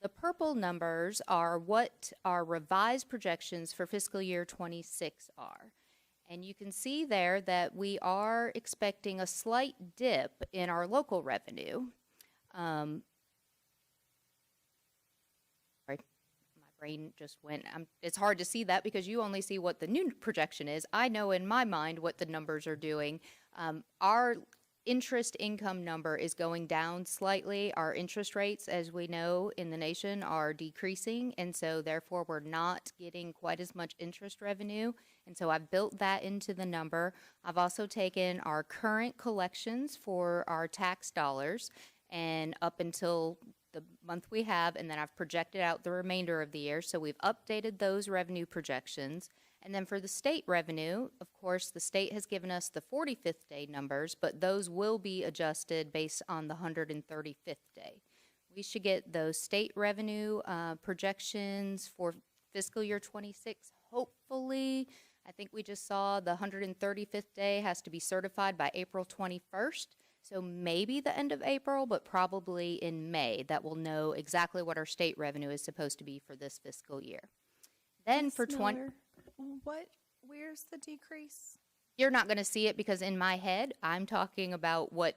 The purple numbers are what our revised projections for fiscal year 26 are. And you can see there that we are expecting a slight dip in our local revenue. Sorry, my brain just went. It's hard to see that because you only see what the new projection is. I know in my mind what the numbers are doing. Our interest income number is going down slightly. Our interest rates, as we know in the nation, are decreasing, and so therefore we're not getting quite as much interest revenue. And so I've built that into the number. I've also taken our current collections for our tax dollars and up until the month we have, and then I've projected out the remainder of the year. So we've updated those revenue projections. And then for the state revenue, of course, the state has given us the 45th day numbers, but those will be adjusted based on the 135th day. We should get those state revenue projections for fiscal year 26, hopefully. I think we just saw the 135th day has to be certified by April 21st. So maybe the end of April, but probably in May that we'll know exactly what our state revenue is supposed to be for this fiscal year. Then Ms. for 20... Miller, where's the decrease? You're not going to see it because in my head, I'm talking about what,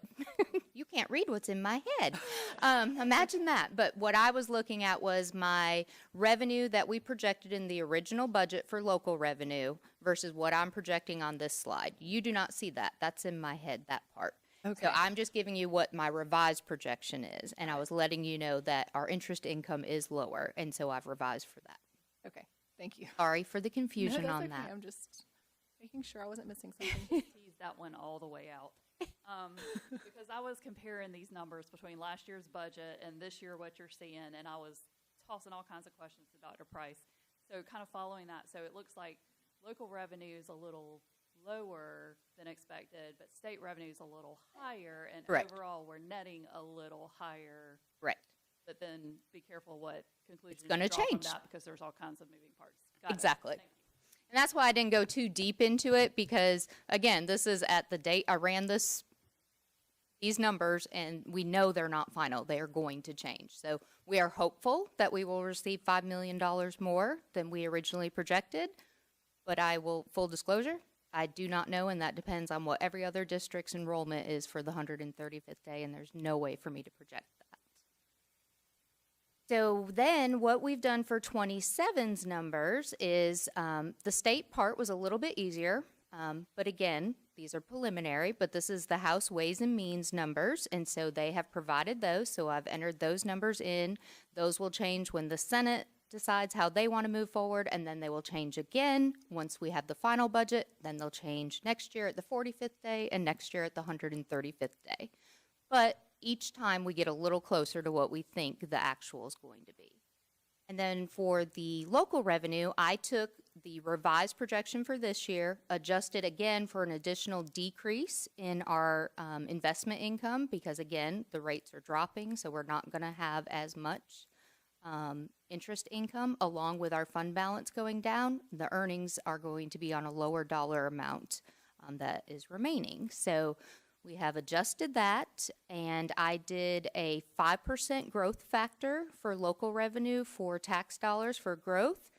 you can't read what's in my head. Imagine that. But what I was looking at was my revenue that we projected in the original budget for local revenue versus what I'm projecting on this slide. You do not see that. That's in my head, that part. Okay. So I'm just giving you what my revised projection is, and I was letting you know that our interest income is lower, and so I've revised for that. Okay, thank you. Sorry for the confusion No, that's on okay. that. I'm just making sure I wasn't missing something. Tease that one all the way out. Because I was comparing these numbers between last year's budget and this year what you're seeing, and I was tossing all kinds of questions to Dr. Price. So kind of following that, so it looks like local revenue is a little lower than expected, but state revenue is a little higher, and Correct. overall we're netting a little higher. Correct. But then be careful what conclusions gonna you draw change. from that because there's all kinds of moving parts. Got it. Exactly. Thank you. And that's why I didn't go too deep into it because, again, this is at the date I ran these numbers, and we know they're not final. They are going to change. So we are hopeful that we will receive $5 million more than we originally projected, but I will, full disclosure, I do not know, and that depends on what every other district's enrollment is for the 135th day, and there's no way for me to project that. So then what we've done for 27's numbers is the state part was a little bit easier, but again, these are preliminary, but this is the House Ways and Means numbers, and so they have provided those, so I've entered those numbers in. Those will change when the Senate decides how they want to move forward, and then they will change again once we have the final budget. Then they'll change next year at the 45th day and next year at the 135th day. But each time we get a little closer to what we think the actual is going to be. And then for the local revenue, I took the revised projection for this year, adjusted again for an additional decrease in our investment income because, again, the rates are dropping, so we're not going to have as much interest income along with our fund balance going down. The earnings are going to be on a lower dollar amount that is remaining. So we have adjusted that, and I did a 5% growth factor for local revenue for tax dollars for growth.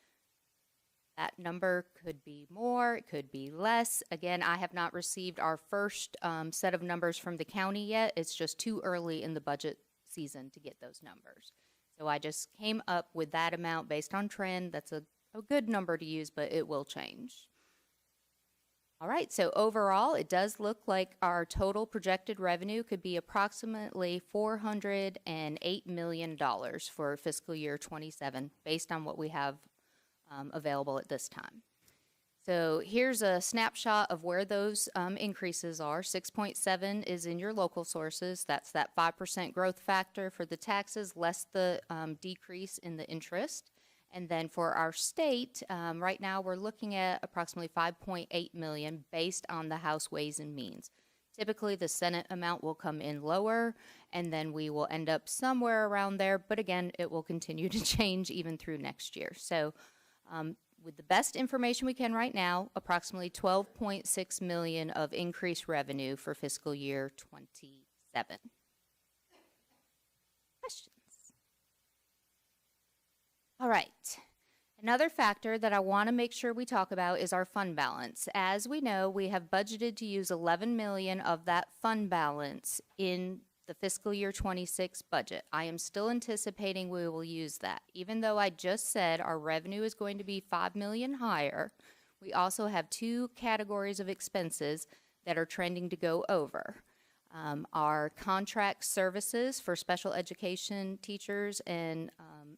That number could be more, it could be less. Again, I have not received our first set of numbers from the county yet. It's just too early in the budget season to get those numbers. So I just came up with that amount based on trend. That's a good number to use, but it will change. All right, so overall, it does look like our total projected revenue could be approximately $408 million for fiscal year 27, based on what we have available at this time. So here's a snapshot of where those increases are. 6.7 is in your local sources. That's that 5% growth factor for the taxes, less the decrease in the interest. And then for our state, right now we're looking at approximately $5.8 million based on the House Ways and Means. Typically the Senate amount will come in lower, and then we will end up somewhere around there. But again, it will continue to change even through next year. So with the best information we can right now, approximately $12.6 million of increased revenue for fiscal year 27. Questions? All right. Another factor that I want to make sure we talk about is our fund balance. As we know, we have budgeted to use 11 million of that fund balance in the fiscal year 26 budget. I am still anticipating we will use that. Even though I just said our revenue is going to be 5 million higher, we also have two categories of expenses that are trending to go over. Our contract services for special education teachers and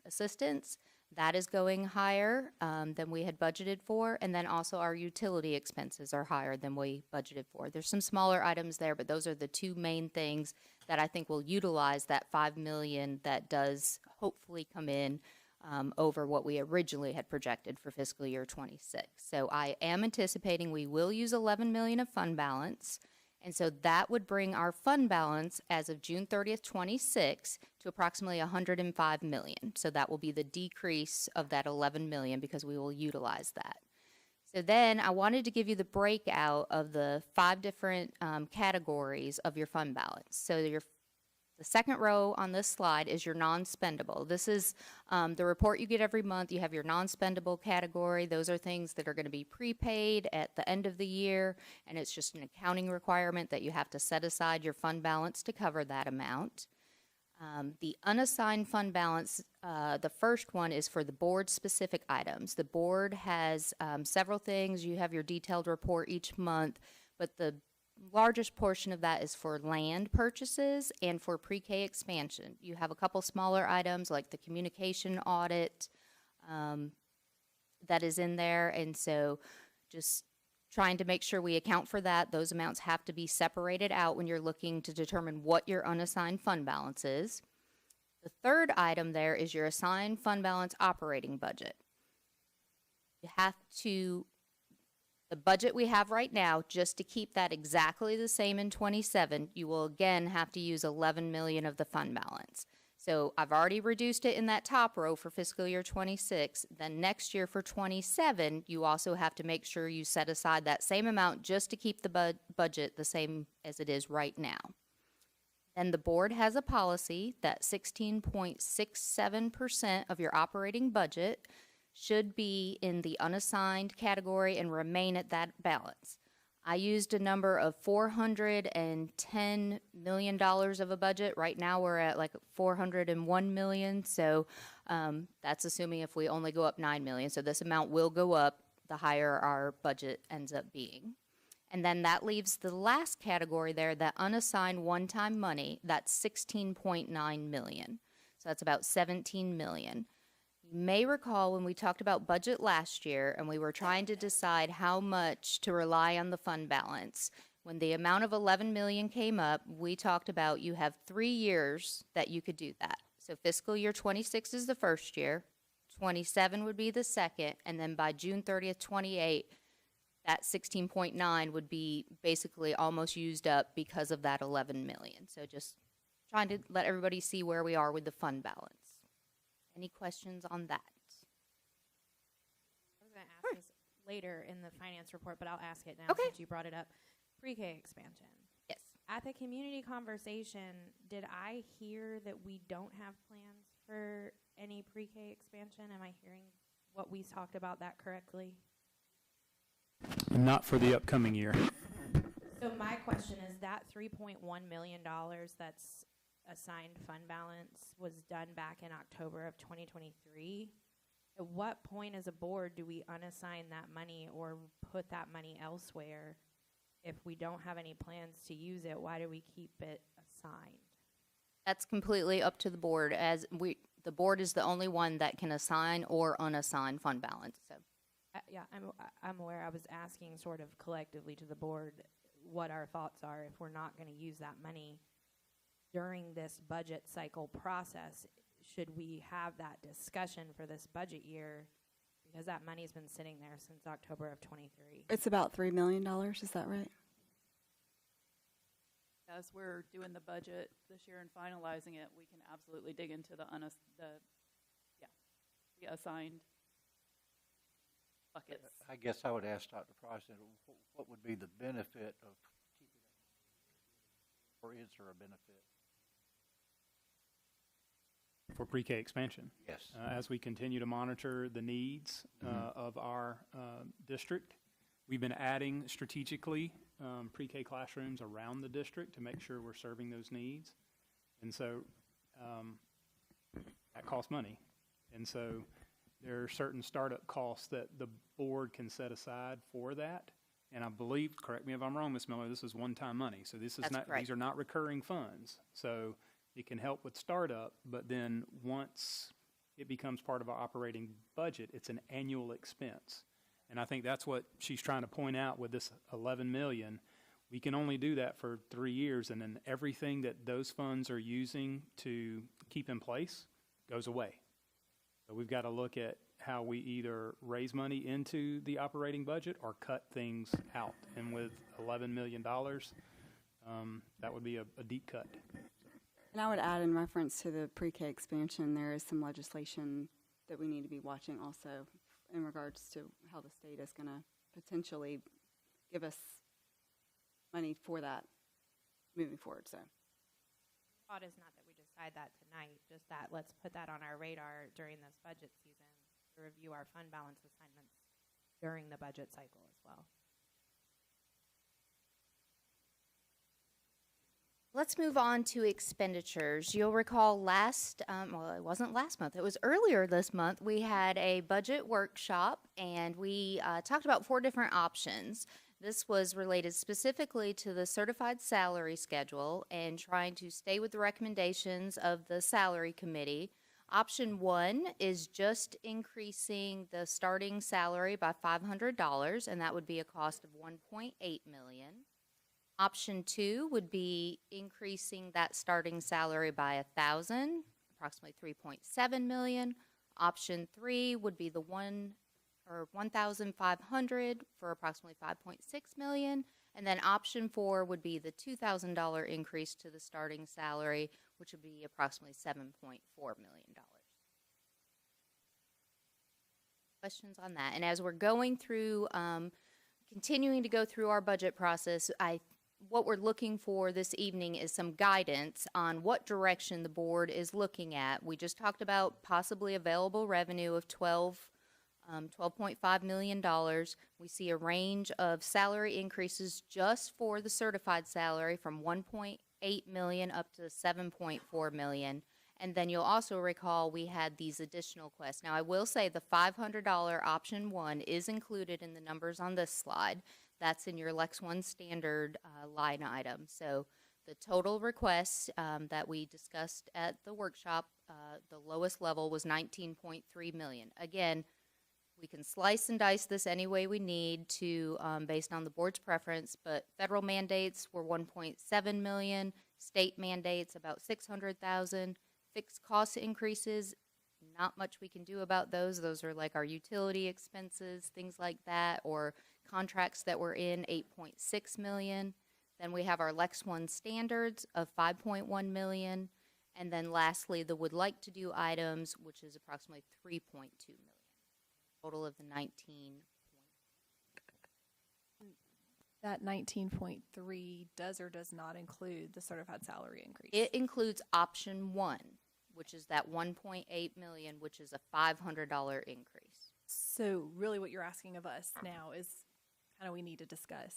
assistants, that is going higher than we had budgeted for, and then also our utility expenses are higher than we budgeted for. There's some smaller items there, but those are the two main things that I think will utilize that 5 million that does hopefully come in over what we originally had projected for fiscal year 26. So I am anticipating we will use 11 million of fund balance. And so that would bring our fund balance as of June 30th, 26 to approximately 105 million. So that will be the decrease of that 11 million because we will utilize that. So then I wanted to give you the breakout of the 5 different categories of your fund balance. So the second row on this slide is your non-spendable. This is the report you get every month. You have your non-spendable category. Those are things that are going to be prepaid at the end of the year, and it's just an accounting requirement that you have to set aside your fund balance to cover that amount. The unassigned fund balance, the first one is for the board-specific items. The board has several things. You have your detailed report each month, but the largest portion of that is for land purchases and for pre-K expansion. You have a couple smaller items like the communication audit that is in there, and so just trying to make sure we account for that. Those amounts have to be separated out when you're looking to determine what your unassigned fund balance is. The third item there is your assigned fund balance operating budget. You have to the budget we have right now, just to keep that exactly the same in 27, you will again have to use 11 million of the fund balance. So I've already reduced it in that top row for fiscal year 26. Then next year for 27, you also have to make sure you set aside that same amount just to keep the budget the same as it is right now. Then the board has a policy that 16.67% of your operating budget should be in the unassigned category and remain at that balance. I used a number of $410 million of a budget. Right now we're at like 401 million. So that's assuming if we only go up 9 million. So this amount will go up the higher our budget ends up being. And then that leaves the last category there, that unassigned one-time money, that's 16.9 million. So that's about 17 million. You may recall when we talked about budget last year and we were trying to decide how much to rely on the fund balance. When the amount of 11 million came up, we talked about you have 3 years that you could do that. So fiscal year 26 is the first year, 27 would be the second, and then by June 30th, 28, that 16.9 would be basically almost used up because of that 11 million. So just trying to let everybody see where we are with the fund balance. Any questions on that? I was going to ask this later in the finance report, but I'll ask it now since you brought it up. Pre-K expansion. Yes. At the community conversation, did I hear that we don't have plans for any pre-K expansion? Am I hearing what we talked about that correctly? Not for the upcoming year. So my question is that $3.1 million that's assigned fund balance was done back in October of 2023. At what point as a board do we unassign that money or put that money elsewhere? If we don't have any plans to use it, why do we keep it assigned? That's completely up to the board, as the board is the only one that can assign or unassign fund balance. So yeah, I'm aware. I was asking sort of collectively to the board what our thoughts are if we're not going to use that money during this budget cycle process. Should we have that discussion for this budget year? Because that money's been sitting there since October of 23. It's about $3 million, is that right? As we're doing the budget this year and finalizing it, we can absolutely dig into the assigned buckets. I guess I would ask Dr. Price, what would be the benefit of keeping it, or is there a benefit? for pre-K expansion. Yes. As we continue to monitor the needs of our district, we've been adding strategically pre-K classrooms around the district to make sure we're serving those needs. And so that costs money. And so there are certain startup costs that the board can set aside for that. And I believe, correct me if I'm wrong, Ms. Miller, this is one-time money. So this is That's not, correct. these are not recurring funds. So it can help with startup, but then once it becomes part of our operating budget, it's an annual expense. And I think that's what she's trying to point out with this 11 million. We can only do that for 3 years, and then everything that those funds are using to keep in place goes away. So we've got to look at how we either raise money into the operating budget or cut things out. And with $11 million, that would be a deep cut. And I would add, in reference to the pre-K expansion, there is some legislation that we need to be watching also in regards to how the state is going to potentially give us money for that moving forward. So Thought is not that we decide that tonight, just that let's put that on our radar during this budget season to review our fund balance assignments during the budget cycle as well. Let's move on to expenditures. You'll recall well, it wasn't last month, it was earlier this month, we had a budget workshop and we talked about 4 different options. This was related specifically to the certified salary schedule and trying to stay with the recommendations of the salary committee. Option 1 is just increasing the starting salary by $500, and that would be a cost of $1.8 million. Option 2 would be increasing that starting salary by $1,000, approximately $3.7 million. Option 3 would be the $1,500 for approximately $5.6 million. And then option 4 would be the $2,000 increase to the starting salary, which would be approximately $7.4 million. Questions on that? And as we're going through, continuing to go through our budget process, what we're looking for this evening is some guidance on what direction the board is looking at. We just talked about possibly available revenue of $12.5 million. We see a range of salary increases just for the certified salary from $1.8 million up to $7.4 million. And then you'll also recall we had these additional quests. Now I will say the $500 option 1 is included in the numbers on this slide. That's in your Lex 1 standard line item. So the total requests that we discussed at the workshop, the lowest level was $19.3 million. Again, we can slice and dice this any way we need to based on the board's preference, but federal mandates were $1.7 million, state mandates about $600,000, fixed cost increases, not much we can do about those. Those are like our utility expenses, things like that, or contracts that were in $8.6 million. Then we have our Lex 1 standards of $5.1 million. And then lastly, the would like to do items, which is approximately $3.2 million. Total of the 19. That 19.3 does or does not include the certified salary increase? It includes option 1, which is that $1.8 million, which is a $500 increase. So really what you're asking of us now is kind of we need to discuss.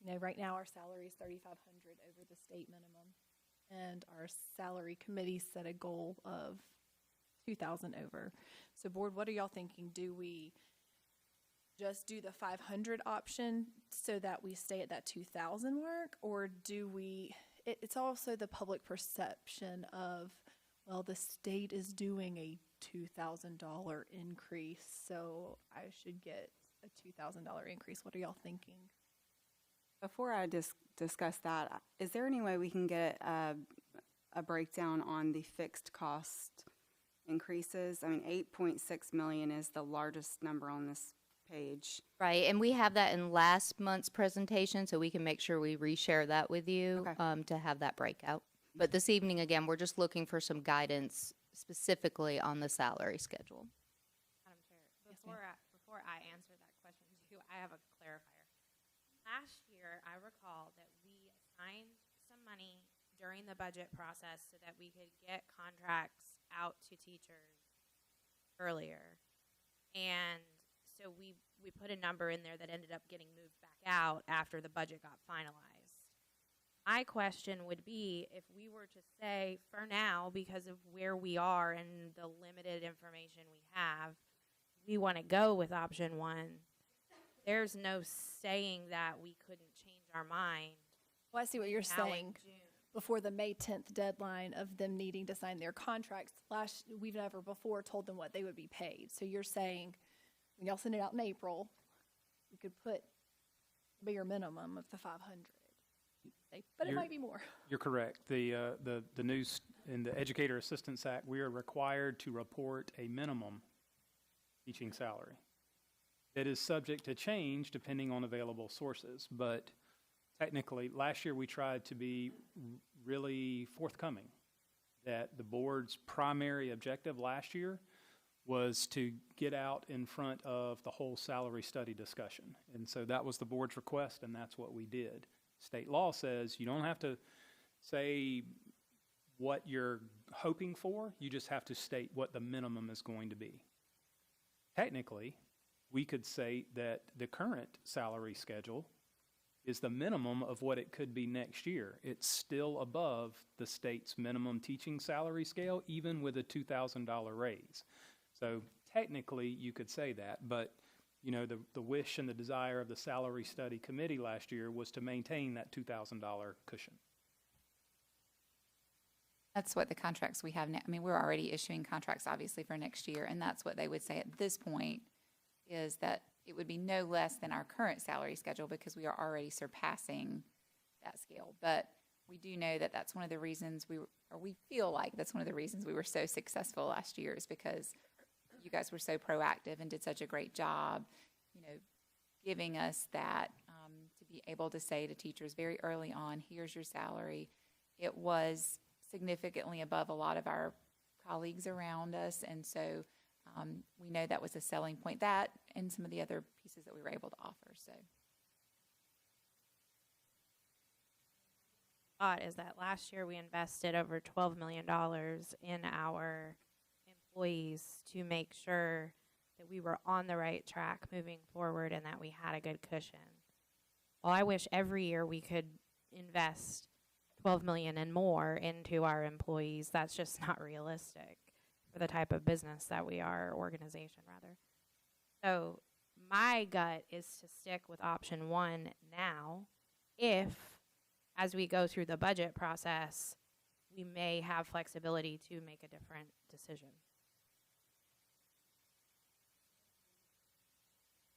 You know, right now our salary is $3,500 over the state minimum, and our salary committee set a goal of $2,000 over. So board, what are y'all thinking? Do we just do the 500 option so that we stay at that 2,000 mark, or do we, it's also the public perception of, well, the state is doing a $2,000 increase, so I should get a $2,000 increase. What are y'all thinking? before I discuss that, is there any way we can get a breakdown on the fixed cost increases? I mean, 8.6 million is the largest number on this page. Right, and we have that in last month's presentation, so we can make sure we reshare that with you to have that breakout. But this evening, again, we're just looking for some guidance specifically on the salary schedule. Madam Chair, before I answer that question too, I have a clarifier. Last year, I recall that we assigned some money during the budget process so that we could get contracts out to teachers earlier. And so we put a number in there that ended up getting moved back out after the budget got finalized. My question would be, if we were to say, for now, because of where we are and the limited information we have, we want to go with option one, there's no saying that we couldn't change our mind. Well, I see what you're now in saying. June. Before the May 10th deadline of them needing to sign their contracts, we've never before told them what they would be paid. So you're saying, when y'all send it out in April, we could put a bigger minimum of the 500. But it might be more. You're correct. The news in the Educator Assistance Act, we are required to report a minimum teaching salary. It is subject to change depending on available sources, but technically, last year we tried to be really forthcoming that the board's primary objective last year was to get out in front of the whole salary study discussion. And so that was the board's request, and that's what we did. State law says you don't have to say what you're hoping for, you just have to state what the minimum is going to be. Technically, we could say that the current salary schedule is the minimum of what it could be next year. It's still above the state's minimum teaching salary scale, even with a $2,000 raise. So technically, you could say that, but you know, the wish and the desire of the salary study committee last year was to maintain that $2,000 cushion. That's what the contracts we have now, I mean, we're already issuing contracts obviously for next year, and that's what they would say at this point, is that it would be no less than our current salary schedule because we are already surpassing that scale. But we do know that that's one of the reasons we feel like that's one of the reasons we were so successful last year, is because you guys were so proactive and did such a great job, you know, giving us that to be able to say to teachers very early on, here's your salary. It was significantly above a lot of our colleagues around us, and so we know that was a selling point, that and some of the other pieces that we were able to offer. So thought is that last year we invested over $12 million in our employees to make sure that we were on the right track moving forward and that we had a good cushion. Well, I wish every year we could invest $12 million and more into our employees. That's just not realistic for the type of business that we are, organization rather. So my gut is to stick with option one now. If, as we go through the budget process, we may have flexibility to make a different decision.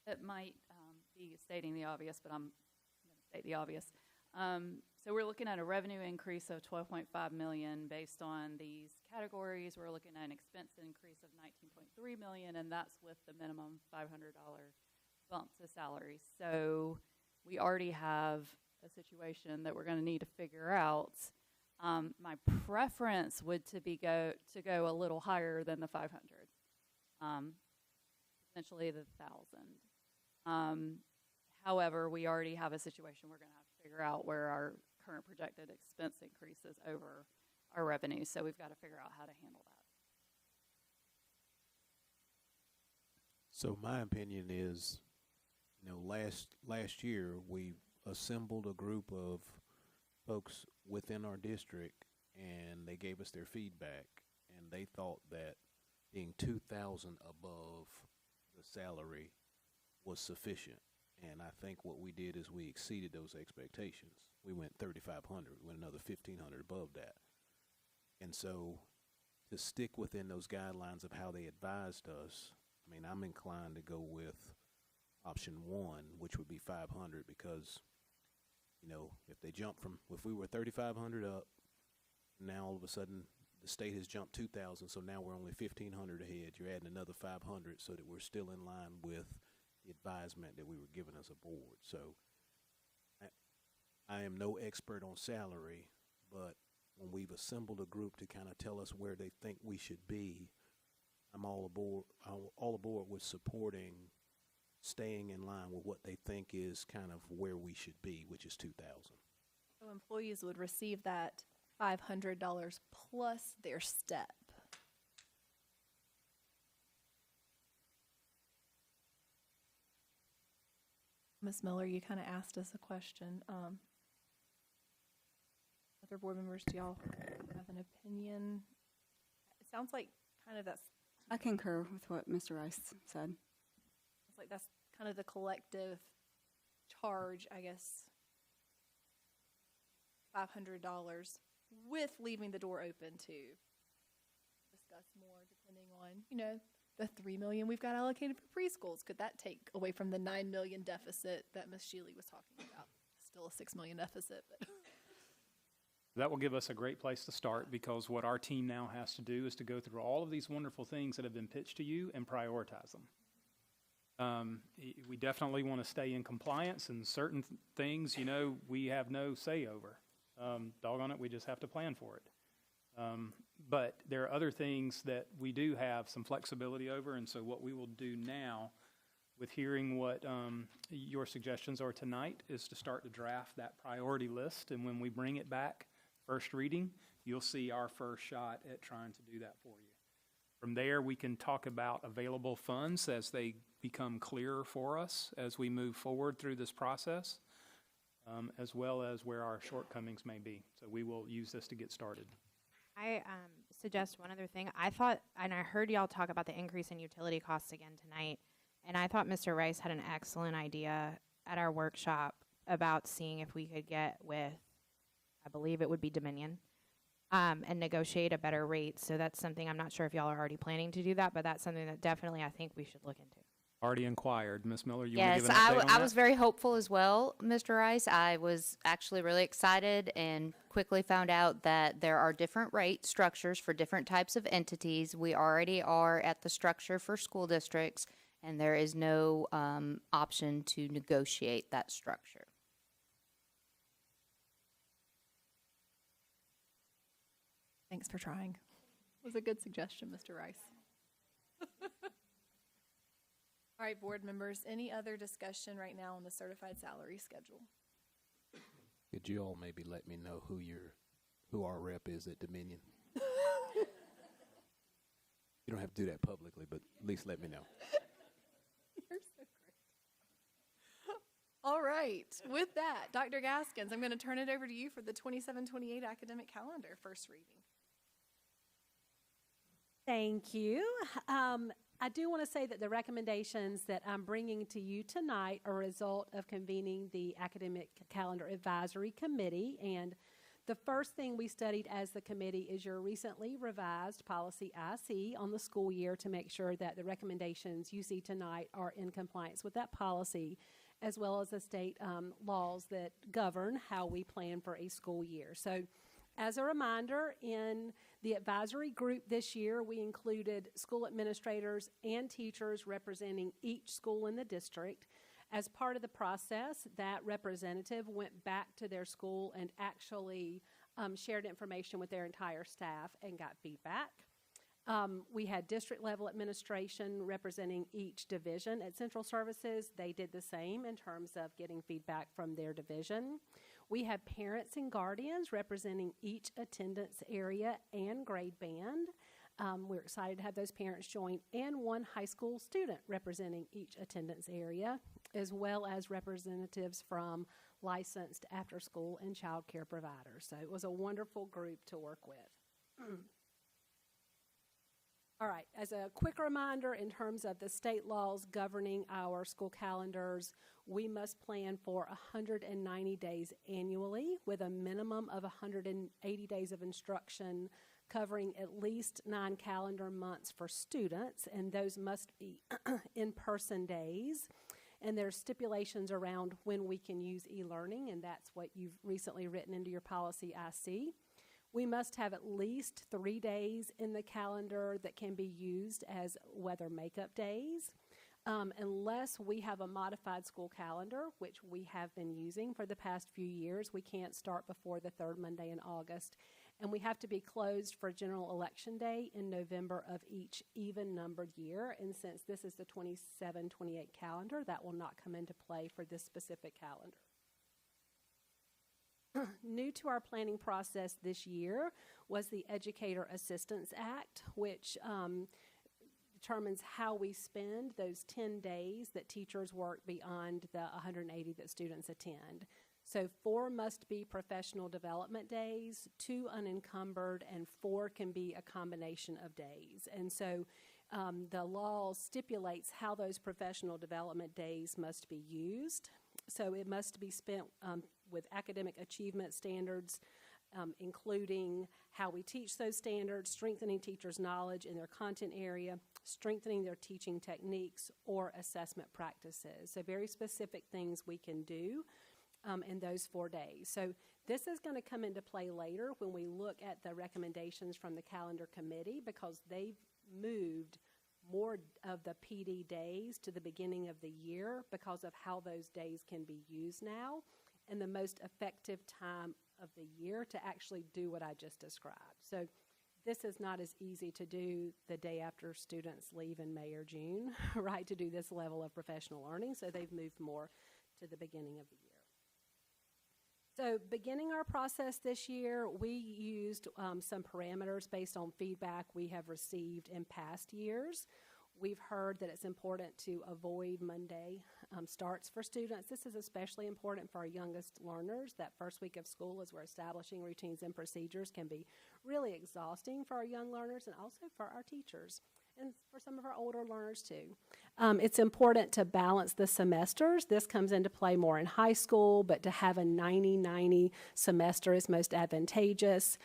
It might be stating the obvious, but I'm going to state the obvious. So we're looking at a revenue increase of $12.5 million based on these categories. We're looking at an expense increase of $19.3 million, and that's with the minimum $500 bump to salary. So we already have a situation that we're going to need to figure out. My preference would to go a little higher than the 500, potentially the 1,000. However, we already have a situation we're going to have to figure out where our current projected expense increases over our revenue. So we've got to figure out how to handle that. So my opinion is, you know, last year we assembled a group of folks within our district, and they gave us their feedback, and they thought that being 2,000 above the salary was sufficient. And I think what we did is we exceeded those expectations. We went 3,500, we went another 1,500 above that. And so to stick within those guidelines of how they advised us, I mean, I'm inclined to go with option one, which would be 500, because, you know, if we were 3,500 up, now all of a sudden the state has jumped 2,000, so now we're only 1,500 ahead. You're adding another 500 so that we're still in line with the advisement that we were given as a board. So I am no expert on salary, but when we've assembled a group to kind of tell us where they think we should be, I'm all aboard with supporting staying in line with what they think is kind of where we should be, which is 2,000. So employees would receive that $500 plus their step. Ms. Miller, you kind of asked us a question. Other board members, do y'all have an opinion? It sounds like kind of that's, I concur with what Mr. Rice said. it's like that's kind of the collective charge, I guess, $500 with leaving the door open to discuss more depending on, you know, the $3 million we've got allocated for preschools. Could that take away from the $9 million deficit that Ms. Shealy was talking about? Still a $6 million deficit, but That will give us a great place to start, because what our team now has to do is to go through all of these wonderful things that have been pitched to you and prioritize them. We definitely want to stay in compliance, and certain things, you know, we have no say over. Doggone it, we just have to plan for it. But there are other things that we do have some flexibility over, and so what we will do now, with hearing what your suggestions are tonight, is to start to draft that priority list, and when we bring it back, first reading, you'll see our first shot at trying to do that for you. From there, we can talk about available funds as they become clearer for us as we move forward through this process, as well as where our shortcomings may be. So we will use this to get started. I suggest one other thing. I thought, and I heard y'all talk about the increase in utility costs again tonight, and I thought Mr. Rice had an excellent idea at our workshop about seeing if we could get with, I believe it would be Dominion, and negotiate a better rate. So that's something, I'm not sure if y'all are already planning to do that, but that's something that definitely I think we should look into. Already inquired. Ms. Miller, you want to Yes, give an update on that? I was very hopeful as well, Mr. Rice. I was actually really excited and quickly found out that there are different rate structures for different types of entities. We already are at the structure for school districts, and there is no option to negotiate that structure. thanks for trying. It was a good suggestion, Mr. Rice. All right, board members, any other discussion right now on the certified salary schedule? Could you all maybe let me know who our rep is at Dominion? You don't have to do that publicly, but at least let me know. You're so great. All right, with that, Dr. Gaskins, I'm going to turn it over to you for the 27-28 academic calendar first reading. Thank you. I do want to say that the recommendations that I'm bringing to you tonight are a result of convening the Academic Calendar Advisory Committee. And the first thing we studied as the committee is your recently revised policy IC on the school year to make sure that the recommendations you see tonight are in compliance with that policy, as well as the state laws that govern how we plan for a school year. So as a reminder, in the advisory group this year, we included school administrators and teachers representing each school in the district. As part of the process, that representative went back to their school and actually shared information with their entire staff and got feedback. We had district level administration representing each division at Central Services. They did the same in terms of getting feedback from their division. We have parents and guardians representing each attendance area and grade band. We're excited to have those parents join, and one high school student representing each attendance area, as well as representatives from licensed after-school and child care providers. So it was a wonderful group to work with. All right, as a quick reminder, in terms of the state laws governing our school calendars, we must plan for 190 days annually with a minimum of 180 days of instruction covering at least 9 calendar months for students, and those must be in-person days. And there's stipulations around when we can use e-learning, and that's what you've recently written into your policy IC. We must have at least 3 days in the calendar that can be used as weather makeup days. Unless we have a modified school calendar, which we have been using for the past few years, we can't start before the 3rd Monday in August. And we have to be closed for General Election Day in November of each even-numbered year. And since this is the 27-28 calendar, that will not come into play for this specific calendar. New to our planning process this year was the Educator Assistance Act, which determines how we spend those 10 days that teachers work beyond the 180 that students attend. So 4 must be professional development days, 2 unencumbered, and 4 can be a combination of days. And so the law stipulates how those professional development days must be used. So it must be spent with academic achievement standards, including how we teach those standards, strengthening teachers' knowledge in their content area, strengthening their teaching techniques, or assessment practices. So very specific things we can do in those 4 days. So this is going to come into play later when we look at the recommendations from the calendar committee, because they've moved more of the PD days to the beginning of the year because of how those days can be used now and the most effective time of the year to actually do what I just described. So this is not as easy to do the day after students leave in May or June, right, to do this level of professional learning. So they've moved more to the beginning of the year. So beginning our process this year, we used some parameters based on feedback we have received in past years. We've heard that it's important to avoid Monday starts for students. This is especially important for our youngest learners. That first week of school, as we're establishing routines and procedures, can be really exhausting for our young learners and also for our teachers and for some of our older learners too. It's important to balance the semesters. This comes into play more in high school, but to have a 90-90 semester is most advantageous.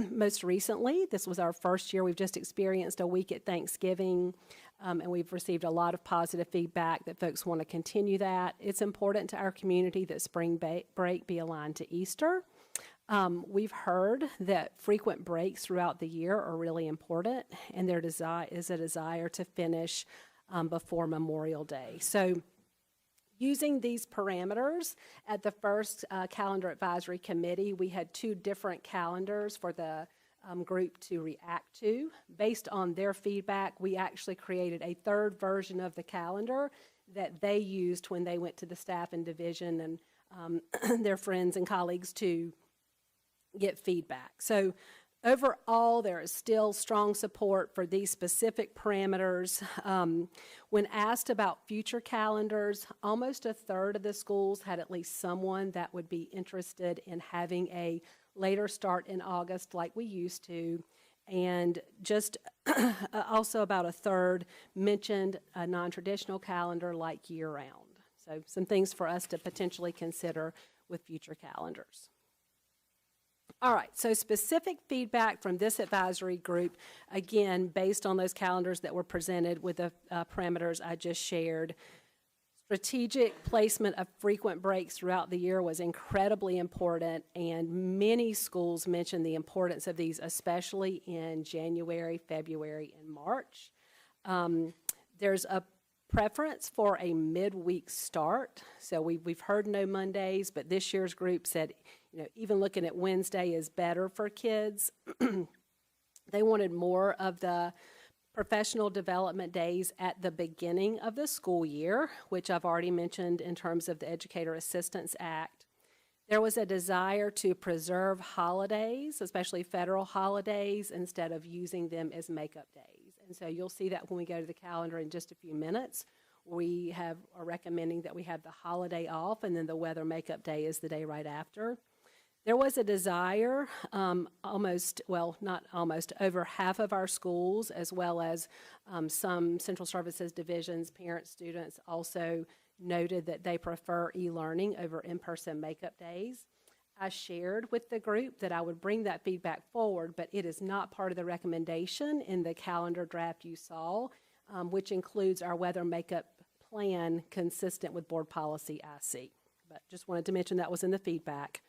Most recently, this was our first year. We've just experienced a week at Thanksgiving, and we've received a lot of positive feedback that folks want to continue that. It's important to our community that spring break be aligned to Easter. We've heard that frequent breaks throughout the year are really important, and there is a desire to finish before Memorial Day. So using these parameters at the first calendar advisory committee, we had 2 different calendars for the group to react to. Based on their feedback, we actually created a 3rd version of the calendar that they used when they went to the staff and division and their friends and colleagues to get feedback. So overall, there is still strong support for these specific parameters. When asked about future calendars, almost 1/3 of the schools had at least someone that would be interested in having a later start in August like we used to. And just also about 1/3 mentioned a non-traditional calendar like year-round. So some things for us to potentially consider with future calendars. All right, so specific feedback from this advisory group, again, based on those calendars that were presented with the parameters I just shared. Strategic placement of frequent breaks throughout the year was incredibly important, and many schools mentioned the importance of these, especially in January, February, and March. There's a preference for a midweek start. So we've heard no Mondays, but this year's group said, even looking at Wednesday is better for kids. They wanted more of the professional development days at the beginning of the school year, which I've already mentioned in terms of the Educator Assistance Act. There was a desire to preserve holidays, especially federal holidays, instead of using them as makeup days. And so you'll see that when we go to the calendar in just a few minutes. We are recommending that we have the holiday off, and then the weather makeup day is the day right after. There was a desire, over half of our schools, as well as some central services divisions, parents, students, also noted that they prefer e-learning over in-person makeup days. I shared with the group that I would bring that feedback forward, but it is not part of the recommendation in the calendar draft you saw, which includes our weather makeup plan consistent with board policy IC. But just wanted to mention that was in the feedback.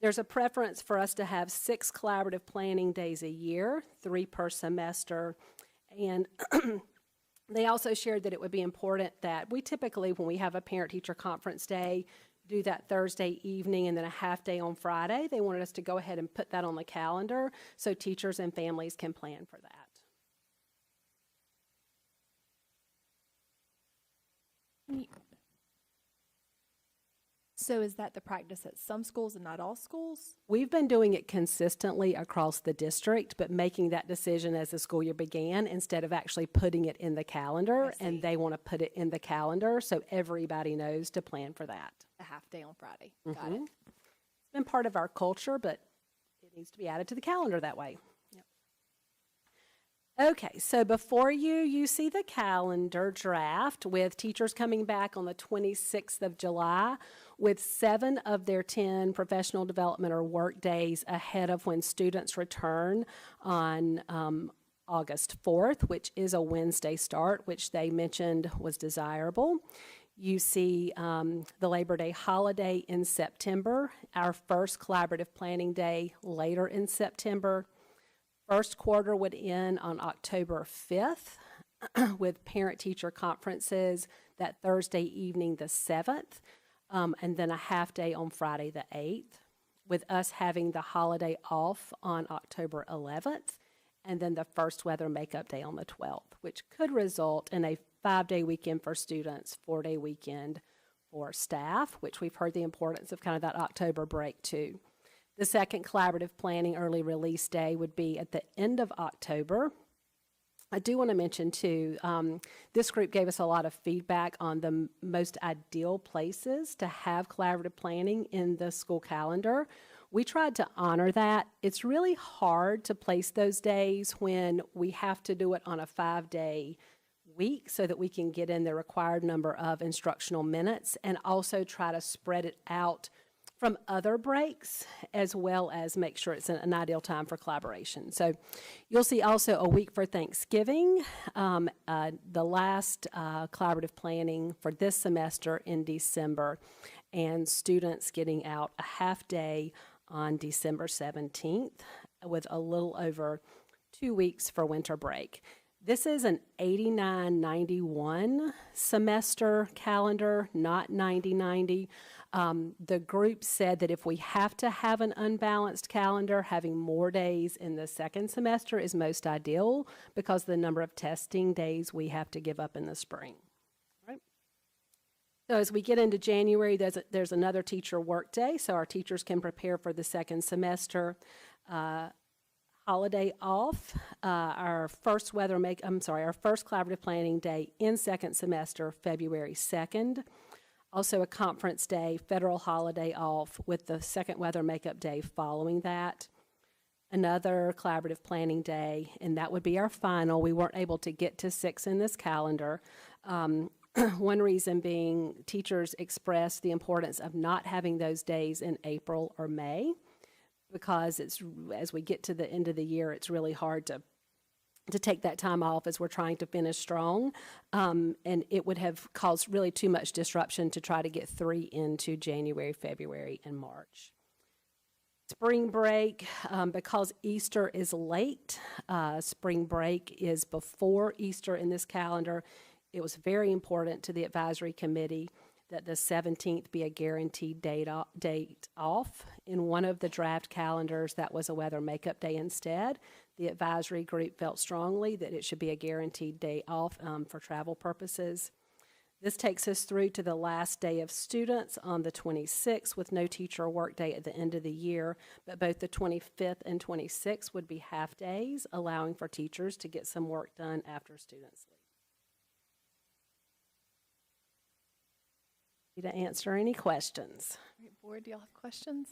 There's a preference for us to have 6 collaborative planning days a year, 3 per semester. And they also shared that it would be important that we typically, when we have a parent-teacher conference day, do that Thursday evening and then a half day on Friday. They wanted us to go ahead and put that on the calendar so teachers and families can plan for that. So is that the practice at some schools and not all schools? We've been doing it consistently across the district, but making that decision as the school year began instead of actually putting it in the calendar, and they want to put it in the calendar so everybody knows to plan for that. A half day on Friday. Got it. It's been part of our culture, but it needs to be added to the calendar that way. Okay, so before you see the calendar draft with teachers coming back on the 26th of July with 7 of their 10 professional development or work days ahead of when students return on August 4th, which is a Wednesday start, which they mentioned was desirable. You see the Labor Day holiday in September, our first collaborative planning day later in September. First quarter would end on October 5th with parent-teacher conferences that Thursday evening the 7th, and then a half day on Friday the 8th, with us having the holiday off on October 11th, and then the first weather makeup day on the 12th, which could result in a 5-day weekend for students, 4-day weekend for staff, which we've heard the importance of kind of that October break too. The second collaborative planning early release day would be at the end of October. I do want to mention too, this group gave us a lot of feedback on the most ideal places to have collaborative planning in the school calendar. We tried to honor that. It's really hard to place those days when we have to do it on a 5-day week so that we can get in the required number of instructional minutes and also try to spread it out from other breaks, as well as make sure it's an ideal time for collaboration. So you'll see also a week for Thanksgiving, the last collaborative planning for this semester in December, and students getting out a half day on December 17th with a little over 2 weeks for winter break. This is an 89-91 semester calendar, not 90-90. The group said that if we have to have an unbalanced calendar, having more days in the second semester is most ideal because of the number of testing days we have to give up in the spring. Right. So as we get into January, there's another teacher work day, so our teachers can prepare for the second semester. Holiday off, our first collaborative planning day in second semester, February 2nd. Also a conference day, federal holiday off with the second weather makeup day following that. Another collaborative planning day, and that would be our final. We weren't able to get to 6 in this calendar. One reason being teachers expressed the importance of not having those days in April or May, because as we get to the end of the year, it's really hard to take that time off as we're trying to finish strong, and it would have caused really too much disruption to try to get 3 into January, February, and March. Spring break, because Easter is late, spring break is before Easter in this calendar. It was very important to the advisory committee that the 17th be a guaranteed date off. In one of the draft calendars, that was a weather makeup day instead. The advisory group felt strongly that it should be a guaranteed day off for travel purposes. This takes us through to the last day of students on the 26th with no teacher work day at the end of the year, but both the 25th and 26th would be half days, allowing for teachers to get some work done after students leave. To answer any questions. All right, board, do y'all have questions?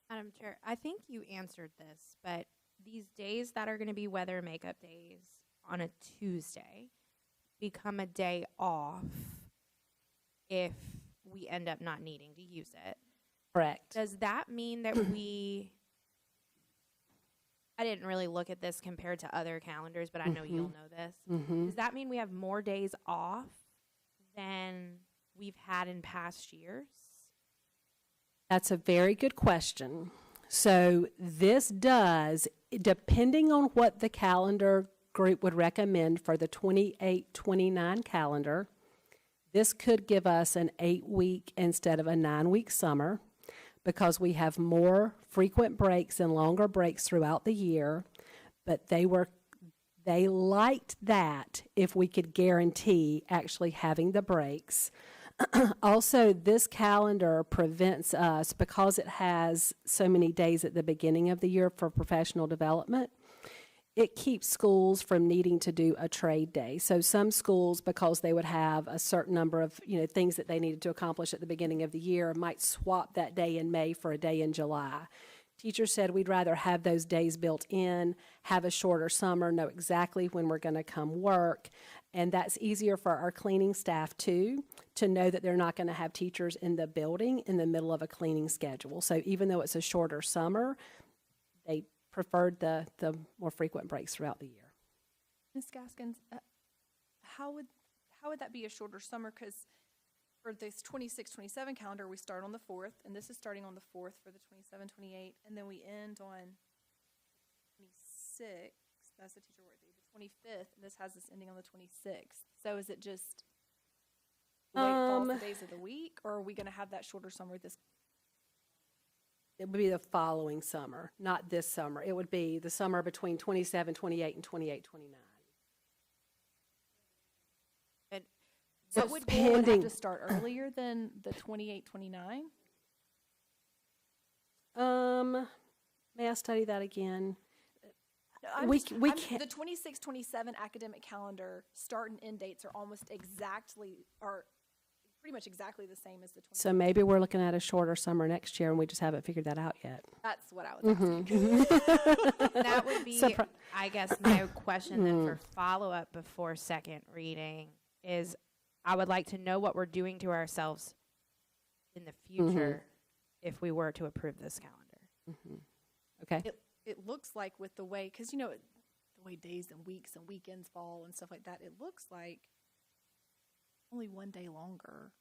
Madam Chair, I think you answered this, but these days that are going to be weather makeup days on a Tuesday become a day off if we end up not needing to use it. Correct. Does that mean that I didn't really look at this compared to other calendars, but I know you'll know this. Does that mean we have more days off than we've had in past years? That's a very good question. So this does, depending on what the calendar group would recommend for the 28-29 calendar, this could give us an 8-week instead of a 9-week summer because we have more frequent breaks and longer breaks throughout the year, but they liked that if we could guarantee actually having the breaks. Also, this calendar prevents us, because it has so many days at the beginning of the year for professional development, it keeps schools from needing to do a trade day. So some schools, because they would have a certain number of, things that they needed to accomplish at the beginning of the year, might swap that day in May for a day in July. Teachers said we'd rather have those days built in, have a shorter summer, know exactly when we're going to come work, and that's easier for our cleaning staff too, to know that they're not going to have teachers in the building in the middle of a cleaning schedule. So even though it's a shorter summer, they preferred the more frequent breaks throughout the year. Ms. Gaskins, how would that be a shorter summer? Because for this 26-27 calendar, we start on the 4th, and this is starting on the 4th for the 27-28, and then we end on 26th. That's the teacher work day. The 25th, and this has us ending on the 26th. So is it just the way it falls the days of the week, or are we going to have that shorter summer this? It would be the following summer, not this summer. It would be the summer between 27, 28, and 28, 29. So would school have to start earlier than the 28, 29? May I study that again? We can't. The 26-27 academic calendar start and end dates are pretty much exactly the same as the 20. So maybe we're looking at a shorter summer next year, and we just haven't figured that out yet. That's what I was asking. That would be, I guess, my question then for follow-up before second reading is, I would like to know what we're doing to ourselves in the future if we were to approve this calendar. Okay. It looks like with the way, because the way days and weeks and weekends fall and stuff like that, it looks like only one day longer.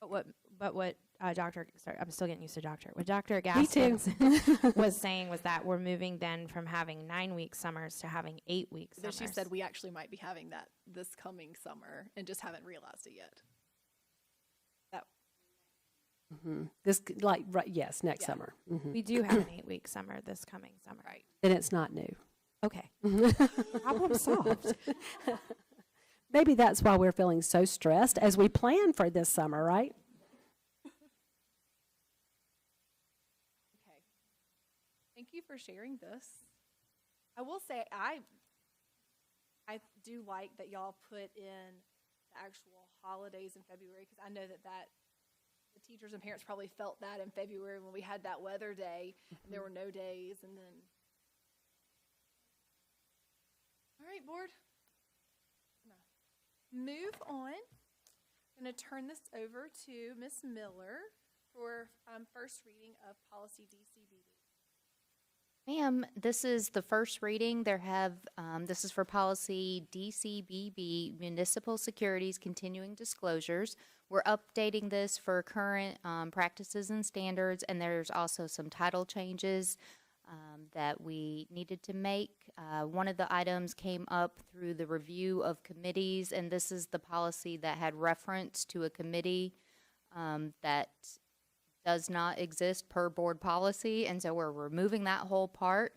But what Dr. Sorry, I'm still getting used to Doctor. What Dr. Gaskins was saying was that we're moving then from having 9-week summers to having 8-week summers. She said we actually might be having that this coming summer and just haven't realized it yet. This, yes, next summer. We do have an 8-week summer this coming summer. Right. Then it's not new. Okay. Problem solved. Maybe that's why we're feeling so stressed as we plan for this summer, right? Okay. Thank you for sharing this. I will say I do like that y'all put in the actual holidays in February, because I know that the teachers and parents probably felt that in February when we had that weather day and there were no days, and then. All right, board. Move on. I'm going to turn this over to Ms. Miller for first reading of policy DCBB. Ma'am, this is the first reading. This is for policy DCBB, Municipal Securities Continuing Disclosures. We're updating this for current practices and standards, and there's also some title changes that we needed to make. One of the items came up through the review of committees, and this is the policy that had reference to a committee that does not exist per board policy, and so we're removing that whole part.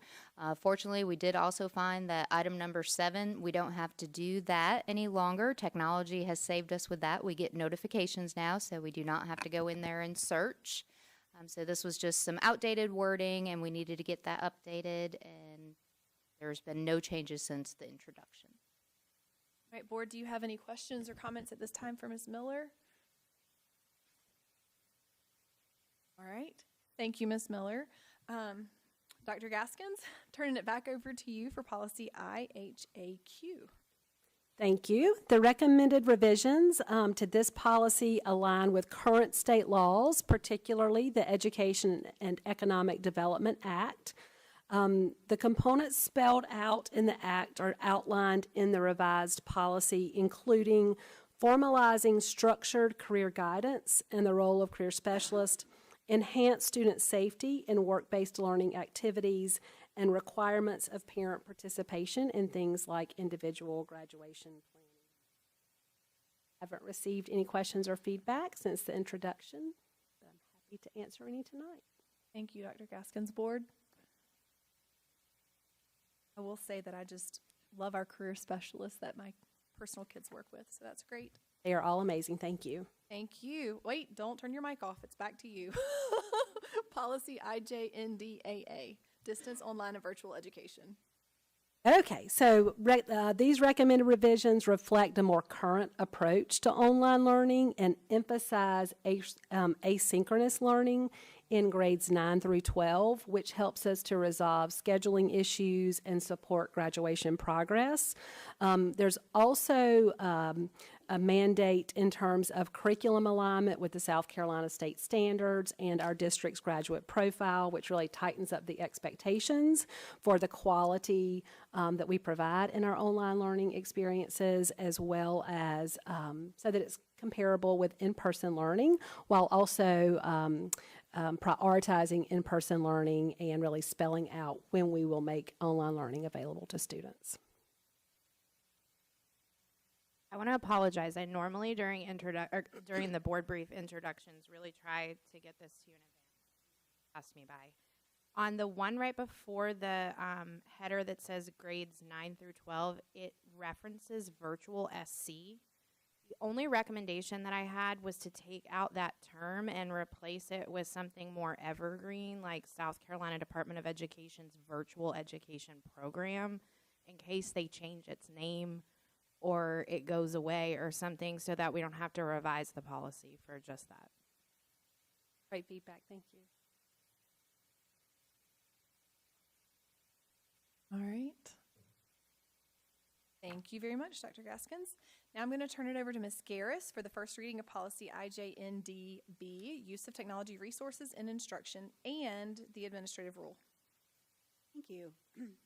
Fortunately, we did also find that item number 7, we don't have to do that any longer. Technology has saved us with that. We get notifications now, so we do not have to go in there and search. So this was just some outdated wording, and we needed to get that updated, and there's been no changes since the introduction. All right, board, do you have any questions or comments at this time for Ms. Miller? All right, thank you, Ms. Miller. Dr. Gaskins, turning it back over to you for policy IHAQ. Thank you. The recommended revisions to this policy align with current state laws, particularly the Education and Economic Development Act. The components spelled out in the Act are outlined in the revised policy, including formalizing structured career guidance and the role of career specialists, enhance student safety in work-based learning activities, and requirements of parent participation in things like individual graduation planning. I haven't received any questions or feedback since the introduction, but I'm happy to answer any tonight. Thank you, Dr. Gaskins. Board? I will say that I just love our career specialists that my personal kids work with, so that's great. They are all amazing. Thank you. Thank you. Wait, don't turn your mic off. It's back to you. Policy IJNDAA, distance online and virtual education. Okay, so these recommended revisions reflect a more current approach to online learning and emphasize asynchronous learning in grades 9 through 12, which helps us to resolve scheduling issues and support graduation progress. There's also a mandate in terms of curriculum alignment with the South Carolina state standards and our district's graduate profile, which really tightens up the expectations for the quality that we provide in our online learning experiences, as well as so that it's comparable with in-person learning, while also prioritizing in-person learning and really spelling out when we will make online learning available to students. I want to apologize. I normally during the board brief introductions really try to get this to you in advance. Passed me by. On the one right before the header that says grades 9 through 12, it references virtual SC. The only recommendation that I had was to take out that term and replace it with something more evergreen, like South Carolina Department of Education's virtual education program, in case they change its name or it goes away or something, so that we don't have to revise the policy for just that. Great feedback. Thank you. All right. Thank you very much, Dr. Gaskins. Now I'm going to turn it over to Ms. Garris for the first reading of Policy IJNDB, Use of Technology Resources in Instruction, and the administrative rule. Thank you.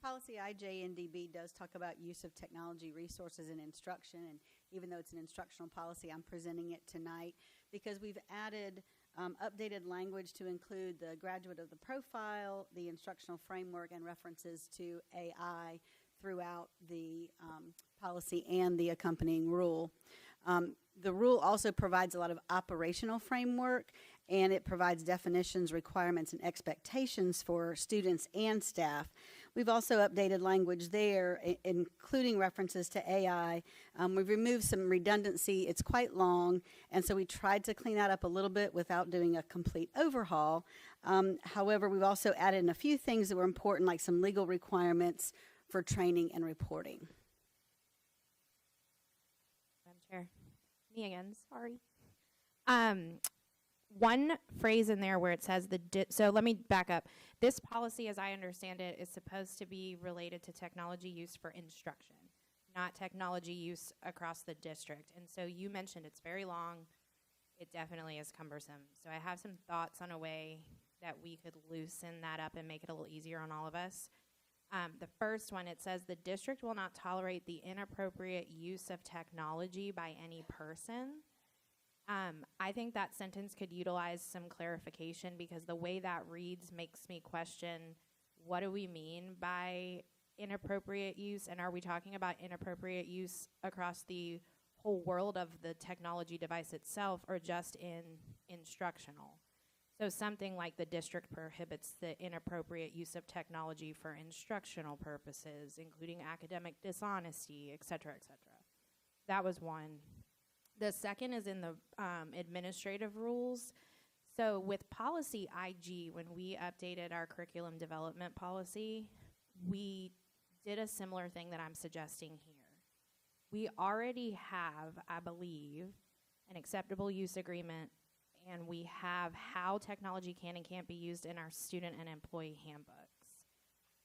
Policy IJNDB does talk about use of technology resources in instruction, and even though it's an instructional policy, I'm presenting it tonight because we've added updated language to include the graduate of the profile, the instructional framework, and references to AI throughout the policy and the accompanying rule. The rule also provides a lot of operational framework, and it provides definitions, requirements, and expectations for students and staff. We've also updated language there, including references to AI. We've removed some redundancy. It's quite long, and so we tried to clean that up a little bit without doing a complete overhaul. However, we've also added in a few things that were important, like some legal requirements for training and reporting. Madam Chair. Me again, sorry. One phrase in there where it says so let me back up. This policy, as I understand it, is supposed to be related to technology use for instruction, not technology use across the district. And so you mentioned it's very long. It definitely is cumbersome. So I have some thoughts on a way that we could loosen that up and make it a little easier on all of us. The first one, it says the district will not tolerate the inappropriate use of technology by any person. I think that sentence could utilize some clarification, because the way that reads makes me question, what do we mean by inappropriate use? And are we talking about inappropriate use across the whole world of the technology device itself, or just in instructional? So something like the district prohibits the inappropriate use of technology for instructional purposes, including academic dishonesty, et cetera, et cetera. That was one. The second is in the administrative rules. So with policy IG, when we updated our curriculum development policy, we did a similar thing that I'm suggesting here. We already have, I believe, an acceptable use agreement, and we have how technology can and can't be used in our student and employee handbooks.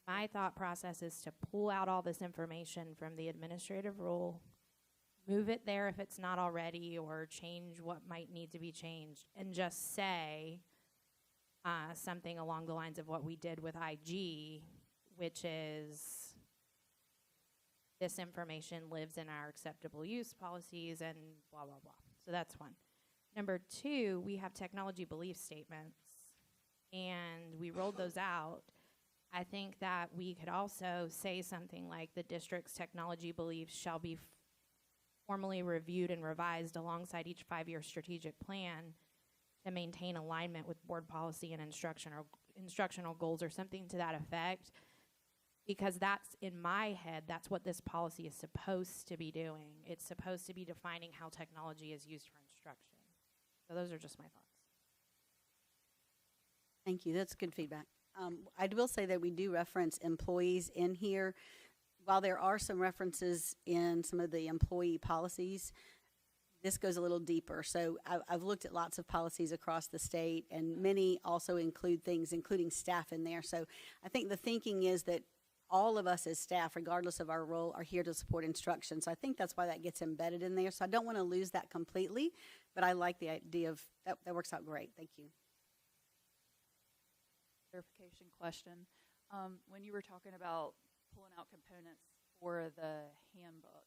My thought process is to pull out all this information from the administrative rule, move it there if it's not already, or change what might need to be changed, and just say something along the lines of what we did with IG, which is this information lives in our acceptable use policies and blah, blah, blah. So that's one. Number two, we have technology belief statements, and we rolled those out. I think that we could also say something like the district's technology beliefs shall be formally reviewed and revised alongside each 5-year strategic plan to maintain alignment with board policy and instructional goals, or something to that effect. because that's, in my head, that's what this policy is supposed to be doing. It's supposed to be defining how technology is used for instruction. So those are just my thoughts. Thank you. That's good feedback. I will say that we do reference employees in here. While there are some references in some of the employee policies, this goes a little deeper. So I've looked at lots of policies across the state, and many also include things, including staff in there. So I think the thinking is that all of us as staff, regardless of our role, are here to support instruction. So I think that's why that gets embedded in there. So I don't want to lose that completely, but I like the idea of that. That works out great. Thank you. Clarification question. When you were talking about pulling out components for the handbook,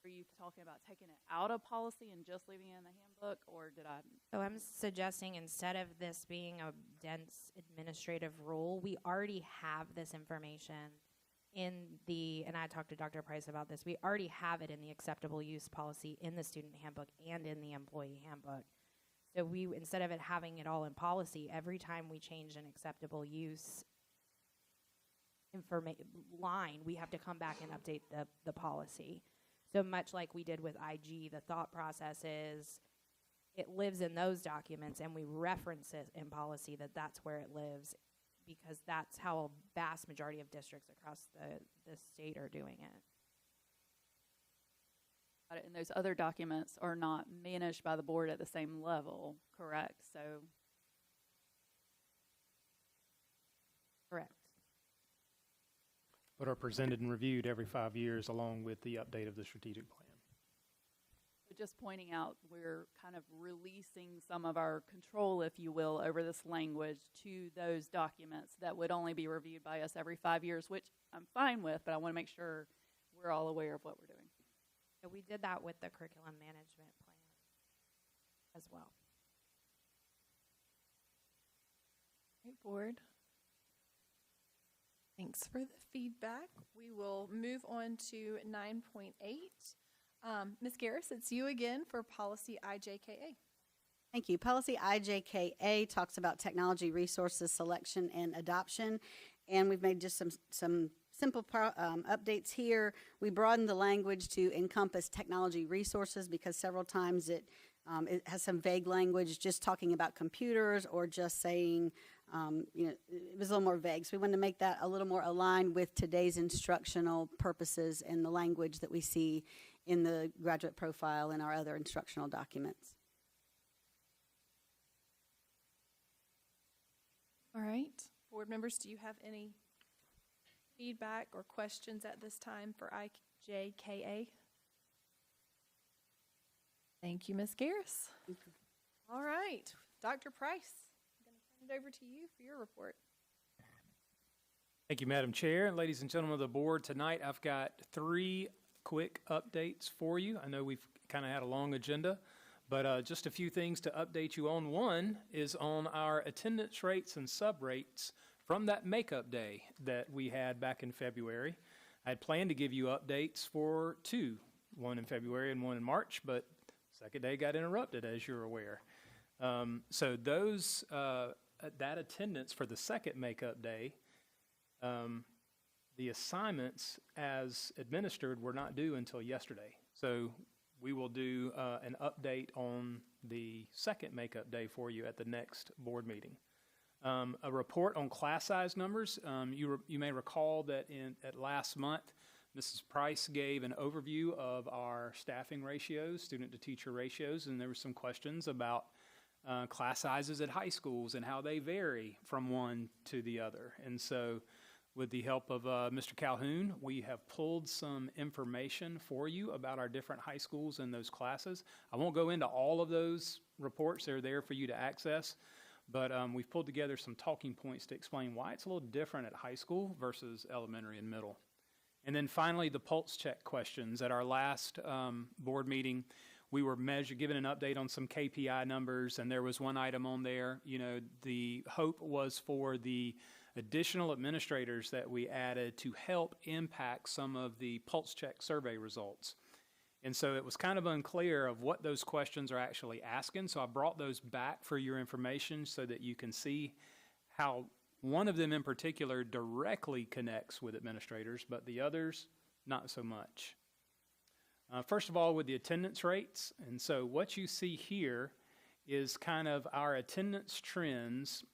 are you talking about taking it out of policy and just leaving it in the handbook, or did I? So I'm suggesting, instead of this being a dense administrative rule, we already have this information in the, and I talked to Dr. Price about this, we already have it in the acceptable use policy, in the student handbook, and in the employee handbook. So we, instead of it having it all in policy, every time we change an acceptable use line, we have to come back and update the policy. So much like we did with IG, the thought process is it lives in those documents, and we reference it in policy that that's where it lives, because that's how a vast majority of districts across the state are doing it. And those other documents are not managed by the board at the same level, correct? So, correct. But are presented and reviewed every 5 years along with the update of the strategic plan. so just pointing out, we're kind of releasing some of our control, if you will, over this language to those documents that would only be reviewed by us every 5 years, which I'm fine with, but I want to make sure we're all aware of what we're doing. So we did that with the curriculum management plan as well. Great, board. Thanks for the feedback. We will move on to 9.8. Ms. Garris, it's you again for policy IJKA. Thank you. Policy IJKA talks about technology resources selection and adoption, and we've made just some simple updates here. We broadened the language to encompass technology resources because several times it has some vague language, just talking about computers or just saying, it was a little more vague. So we wanted to make that a little more aligned with today's instructional purposes and the language that we see in the graduate profile and our other instructional documents. All right. Board members, do you have any feedback or questions at this time for IJKA? Thank you, Ms. Garris. All right. Dr. Price, I'm going to turn it over to you for your report. Thank you, Madam Chair. And ladies and gentlemen of the board, tonight I've got 3 quick updates for you. I know we've kind of had a long agenda, but just a few things to update you on. One is on our attendance rates and sub rates from that makeup day that we had back in February. I had planned to give you updates for 2, one in February and one in March, but second day got interrupted, as you're aware. So those that attendance for the second makeup day, the assignments as administered were not due until yesterday. So we will do an update on the second makeup day for you at the next board meeting. A report on class size numbers. You may recall that at last month, Mrs. Price gave an overview of our staffing ratios, student to teacher ratios, and there were some questions about class sizes at high schools and how they vary from one to the other. And so with the help of Mr. Calhoun, we have pulled some information for you about our different high schools and those classes. I won't go into all of those reports. They're there for you to access. But we've pulled together some talking points to explain why it's a little different at high school versus elementary and middle. And then finally, the pulse check questions. At our last board meeting, we were given an update on some KPI numbers, and there was one item on there. The hope was for the additional administrators that we added to help impact some of the pulse check survey results. And so it was kind of unclear of what those questions are actually asking. So I brought those back for your information so that you can see how One of them in particular directly connects with administrators, but the others, not so much. First of all, with the attendance rates, and so what you see here is kind of our attendance trends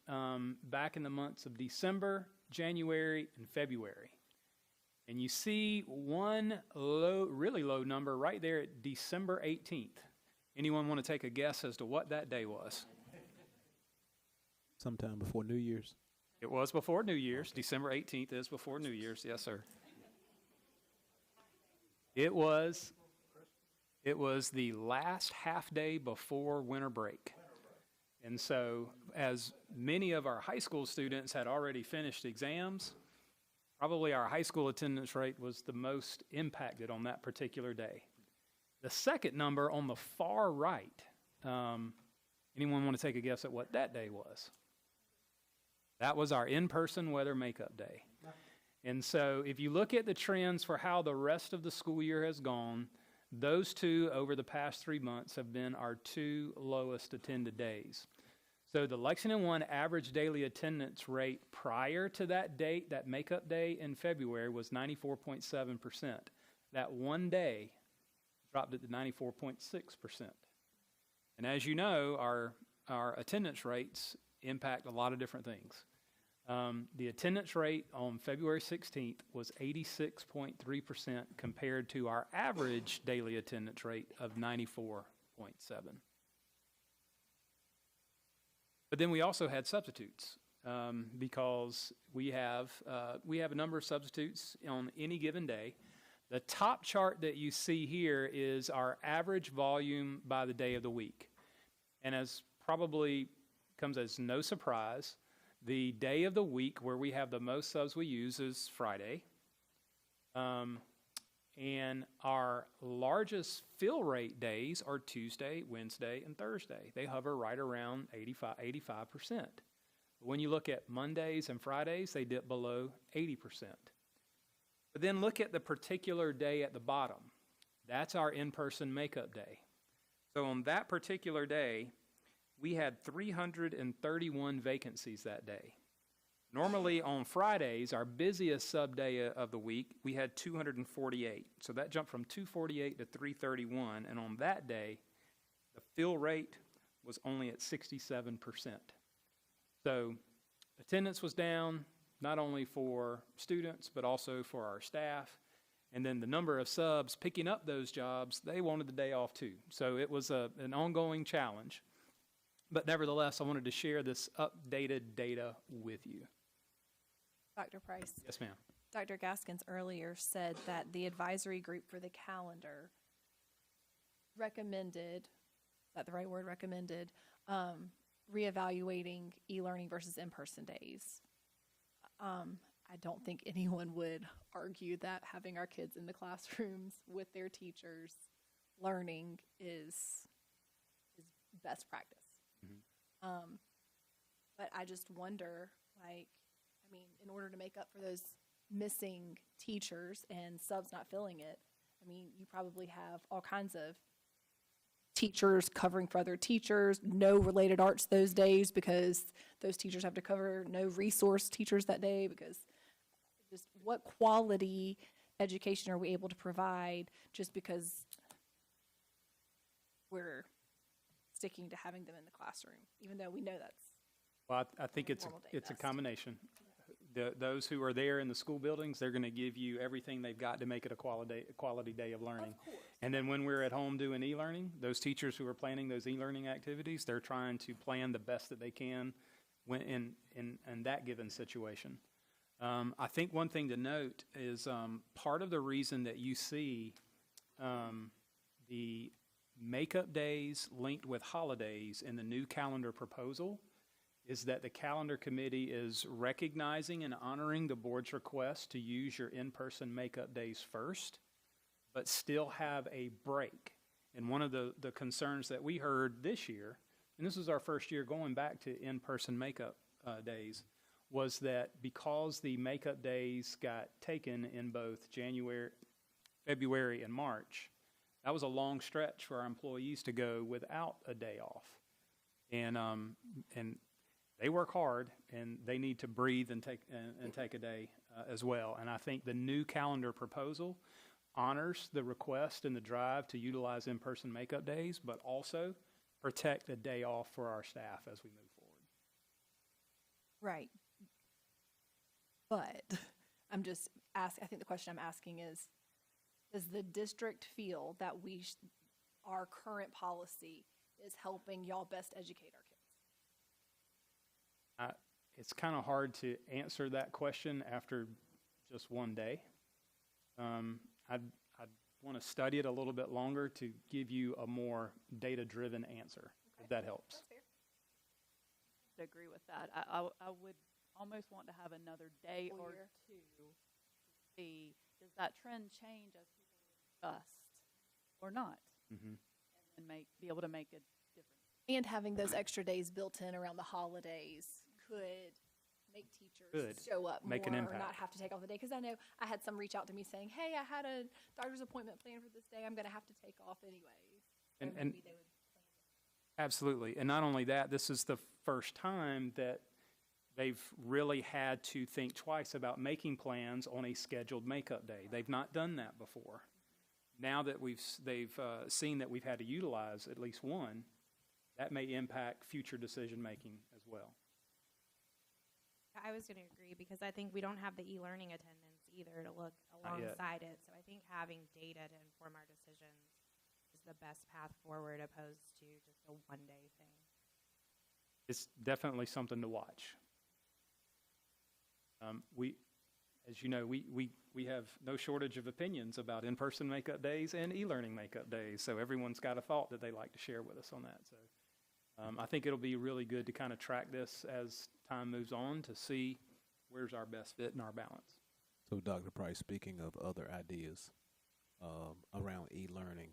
back in the months of December, January, and February. And you see one really low number right there at December 18th. Anyone want to take a guess as to what that day was? Sometime before New Year's. It was before New Year's. Okay. December 18th is before New Year's. Yes, sir. It was the last half day before winter break. And so as many of our high school students had already finished exams, probably our high school attendance rate was the most impacted on that particular day. The second number on the far right, anyone want to take a guess at what that day was? That was our in-person weather makeup day. And so if you look at the trends for how the rest of the school year has gone, those two over the past 3 months have been our two lowest attended days. So the Lexington 1 average daily attendance rate prior to that date, that makeup day in February, was 94.7%. That one day dropped it to 94.6%. And as you know, our attendance rates impact a lot of different things. The attendance rate on February 16th was 86.3% compared to our average daily attendance rate of 94.7%. But then we also had substitutes because we have a number of substitutes on any given day. The top chart that you see here is our average volume by the day of the week. And as probably comes as no surprise, the day of the week where we have the most subs we use is Friday. And our largest fill rate days are Tuesday, Wednesday, and Thursday. They hover right around 85%. When you look at Mondays and Fridays, they dip below 80%. But then look at the particular day at the bottom. That's our in-person makeup day. So on that particular day, we had 331 vacancies that day. Normally on Fridays, our busiest sub day of the week, we had 248. So that jumped from 248 to 331. And on that day, the fill rate was only at 67%. So attendance was down, not only for students, but also for our staff. And then the number of subs picking up those jobs, they wanted the day off too. So it was an ongoing challenge. But nevertheless, I wanted to share this updated data with you. Dr. Price. Yes, ma'am. Dr. Gaskins earlier said that the advisory group for the calendar recommended, is that the right word, recommended, reevaluating e-learning versus in-person days. I don't think anyone would argue that having our kids in the classrooms with their teachers learning is best practice. Mm-hmm. But I just wonder, in order to make up for those missing teachers and subs not filling it, you probably have all kinds of teachers covering for other teachers, no related arts those days because those teachers have to cover no resource teachers that day, because just what quality education are we able to provide just because we're sticking to having them in the classroom, even though we know that's well, I think it's a combination. Those who are there in the school buildings, they're going to give you everything they've got to make it a quality day of learning. Of course. And then when we're at home doing e-learning, those teachers who are planning those e-learning activities, they're trying to plan the best that they can when in that given situation. I think one thing to note is part of the reason that you see the makeup days linked with holidays in the new calendar proposal is that the calendar committee is recognizing and honoring the board's request to use your in-person makeup days first, but still have a break. And one of the concerns that we heard this year, and this was our first year going back to in-person makeup days, was that because the makeup days got taken in both January, February, and March, that was a long stretch for our employees to go without a day off. And they work hard and they need to breathe and take a day as well. And I think the new calendar proposal honors the request and the drive to utilize in-person makeup days, but also protect a day off for our staff as we move forward. Right. But I'm just asking, I think the question I'm asking is, does the district feel that our current policy is helping y'all best educate our kids? It's kind of hard to answer that question after just one day. I'd want to study it a little bit longer to give you a more data-driven answer, if that helps. That's fair. I agree with that. I would almost want to have another day or two to see, does that trend change as people adjust or not? Mm-hmm. And be able to make a difference. And having those extra days built in around the holidays could make teachers show up make more an or impact. not have to take off the day. Because I know I had some reach out to me saying, hey, I had a doctor's appointment planned for this day. I'm going to have to take off anyways. And maybe they would plan. Absolutely. And not only that, this is the first time that they've really had to think twice about making plans on a scheduled makeup day. They've not done that before. Now that they've seen that we've had to utilize at least one, that may impact future decision-making as well. I was going to agree because I think we don't have the e-learning attendance either to look alongside it. So I think having data to inform our decisions is the best path forward opposed to just a one-day thing. It's definitely something to watch. As you know, we have no shortage of opinions about in-person makeup days and e-learning makeup days, so everyone's got a thought that they like to share with us on that. So I think it'll be really good to kind of track this as time moves on to see where's our best fit and our balance. So, Dr. Price, speaking of other ideas around e-learning,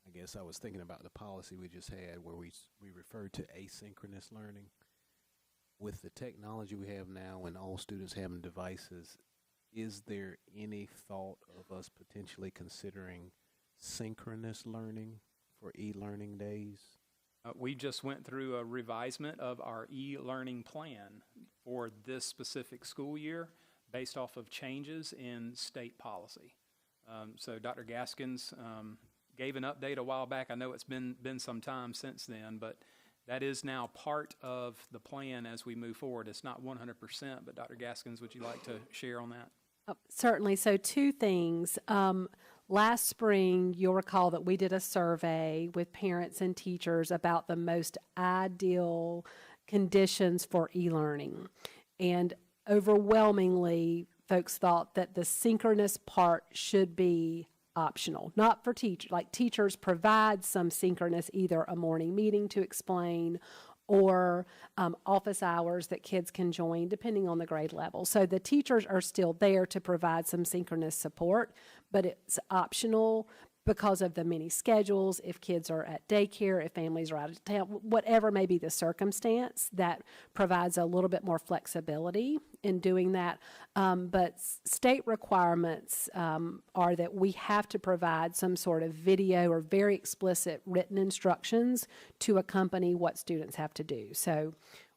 I guess I was thinking about the policy we just had where we referred to asynchronous learning. With the technology we have now and all students having devices, is there any thought of us potentially considering synchronous learning for e-learning days? We just went through a revisement of our e-learning plan for this specific school year based off of changes in state policy. So Dr. Gaskins gave an update a while back. I know it's been some time since then, but that is now part of the plan as we move forward. It's not 100%, but Dr. Gaskins, would you like to share on that? Certainly. So 2 things. Last spring, you'll recall that we did a survey with parents and teachers about the most ideal conditions for e-learning. And overwhelmingly, folks thought that the synchronous part should be optional, not for teachers. Like teachers provide some synchronous, either a morning meeting to explain or office hours that kids can join depending on the grade level. So the teachers are still there to provide some synchronous support, but it's optional because of the many schedules, if kids are at daycare, if families are out of town, whatever may be the circumstance, that provides a little bit more flexibility in doing that. But state requirements are that we have to provide some sort of video or very explicit written instructions to accompany what students have to do. So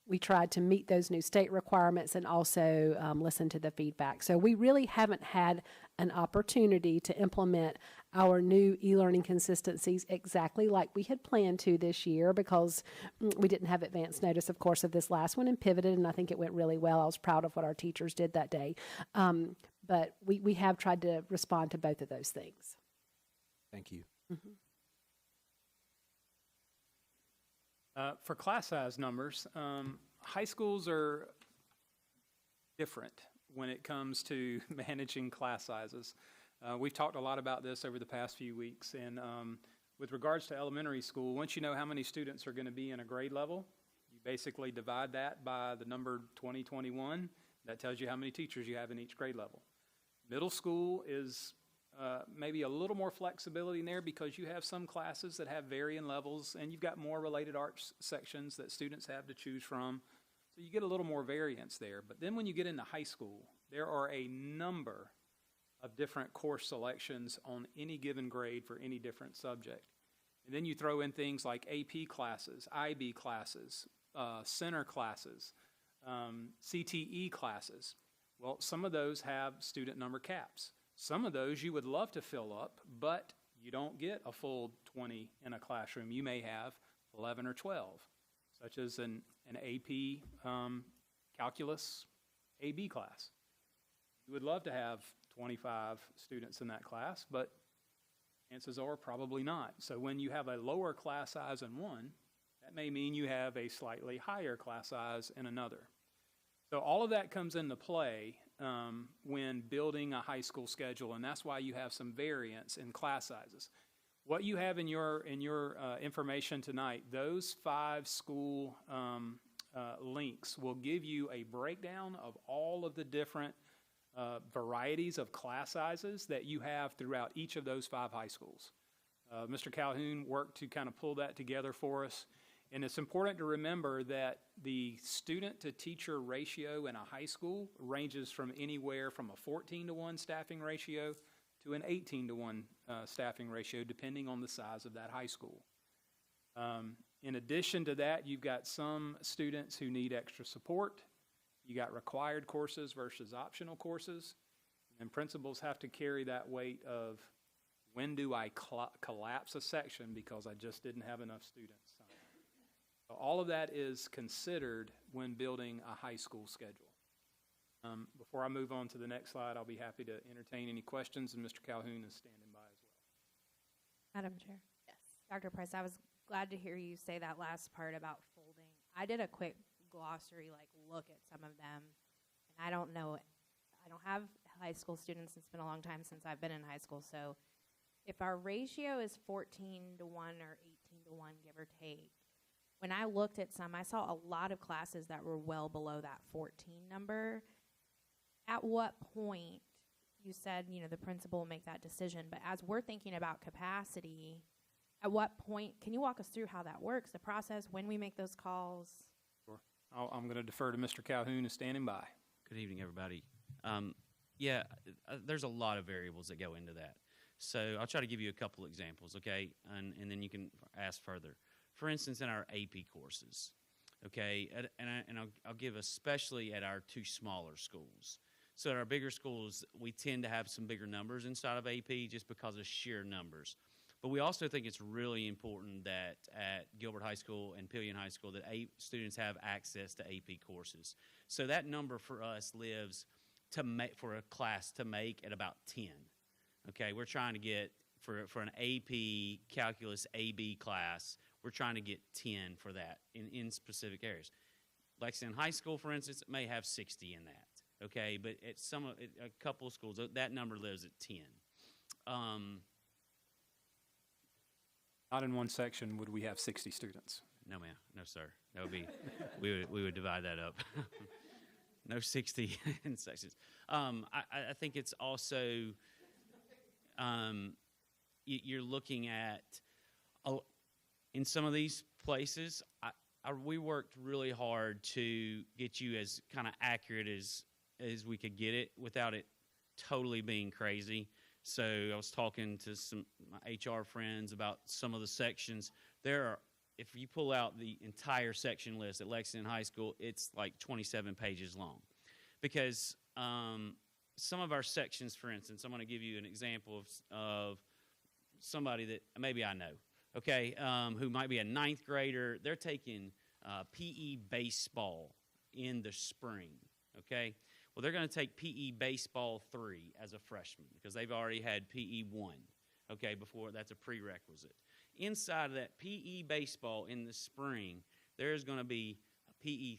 we tried to meet those new state requirements and also listen to the feedback. So we really haven't had an opportunity to implement our new e-learning consistencies exactly like we had planned to this year because we didn't have advance notice, of course, of this last one and pivoted, and I think it went really well. I was proud of what our teachers did that day. But we have tried to respond to both of those things. Thank you. Mm-hmm. For class size numbers, high schools are different when it comes to managing class sizes. We've talked a lot about this over the past few weeks, and with regards to elementary school, once you know how many students are going to be in a grade level, you basically divide that by the number 2021. That tells you how many teachers you have in each grade level. Middle school is maybe a little more flexibility in there because you have some classes that have varying levels, and you've got more related arts sections that students have to choose from. So you get a little more variance there. But then when you get into high school, there are a number of different course selections on any given grade for any different subject. And then you throw in things like AP classes, IB classes, center classes, CTE classes. Well, some of those have student number caps. Some of those you would love to fill up, but you don't get a full 20 in a classroom. You may have 11 or 12, such as an AP calculus AB class. You would love to have 25 students in that class, but chances are probably not. So when you have a lower class size in one, that may mean you have a slightly higher class size in another. So all of that comes into play when building a high school schedule, and that's why you have some variance in class sizes. What you have in your information tonight, those 5 school links will give you a breakdown of all of the different varieties of class sizes that you have throughout each of those 5 high schools. Mr. Calhoun worked to kind of pull that together for us. And it's important to remember that the student-to-teacher ratio in a high school ranges from anywhere from a 14-to-1 staffing ratio to an 18-to-1 staffing ratio, depending on the size of that high school. In addition to that, you've got some students who need extra support. You got required courses versus optional courses. And principals have to carry that weight of, when do I collapse a section because I just didn't have enough students? So all of that is considered when building a high school schedule. Before I move on to the next slide, I'll be happy to entertain any questions, and Mr. Calhoun is standing by as well. Madam Chair. Yes. Dr. Price, I was glad to hear you say that last part about folding. I did a quick glossary, look at some of them, and I don't have high school students. It's been a long time since I've been in high school, so if our ratio is 14-to-1 or 18-to-1, give or take, when I looked at some, I saw a lot of classes that were well below that 14 number. At what point, you said, the principal will make that decision, but as we're thinking about capacity, at what point, can you walk us through how that works, the process, when we make those calls? Sure. I'm going to defer to Mr. Calhoun, who's standing by. Good evening, everybody. There's a lot of variables that go into that. So I'll try to give you a couple examples, okay, and then you can ask further. For instance, in our AP courses, okay, and I'll give especially at our 2 smaller schools. So at our bigger schools, we tend to have some bigger numbers inside of AP just because of sheer numbers. But we also think it's really important that at Gilbert High School and Pillion High School that students have access to AP courses. So that number for us lives for a class to make at about 10. Okay, we're trying to get, for an AP Calculus AB class, we're trying to get 10 for that in specific areas. Lexington High School, for instance, may have 60 in that, okay? But at a couple of schools, that number lives at 10. Not in one section would we have 60 students. No, ma'am. No, sir. That would be, we would divide that up. No 60 in sections. I think it's also, you're looking at, in some of these places, we worked really hard to get you as kind of accurate as we could get it without it totally being crazy. So I was talking to my HR friends about some of the sections. If you pull out the entire section list at Lexington High School, it's like 27 pages long. Because some of our sections, for instance, I'm going to give you an example of somebody that maybe I know, okay, who might be a 9th grader. They're taking PE baseball in the spring, okay? Well, they're going to take PE baseball 3 as a freshman because they've already had PE 1, okay, before. That's a prerequisite. Inside of that PE baseball in the spring, there's going to be PE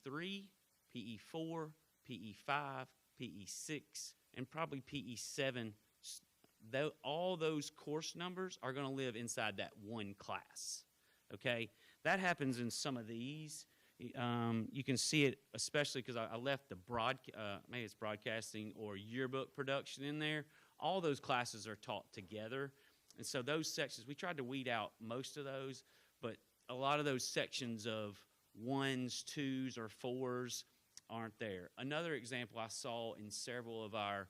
3, PE 4, PE 5, PE 6, and probably PE 7. All those course numbers are going to live inside that one class, okay? That happens in some of these. You can see it, especially because I left the maybe it's broadcasting or yearbook production in there. All those classes are taught together. And so those sections, we tried to weed out most of those, but a lot of those sections of 1s, 2s, or 4s aren't there. Another example I saw in several of our,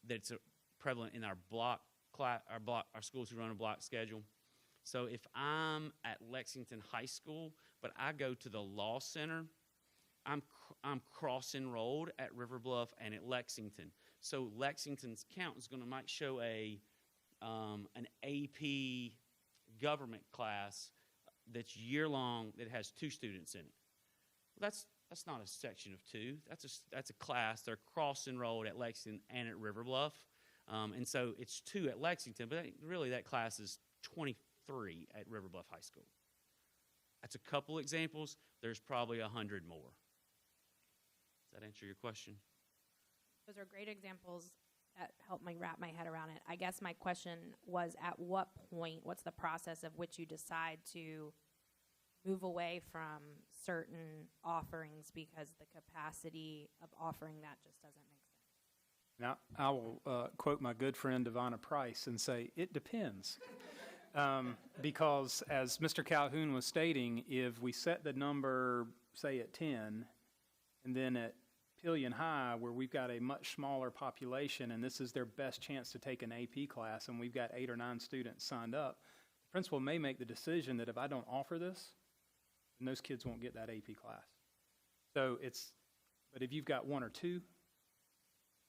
that's prevalent in our our schools who run a block schedule. So if I'm at Lexington High School, but I go to the law center, I'm cross-enrolled at River Bluff and at Lexington. So Lexington's count is going to might show an AP government class that's year-long that has 2 students in it. Well, that's not a section of 2. That's a class. They're cross-enrolled at Lexington and at River Bluff. And so it's 2 at Lexington, but really that class is 23 at River Bluff High School. That's a couple examples. There's probably 100 more. Does that answer your question? Those are great examples that help me wrap my head around it. I guess my question was, at what point, what's the process of which you decide to move away from certain offerings because the capacity of offering that just doesn't make sense? Now, I will quote my good friend Devonna Price and say, it depends. Because as Mr. Calhoun was stating, if we set the number, say, at 10, and then at Pillion High, where we've got a much smaller population, and this is their best chance to take an AP class, and we've got 8 or 9 students signed up, the principal may make the decision that if I don't offer this, then those kids won't get that AP class. So but if you've got 1 or 2,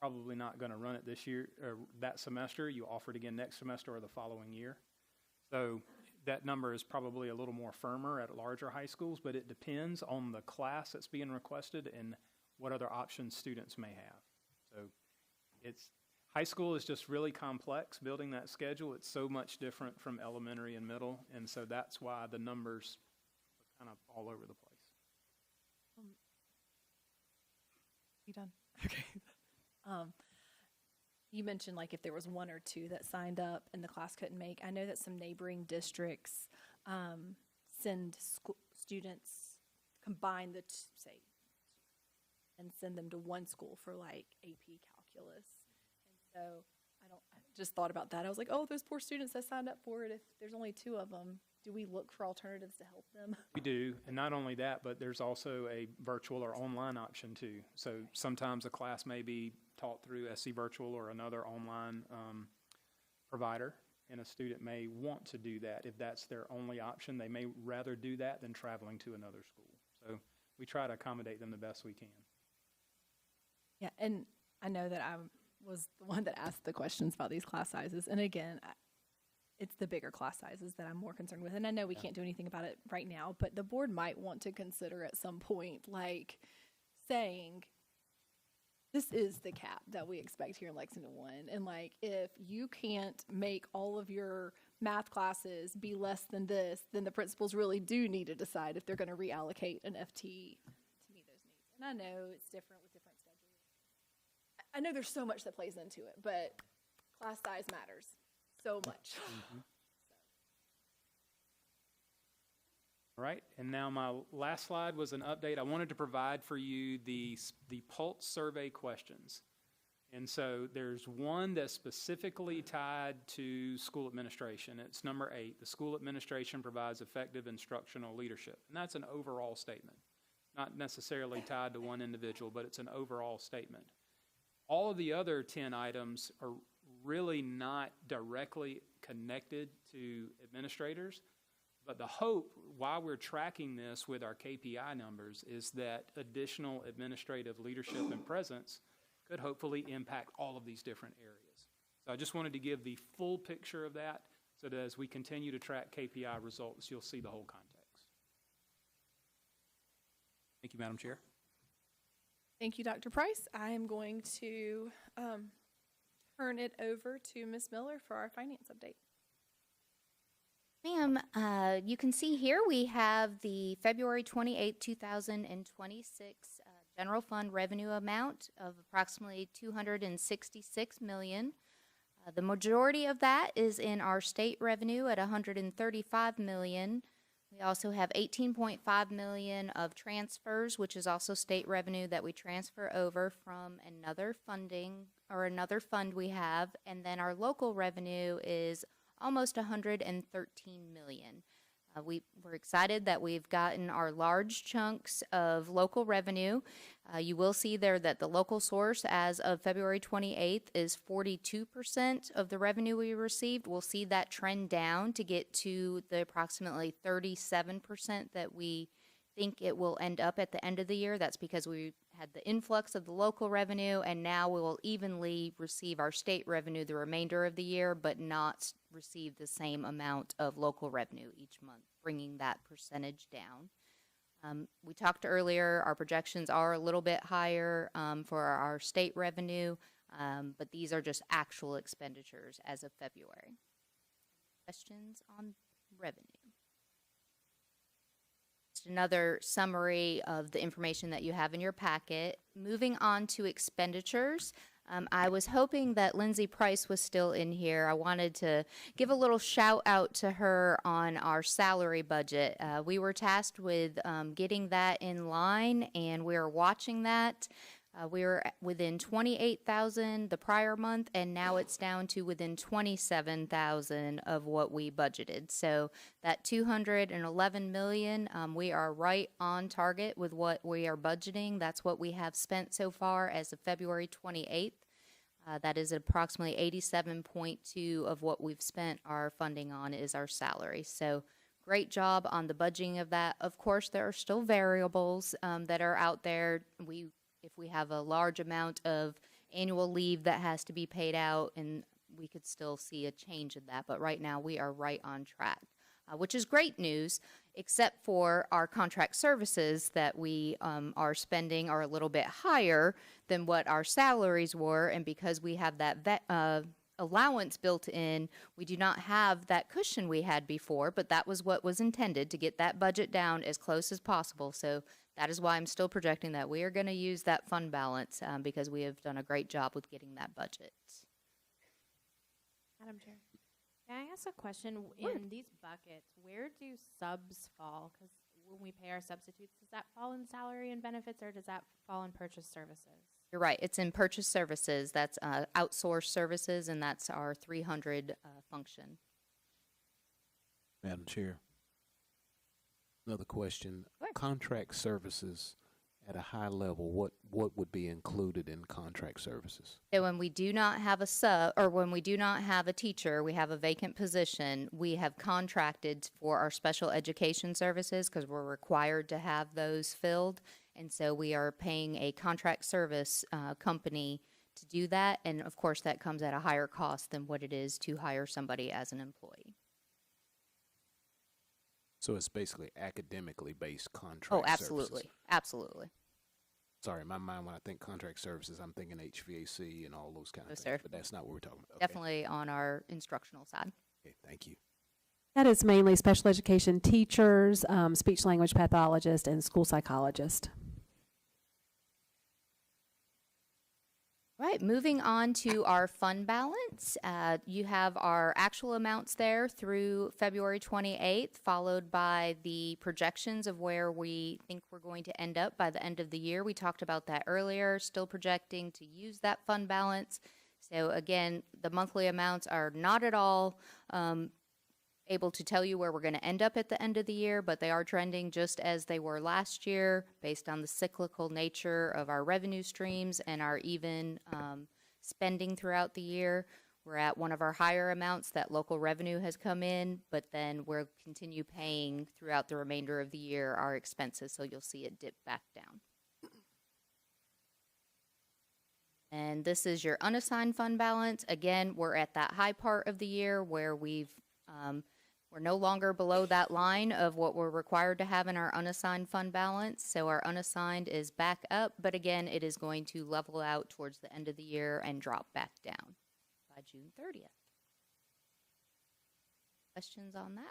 probably not going to run it this year or that semester. You offer it again next semester or the following year. So that number is probably a little more firmer at larger high schools, but it depends on the class that's being requested and what other options students may have. So high school is just really complex building that schedule. It's so much different from elementary and middle, and so that's why the numbers are kind of all over the place. You done? Okay. You mentioned like if there was 1 or 2 that signed up and the class couldn't make. I know that some neighboring districts send students, combine the say, and send them to one school for like AP calculus. And so I just thought about that. I was like, oh, those poor students that signed up for it, if there's only 2 of them, do we look for alternatives to help them? We do, and not only that, but there's also a virtual or online option too. So sometimes a class may be taught through SC Virtual or another online provider, and a student may want to do that. If that's their only option, they may rather do that than traveling to another school. So we try to accommodate them the best we can. Yeah, and I know that I was the one that asked the questions about these class sizes. And again, it's the bigger class sizes that I'm more concerned with. And I know we can't do anything about it right now, but the board might want to consider at some point, like saying, this is the cap that we expect here in Lexington 1. And like, if you can't make all of your math classes be less than this, then the principals really do need to decide if they're going to reallocate an FTE to meet those needs. And I know it's different with different schedules. I know there's so much that plays into it, but class size matters so much. All right, and now my last slide was an update. I wanted to provide for you the Pulse survey questions. And so there's one that's specifically tied to school administration. It's number 8. The school administration provides effective instructional leadership. And that's an overall statement. Not necessarily tied to one individual, but it's an overall statement. All of the other 10 items are really not directly connected to administrators. But the hope, while we're tracking this with our KPI numbers, is that additional administrative leadership and presence could hopefully impact all of these different areas. So I just wanted to give the full picture of that so that as we continue to track KPI results, you'll see the whole context. Thank you, Madam Chair. Thank you, Dr. Price. I am going to turn it over to Ms. Miller for our finance update. Ma'am, you can see here we have the February 28, 2026 general fund revenue amount of approximately $266 million. The majority of that is in our state revenue at $135 million. We also have $18.5 million of transfers, which is also state revenue that we transfer over from another funding or another fund we have. And then our local revenue is almost $113 million. We're excited that we've gotten our large chunks of local revenue. You will see there that the local source as of February 28th is 42% of the revenue we received. We'll see that trend down to get to the approximately 37% that we think it will end up at the end of the year. That's because we had the influx of the local revenue, and now we will evenly receive our state revenue the remainder of the year, but not receive the same amount of local revenue each month, bringing that percentage down. We talked earlier, our projections are a little bit higher for our state revenue, but these are just actual expenditures as of February. Questions on revenue? Just another summary of the information that you have in your packet. Moving on to expenditures. I was hoping that Lindsay Price was still in here. I wanted to give a little shout out to her on our salary budget. We were tasked with getting that in line, and we are watching that. We were within 28,000 the prior month, and now it's down to within 27,000 of what we budgeted. So that 211 million, we are right on target with what we are budgeting. That's what we have spent so far as of February 28th. That is approximately 87.2 of what we've spent our funding on is our salary. So great job on the budgeting of that. Of course, there are still variables that are out there. If we have a large amount of annual leave that has to be paid out, and we could still see a change in that. But right now, we are right on track, which is great news, except for our contract services that we are spending are a little bit higher than what our salaries were. And because we have that allowance built in, we do not have that cushion we had before, but that was what was intended, to get that budget down as close as possible. So that is why I'm still projecting that we are going to use that fund balance because we have done a great job with getting that budget. Madam Chair, can I ask a question? In these buckets, where do subs fall? Because when we pay our substitutes, does that fall in salary and benefits, or does that fall in purchase services? You're right. It's in purchase services. That's outsourced services, and that's our 300 function. Madam Chair, another question. Contract services at a high level, what would be included in contract services? So when we do not have a sub, or when we do not have a teacher, we have a vacant position, we have contracted for our special education services because we're required to have those filled. And so we are paying a contract service company to do that. And of course, that comes at a higher cost than what it is to hire somebody as an employee. So it's basically academically based contract Oh, absolutely. services. Absolutely. Sorry, in my mind, when I think contract services, I'm thinking HVAC and all those kind of No, things. sir. But that's not what we're talking about. Okay. Definitely on our instructional side. Okay, thank you. That is mainly special education teachers, speech language pathologist, and school psychologist. Right, moving on to our fund balance. You have our actual amounts there through February 28th, followed by the projections of where we think we're going to end up by the end of the year. We talked about that earlier, still projecting to use that fund balance. So again, the monthly amounts are not at all able to tell you where we're going to end up at the end of the year, but they are trending just as they were last year based on the cyclical nature of our revenue streams and our even spending throughout the year. We're at one of our higher amounts that local revenue has come in, but then we'll continue paying throughout the remainder of the year our expenses, so you'll see it dip back down. And this is your unassigned fund balance. Again, we're at that high part of the year where we're no longer below that line of what we're required to have in our unassigned fund balance. So our unassigned is back up, but again, it is going to level out towards the end of the year and drop back down by June 30th. Questions on that?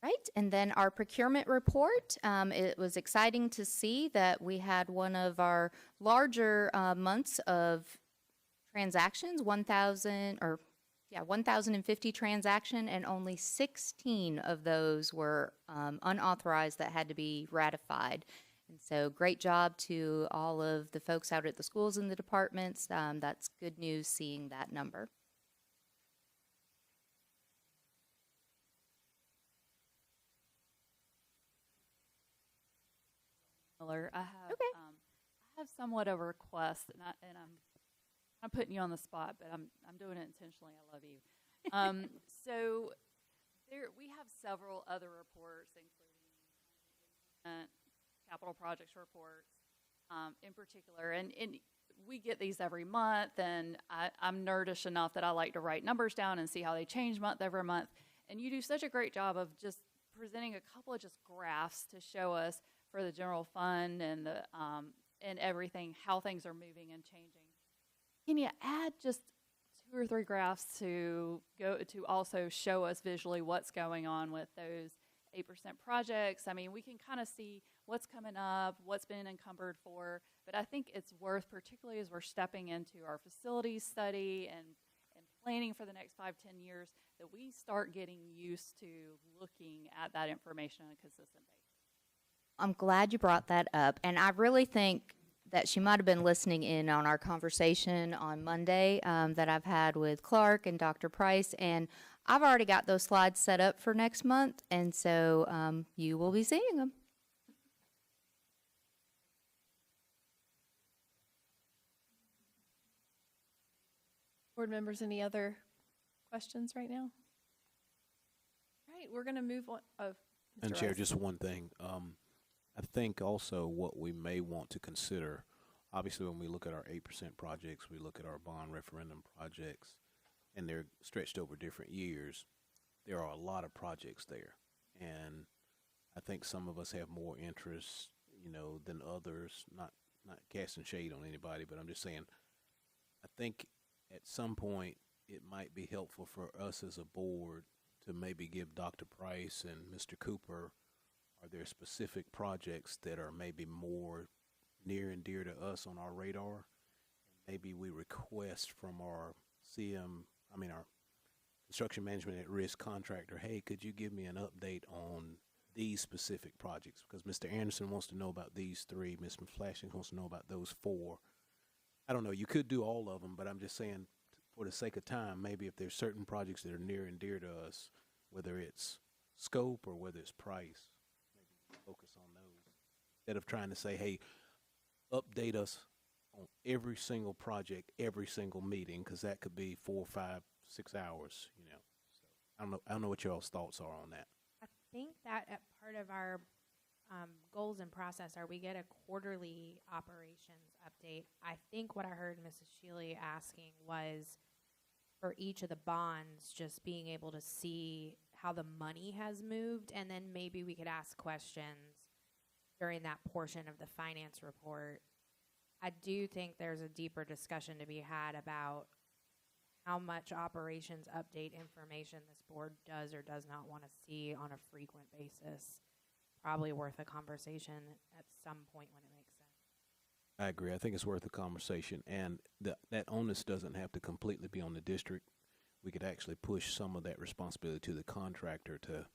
Right, and then our procurement report. It was exciting to see that we had one of our larger months of transactions, 1,050 transaction, and only 16 of those were unauthorized that had to be ratified. And so great job to all of the folks out at the schools and the departments. That's good news seeing that number. I have somewhat of a request, and I'm putting you on the spot, but I'm doing it intentionally. I love you. So We have several other reports, including capital projects reports in particular. And we get these every month, and I'm nerdish enough that I like to write numbers down and see how they change month over month. And you do such a great job of just presenting a couple of just graphs to show us for the general fund and the and everything, how things are moving and changing. Can you add just 2 or 3 graphs to also show us visually what's going on with those 8% projects? I mean, we can kind of see what's coming up, what's been encumbered for, but I think it's worth, particularly as we're stepping into our facilities study and planning for the next 5-10 years, that we start getting used to looking at that information on a consistent basis. I'm glad you brought that up, and I really think that she might have been listening in on our conversation on Monday that I've had with Clark and Dr. Price, and I've already got those slides set up for next month, and so you will be seeing them. Board members, any other questions right now? All right, we're going to move on. Oh, And Mr. Chair, Rice. just one thing. I think also what we may want to consider, obviously when we look at our 8% projects, we look at our bond referendum projects, and they're stretched over different years. There are a lot of projects there, and I think some of us have more interest, than others. Not casting shade on anybody, but I'm just saying, I think at some point it might be helpful for us as a board to maybe give Dr. Price and Mr. Cooper, are there specific projects that are maybe more near and dear to us on our radar? Maybe we request from our our construction management at risk contractor, hey, could you give me an update on these specific projects? Because Mr. Anderson wants to know about these 3, Ms. Flashing wants to know about those 4. I don't know, you could do all of them, but I'm just saying, for the sake of time, maybe if there's certain projects that are near and dear to us, whether it's scope or whether it's price, maybe focus on those instead of trying to say, hey, update us on every single project, every single meeting, because that could be 4, 5, 6 hours. So I don't know what y'all's thoughts are on that. I think that part of our goals and process are we get a quarterly operations update. I think what I heard Mrs. Shealy asking was for each of the bonds, just being able to see how the money has moved, and then maybe we could ask questions during that portion of the finance report. I do think there's a deeper discussion to be had about how much operations update information this board does or does not want to see on a frequent basis. Probably worth a conversation at some point when it makes sense. I agree. I think it's worth a conversation, and that onus doesn't have to completely be on the district. We could actually push some of that responsibility to the contractor to,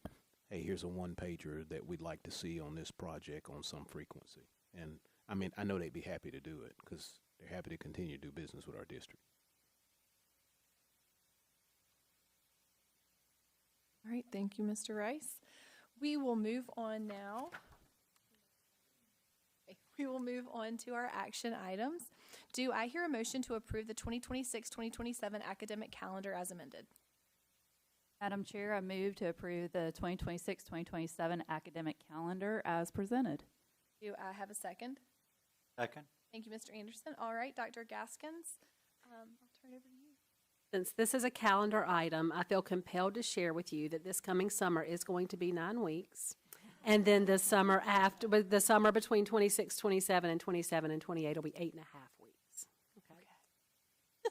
hey, here's a 1-pager that we'd like to see on this project on some frequency. And I mean, I know they'd be happy to do it because they're happy to continue to do business with our district. All right, thank you, Mr. Rice. We will move on now. We will move on to our action items. Do I hear a motion to approve the 2026-2027 academic calendar as amended? Madam Chair, I move to approve the 2026-2027 academic calendar as presented. Do I have a second? Second. Thank you, Mr. Anderson. All right, Dr. Gaskins, I'll turn it over to you. Since this is a calendar item, I feel compelled to share with you that this coming summer is going to be 9 weeks. And then the summer after, but the summer between 26, 27, and 27 and 28 will be 8.5 weeks.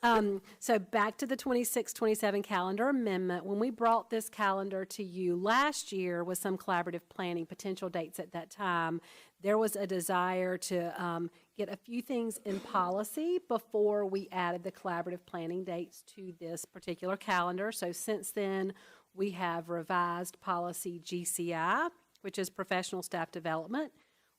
Okay. So back to the 26, 27 calendar amendment. When we brought this calendar to you last year with some collaborative planning potential dates at that time, there was a desire to get a few things in policy before we added the collaborative planning dates to this particular calendar. So since then, we have revised policy GCI, which is professional staff development.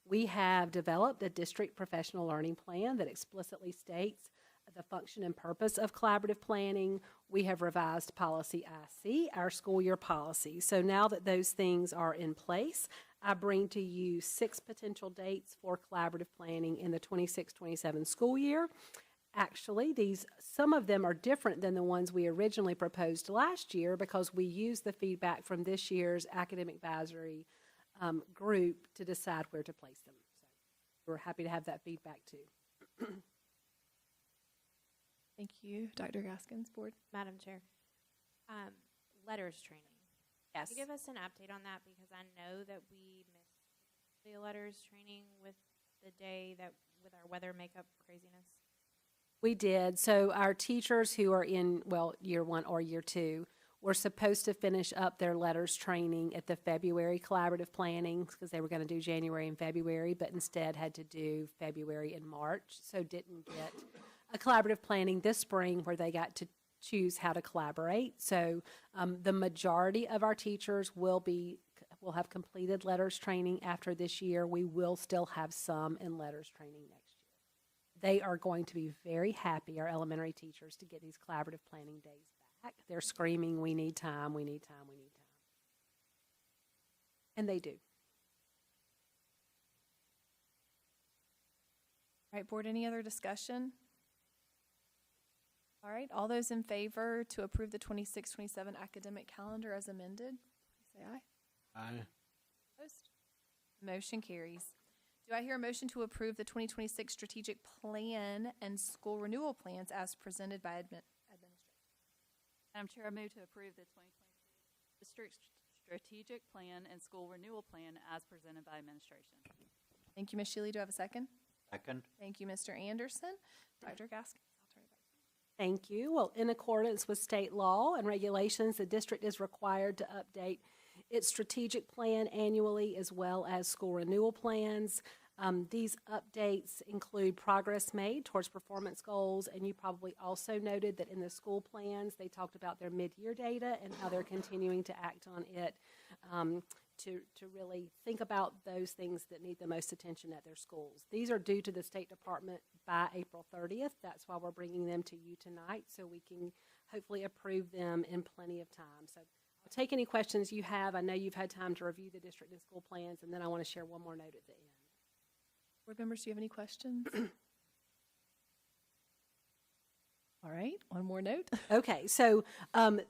We have developed a district professional learning plan that explicitly states the function and purpose of collaborative planning. We have revised policy IC, our school year policy. So now that those things are in place, I bring to you 6 potential dates for collaborative planning in the 26-27 school year. actually, some of them are different than the ones we originally proposed last year because we used the feedback from this year's academic advisory group to decide where to place them. So we're happy to have that feedback too. Thank you, Dr. Gaskins. Board. Madam Chair, letters training. Yes. Can you give us an update on that, because I know that we missed the letters training with the day that with our weather makeup craziness. We did. So our teachers who are in, well, year 1 or year 2 were supposed to finish up their letters training at the February collaborative planning because they were going to do January and February, but instead had to do February and March. So didn't get a collaborative planning this spring where they got to choose how to collaborate. So the majority of our teachers will have completed letters training after this year. We will still have some in letters training next year. They are going to be very happy, our elementary teachers, to get these collaborative planning days back. They're screaming, we need time, we need time, we need time. And they do. All right, board, any other discussion? All right, all those in favor to approve the 26-27 academic calendar as amended, please say aye. Aye. Opposed? Motion carries. Do I hear a motion to approve the 2026 strategic plan and school renewal plans as presented by administration? Madam Chair, I move to approve the 2026 district strategic plan and school renewal plan as presented by administration. Thank you, Ms. Shealy. Do I have a second? Second. Thank you, Mr. Anderson. Dr. Gaskins, I'll turn it back to you. Thank you. Well, in accordance with state law and regulations, the district is required to update its strategic plan annually as well as school renewal plans. These updates include progress made towards performance goals, and you probably also noted that in the school plans, they talked about their mid-year data and how they're continuing to act on it to really think about those things that need the most attention at their schools. These are due to the State Department by April 30th. That's why we're bringing them to you tonight, so we can hopefully approve them in plenty of time. So I'll take any questions you have. I know you've had time to review the district and school plans, and then I want to share one more note at the end. Board members, do you have any questions? All right, one more note. Okay, so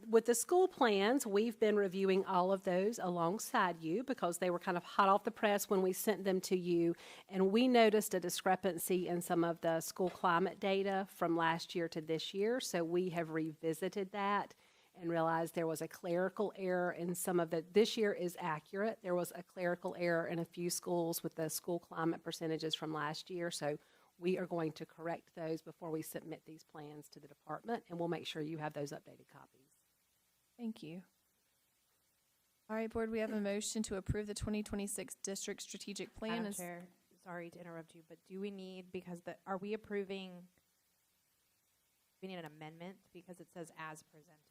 with the school plans, we've been reviewing all of those alongside you because they were kind of hot off the press when we sent them to you, and we noticed a discrepancy in some of the school climate data from last year to this year, so we have revisited that and realized there was a clerical error in some of this year is accurate. There was a clerical error in a few schools with the school climate percentages from last year, so we are going to correct those before we submit these plans to the department, and we'll make sure you have those updated copies. Thank you. All right, board, we have a motion to approve the 2026 district strategic plan. Madam Chair, sorry to interrupt you, but do we need, because are we approving, we need an amendment because it says as presented?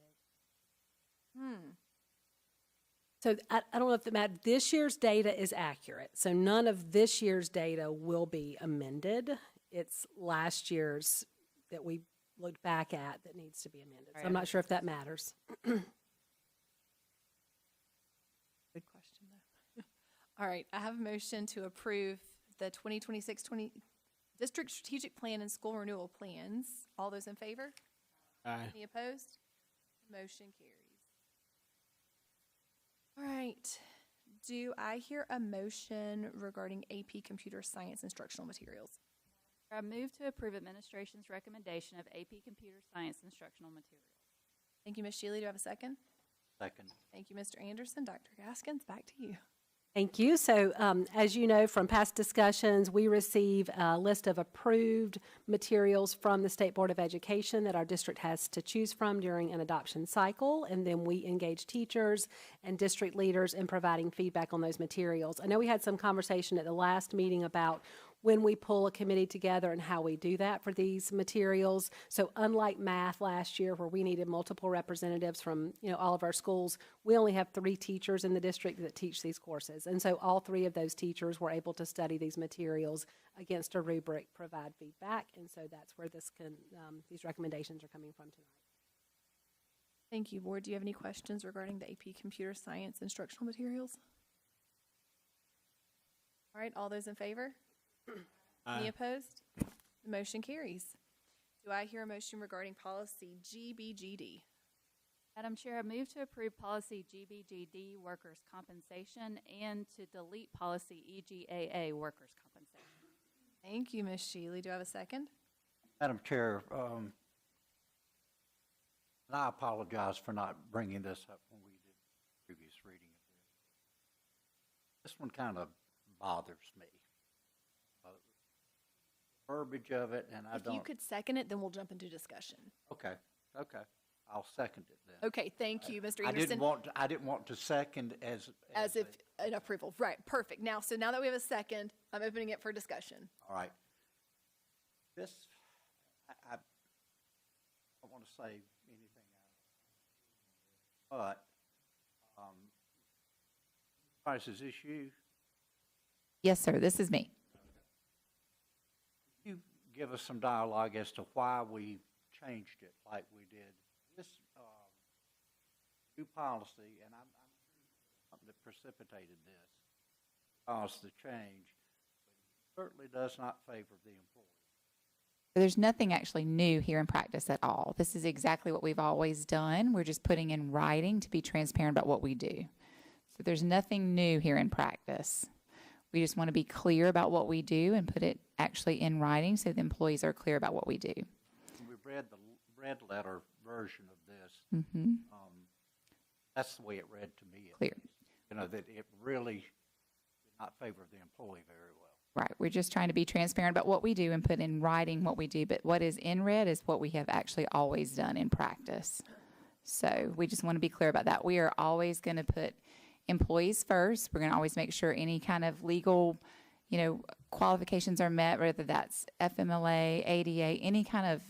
So I don't know if this year's data is accurate. So none of this year's data will be amended. It's last year's that we looked back at that needs to be amended. So I'm not sure if that matters. Good question, though. All right, I have a motion to approve the 2026 district strategic plan and school renewal plans. All those in favor? Aye. Any opposed? Motion carries. All right, do I hear a motion regarding AP Computer Science instructional materials? I move to approve administration's recommendation of AP Computer Science instructional materials. Thank you, Ms. Shealy. Do I have a second? Second. Thank you, Mr. Anderson. Dr. Gaskins, back to you. Thank you. So as you know from past discussions, we receive a list of approved materials from the State Board of Education that our district has to choose from during an adoption cycle, and then we engage teachers and district leaders in providing feedback on those materials. I know we had some conversation at the last meeting about when we pull a committee together and how we do that for these materials. So unlike math last year where we needed multiple representatives from all of our schools, we only have 3 teachers in the district that teach these courses. And so all 3 of those teachers were able to study these materials against a rubric, provide feedback, and so that's where these recommendations are coming from tonight. Thank you, board. Do you have any questions regarding the AP Computer Science instructional materials? All right, all those in favor? Any opposed? The motion carries. Do I hear a motion regarding policy GBGD? Madam Chair, I move to approve policy GBGD, workers' compensation, and to delete policy EGAA, workers' compensation. Thank you, Ms. Shealy. Do I have a second? Madam Chair, and I apologize for not bringing this up when we did the previous reading of this. This one kind of bothers me. Verbiage of it, and I If don't. you could second it, then we'll jump into discussion. Okay, I'll second it then. Okay, thank you, Mr. I Anderson. didn't want to second As if an approval. Right, perfect. Now that we have a second, I'm opening it for discussion. All right. This, I don't want to say anything else, but prices issue. Yes, sir. This is me. You give us some dialogue as to why we changed it like we did. This new policy, and I'm something that precipitated this, caused the change, but certainly does not favor the employee. There's nothing actually new here in practice at all. This is exactly what we've always done. We're just putting in writing to be transparent about what we do. So there's nothing new here in practice. We just want to be clear about what we do and put it actually in writing so the employees are clear about what we do. We've read the red letter version of this. Mm-hmm. That's the way it read to me. Clear. You know, that it really did not favor the employee very well. Right. We're just trying to be transparent about what we do and put in writing what we do. But what is in red is what we have actually always done in practice. So we just want to be clear about that. We are always going to put employees first. We're going to always make sure any kind of legal, qualifications are met, whether that's FMLA, ADA, any kind of,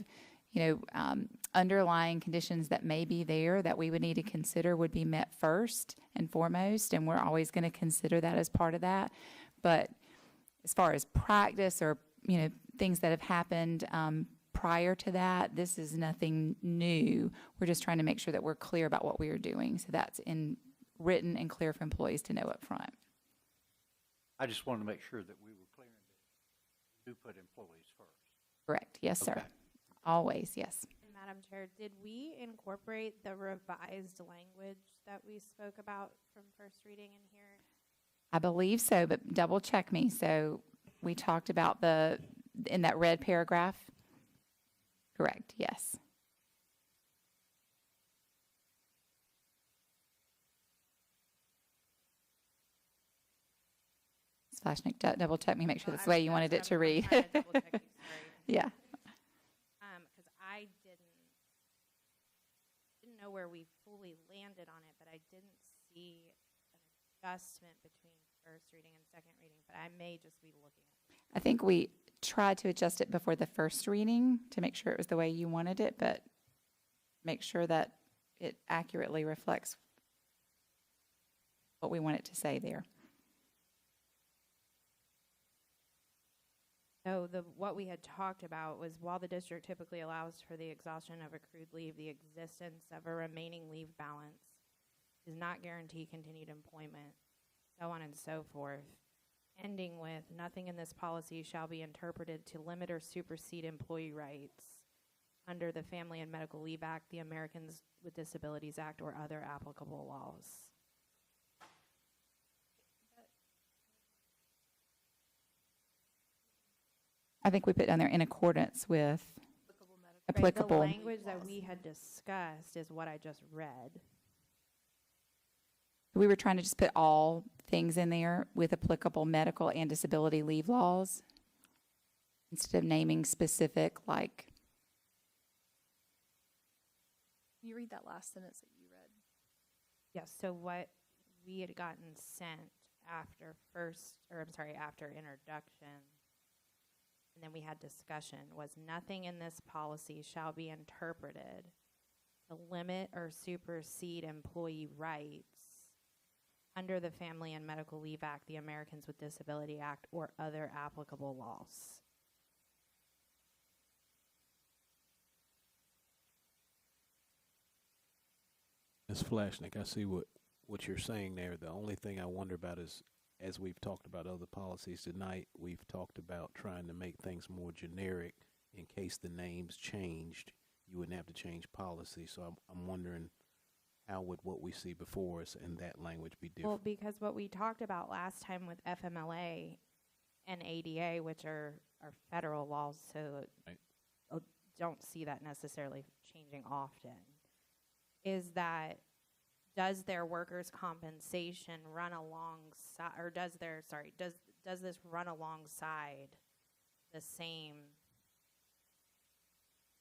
underlying conditions that may be there that we would need to consider would be met first and foremost. And we're always going to consider that as part of that. But as far as practice or, things that have happened prior to that, this is nothing new. We're just trying to make sure that we're clear about what we are doing. So that's in written and clear for employees to know up front. I just wanted to make sure that we were clear that we do put employees first. Correct. Yes, sir. Okay. Always, yes. Madam Chair, did we incorporate the revised language that we spoke about from first reading in here? I believe so, but double check me. So we talked about in that red paragraph? Correct, yes. Flashnick, double check me, make sure that's the way you wanted it to read. Yeah. Because I didn't know where we fully landed on it, but I didn't see an adjustment between first reading and second reading, but I may just be looking at it. I think we tried to adjust it before the first reading to make sure it was the way you wanted it, but make sure that it accurately reflects what we want it to say there. So what we had talked about was while the district typically allows for the exhaustion of accrued leave, the existence of a remaining leave balance does not guarantee continued employment, so on and so forth. Ending with, nothing in this policy shall be interpreted to limit or supersede employee rights under the Family and Medical Leave Act, the Americans with Disabilities Act, or other applicable laws. I think we put down there in accordance with applicable. Right, the language that we had discussed is what I just read. We were trying to just put all things in there with applicable medical and disability leave laws instead of naming specific, like. Can you read that last sentence that you read? Yes, so what we had gotten sent after introduction, and then we had discussion, was nothing in this policy shall be interpreted to limit or supersede employee rights under the Family and Medical Leave Act, the Americans with Disability Act, or other applicable laws. Ms. Flashnick, I see what you're saying there. The only thing I wonder about is, as we've talked about other policies tonight, we've talked about trying to make things more generic in case the names changed, you wouldn't have to change policy. So I'm wondering, how would what we see before us and that language be different? Well, because what we talked about last time with FMLA and ADA, which are federal laws, so Right. I don't see that necessarily changing often, is that does their workers' compensation run alongside, or does this run alongside the same?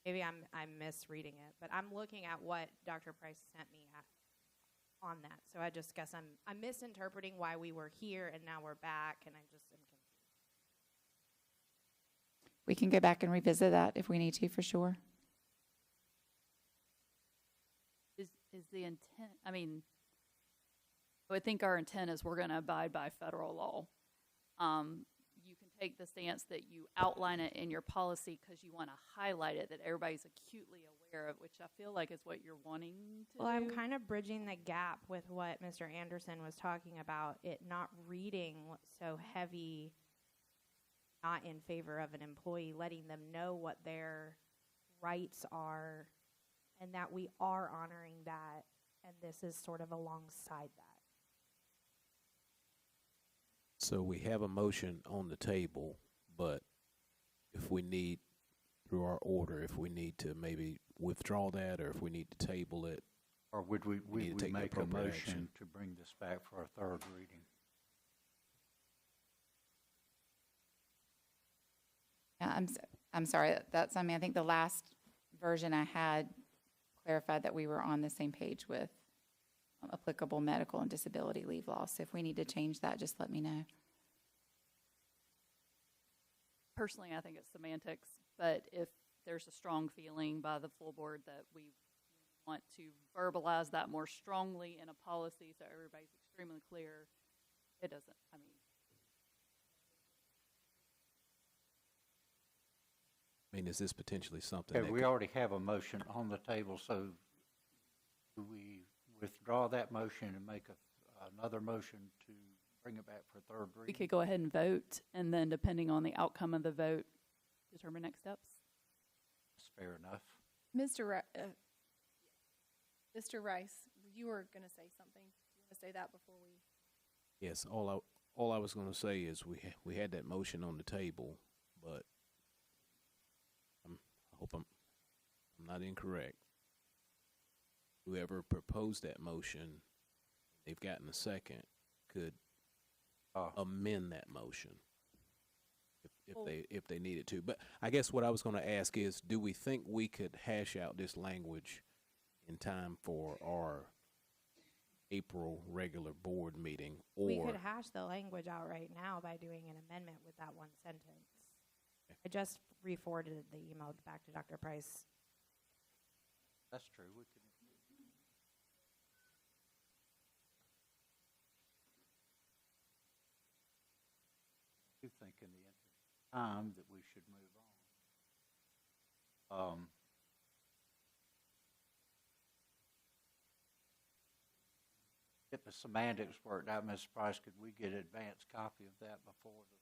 Maybe I'm misreading it, but I'm looking at what Dr. Price sent me on that. So I just guess I'm misinterpreting why we were here and now we're back, and I just am confused. We can go back and revisit that if we need to, for sure. Is the intent, I mean, I would think our intent is we're going to abide by federal law. You can take the stance that you outline it in your policy because you want to highlight it, that everybody's acutely aware of, which I feel like is what you're wanting to Well, do. I'm kind of bridging the gap with what Mr. Anderson was talking about, it not reading so heavy, not in favor of an employee, letting them know what their rights are and that we are honoring that, and this is sort of alongside that. So we have a motion on the table, but if we need, through our order, if we need to maybe withdraw that, or if we need to table it, Or would we need to take make a appropriate motion action. to bring this back for a third reading? Yeah, I'm sorry. That's, I mean, I think the last version I had clarified that we were on the same page with applicable medical and disability leave laws. So if we need to change that, just let me know. Personally, I think it's semantics, but if there's a strong feeling by the full board that we want to verbalize that more strongly in a policy so everybody's extremely clear, it doesn't, I mean, is this potentially something Okay, that we could- already have a motion on the table, so do we withdraw that motion and make another motion to bring it back for third we reading? could go ahead and vote, and then depending on the outcome of the vote, determine next steps. That's fair enough. Mr. Rice, you were going to say something. Do you want to say that before we? Yes, all I was going to say is we had that motion on the table, but I hope I'm not incorrect. Whoever proposed that motion, they've gotten a second, could amend that motion if they needed to. But I guess what I was going to ask is, do we think we could hash out this language in time for our April regular board meeting? Or We could hash the language out right now by doing an amendment with that one sentence. I just re-forwarded the email back to Dr. Price. That's true. We could. I do think in the interest of time that we should move on. Get the semantics worked out, Ms. Price. Could we get an advance copy of that before the?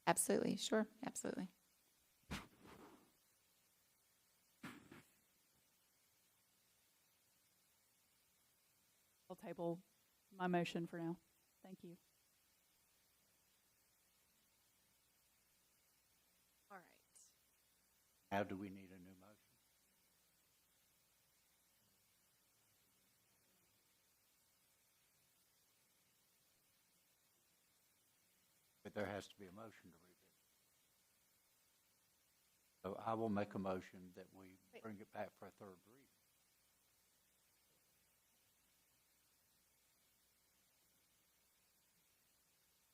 Absolutely, sure, absolutely. I'll table my motion for now. Thank you. All right. Now, do we need a new motion? But there has to be a motion to read it. So I will make a motion that we bring it back for a third reading.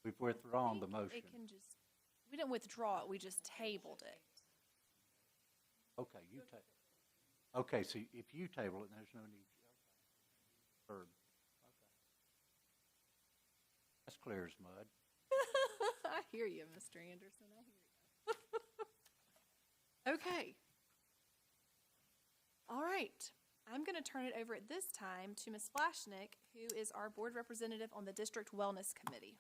We've withdrawn the motion. It can just, we didn't withdraw it, we just tabled it. Okay, you table. Okay, so if you table it, there's no need. Third. Okay. That's clear as mud. I hear you, Mr. Anderson, I hear you. Okay. All right, I'm going to turn it over at this time to Ms. Flashnick, who is our board representative on the District Wellness Committee.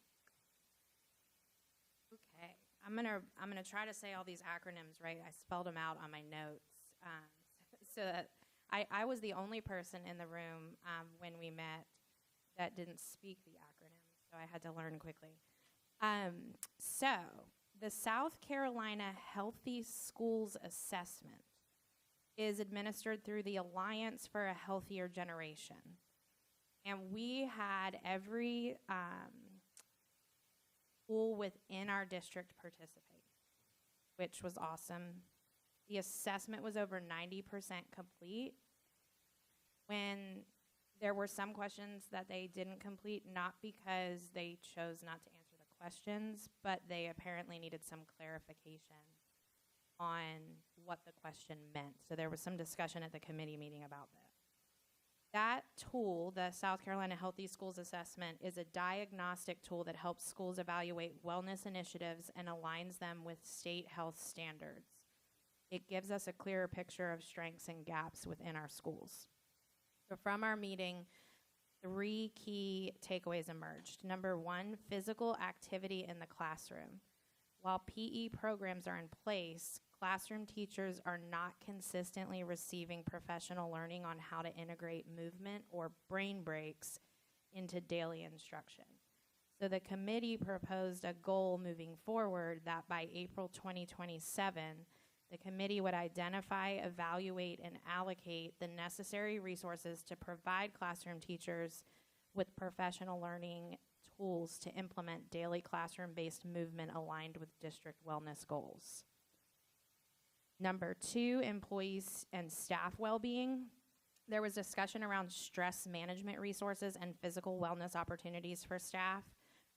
Okay. I'm gonna try to say all these acronyms right. I spelled them out on my notes, so that I was the only person in the room when we met that didn't speak the acronyms, so I had to learn quickly. So the South Carolina Healthy Schools Assessment is administered through the Alliance for a Healthier Generation, and we had every school within our district participate, which was awesome. The assessment was over 90% complete. When there were some questions that they didn't complete, not because they chose not to answer the questions, but they apparently needed some clarification on what the question meant. So there was some discussion at the committee meeting about that. That tool, the South Carolina Healthy Schools Assessment, is a diagnostic tool that helps schools evaluate wellness initiatives and aligns them with state health standards. It gives us a clearer picture of strengths and gaps within our schools. So from our meeting, 3 key takeaways emerged. Number 1, physical activity in the classroom. While PE programs are in place, classroom teachers are not consistently receiving professional learning on how to integrate movement or brain breaks into daily instruction. So the committee proposed a goal moving forward that by April 2027, the committee would identify, evaluate, and allocate the necessary resources to provide classroom teachers with professional learning tools to implement daily classroom-based movement aligned with district wellness goals. Number 2, employees and staff well-being. There was discussion around stress management resources and physical wellness opportunities for staff.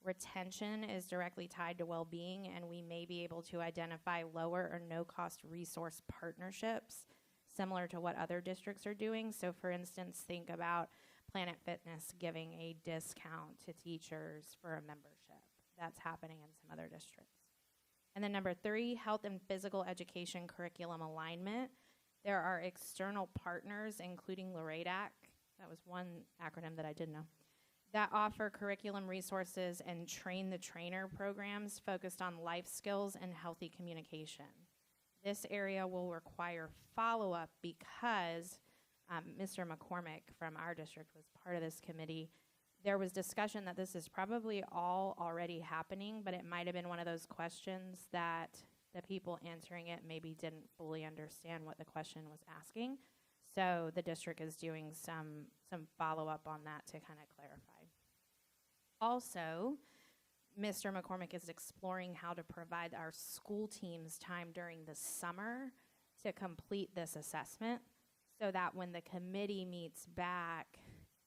Retention is directly tied to well-being, and we may be able to identify lower or no-cost resource partnerships, similar to what other districts are doing. So for instance, think about Planet Fitness giving a discount to teachers for a membership. That's happening in some other districts. And then number 3, health and physical education curriculum alignment. There are external partners, including LRADAC, that was one acronym that I didn't know, that offer curriculum resources and train the trainer programs focused on life skills and healthy communication. This area will require follow-up because Mr. McCormick from our district was part of this committee. There was discussion that this is probably all already happening, but it might have been one of those questions that the people answering it maybe didn't fully understand what the question was asking. So the district is doing some follow-up on that to kind of clarify. Also, Mr. McCormick is exploring how to provide our school teams time during the summer to complete this assessment so that when the committee meets back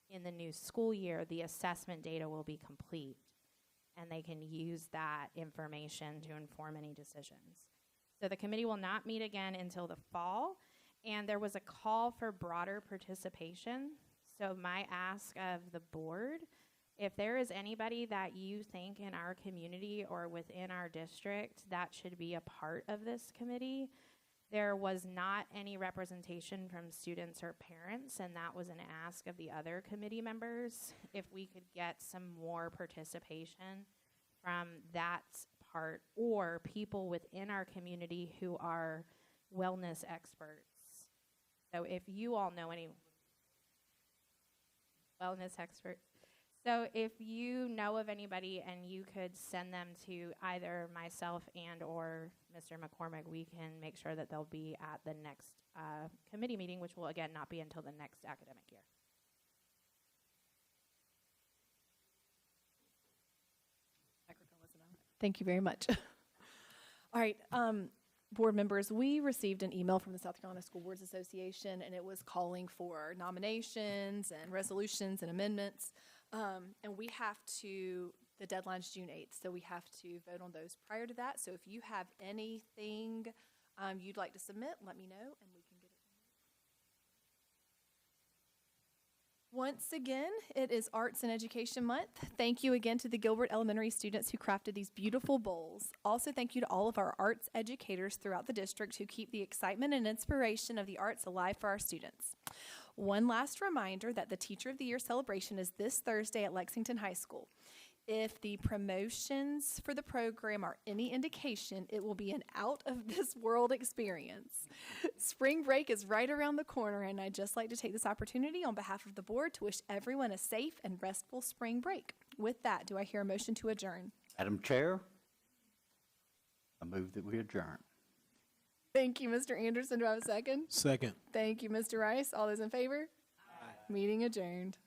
in the new school year, the assessment data will be complete and they can use that information to inform any decisions. So the committee will not meet again until the fall, and there was a call for broader participation. So my ask of the board, if there is anybody that you think in our community or within our district that should be a part of this committee, there was not any representation from students or parents, and that was an ask of the other committee members. If we could get some more participation from that part, or people within our community who are wellness experts. So if you all know any wellness experts, so if you know of anybody and you could send them to either myself and or Mr. McCormick, we can make sure that they'll be at the next committee meeting, which will again not be until the next academic year. Microphone wasn't on. Thank you very much. All right, board members, we received an email from the South Carolina School Boards Association, and it was calling for nominations and resolutions and amendments. And we have to, the deadline's June 8th, so we have to vote on those prior to that. So if you have anything you'd like to submit, let me know, and we can get it. Once again, it is Arts and Education Month. Thank you again to the Gilbert Elementary students who crafted these beautiful bowls. Also, thank you to all of our arts educators throughout the district who keep the excitement and inspiration of the arts alive for our students. One last reminder that the Teacher of the Year celebration is this Thursday at Lexington High School. If the promotions for the program are any indication, it will be an out of this world experience. Spring break is right around the corner, and I'd just like to take this opportunity on behalf of the board to wish everyone a safe and restful spring break. With that, do I hear a motion to adjourn? Madam Chair, I move that we adjourn. Thank you, Mr. Anderson. Do I have a second? Second. Thank you, Mr. Rice. All those in favor? Aye. Meeting adjourned.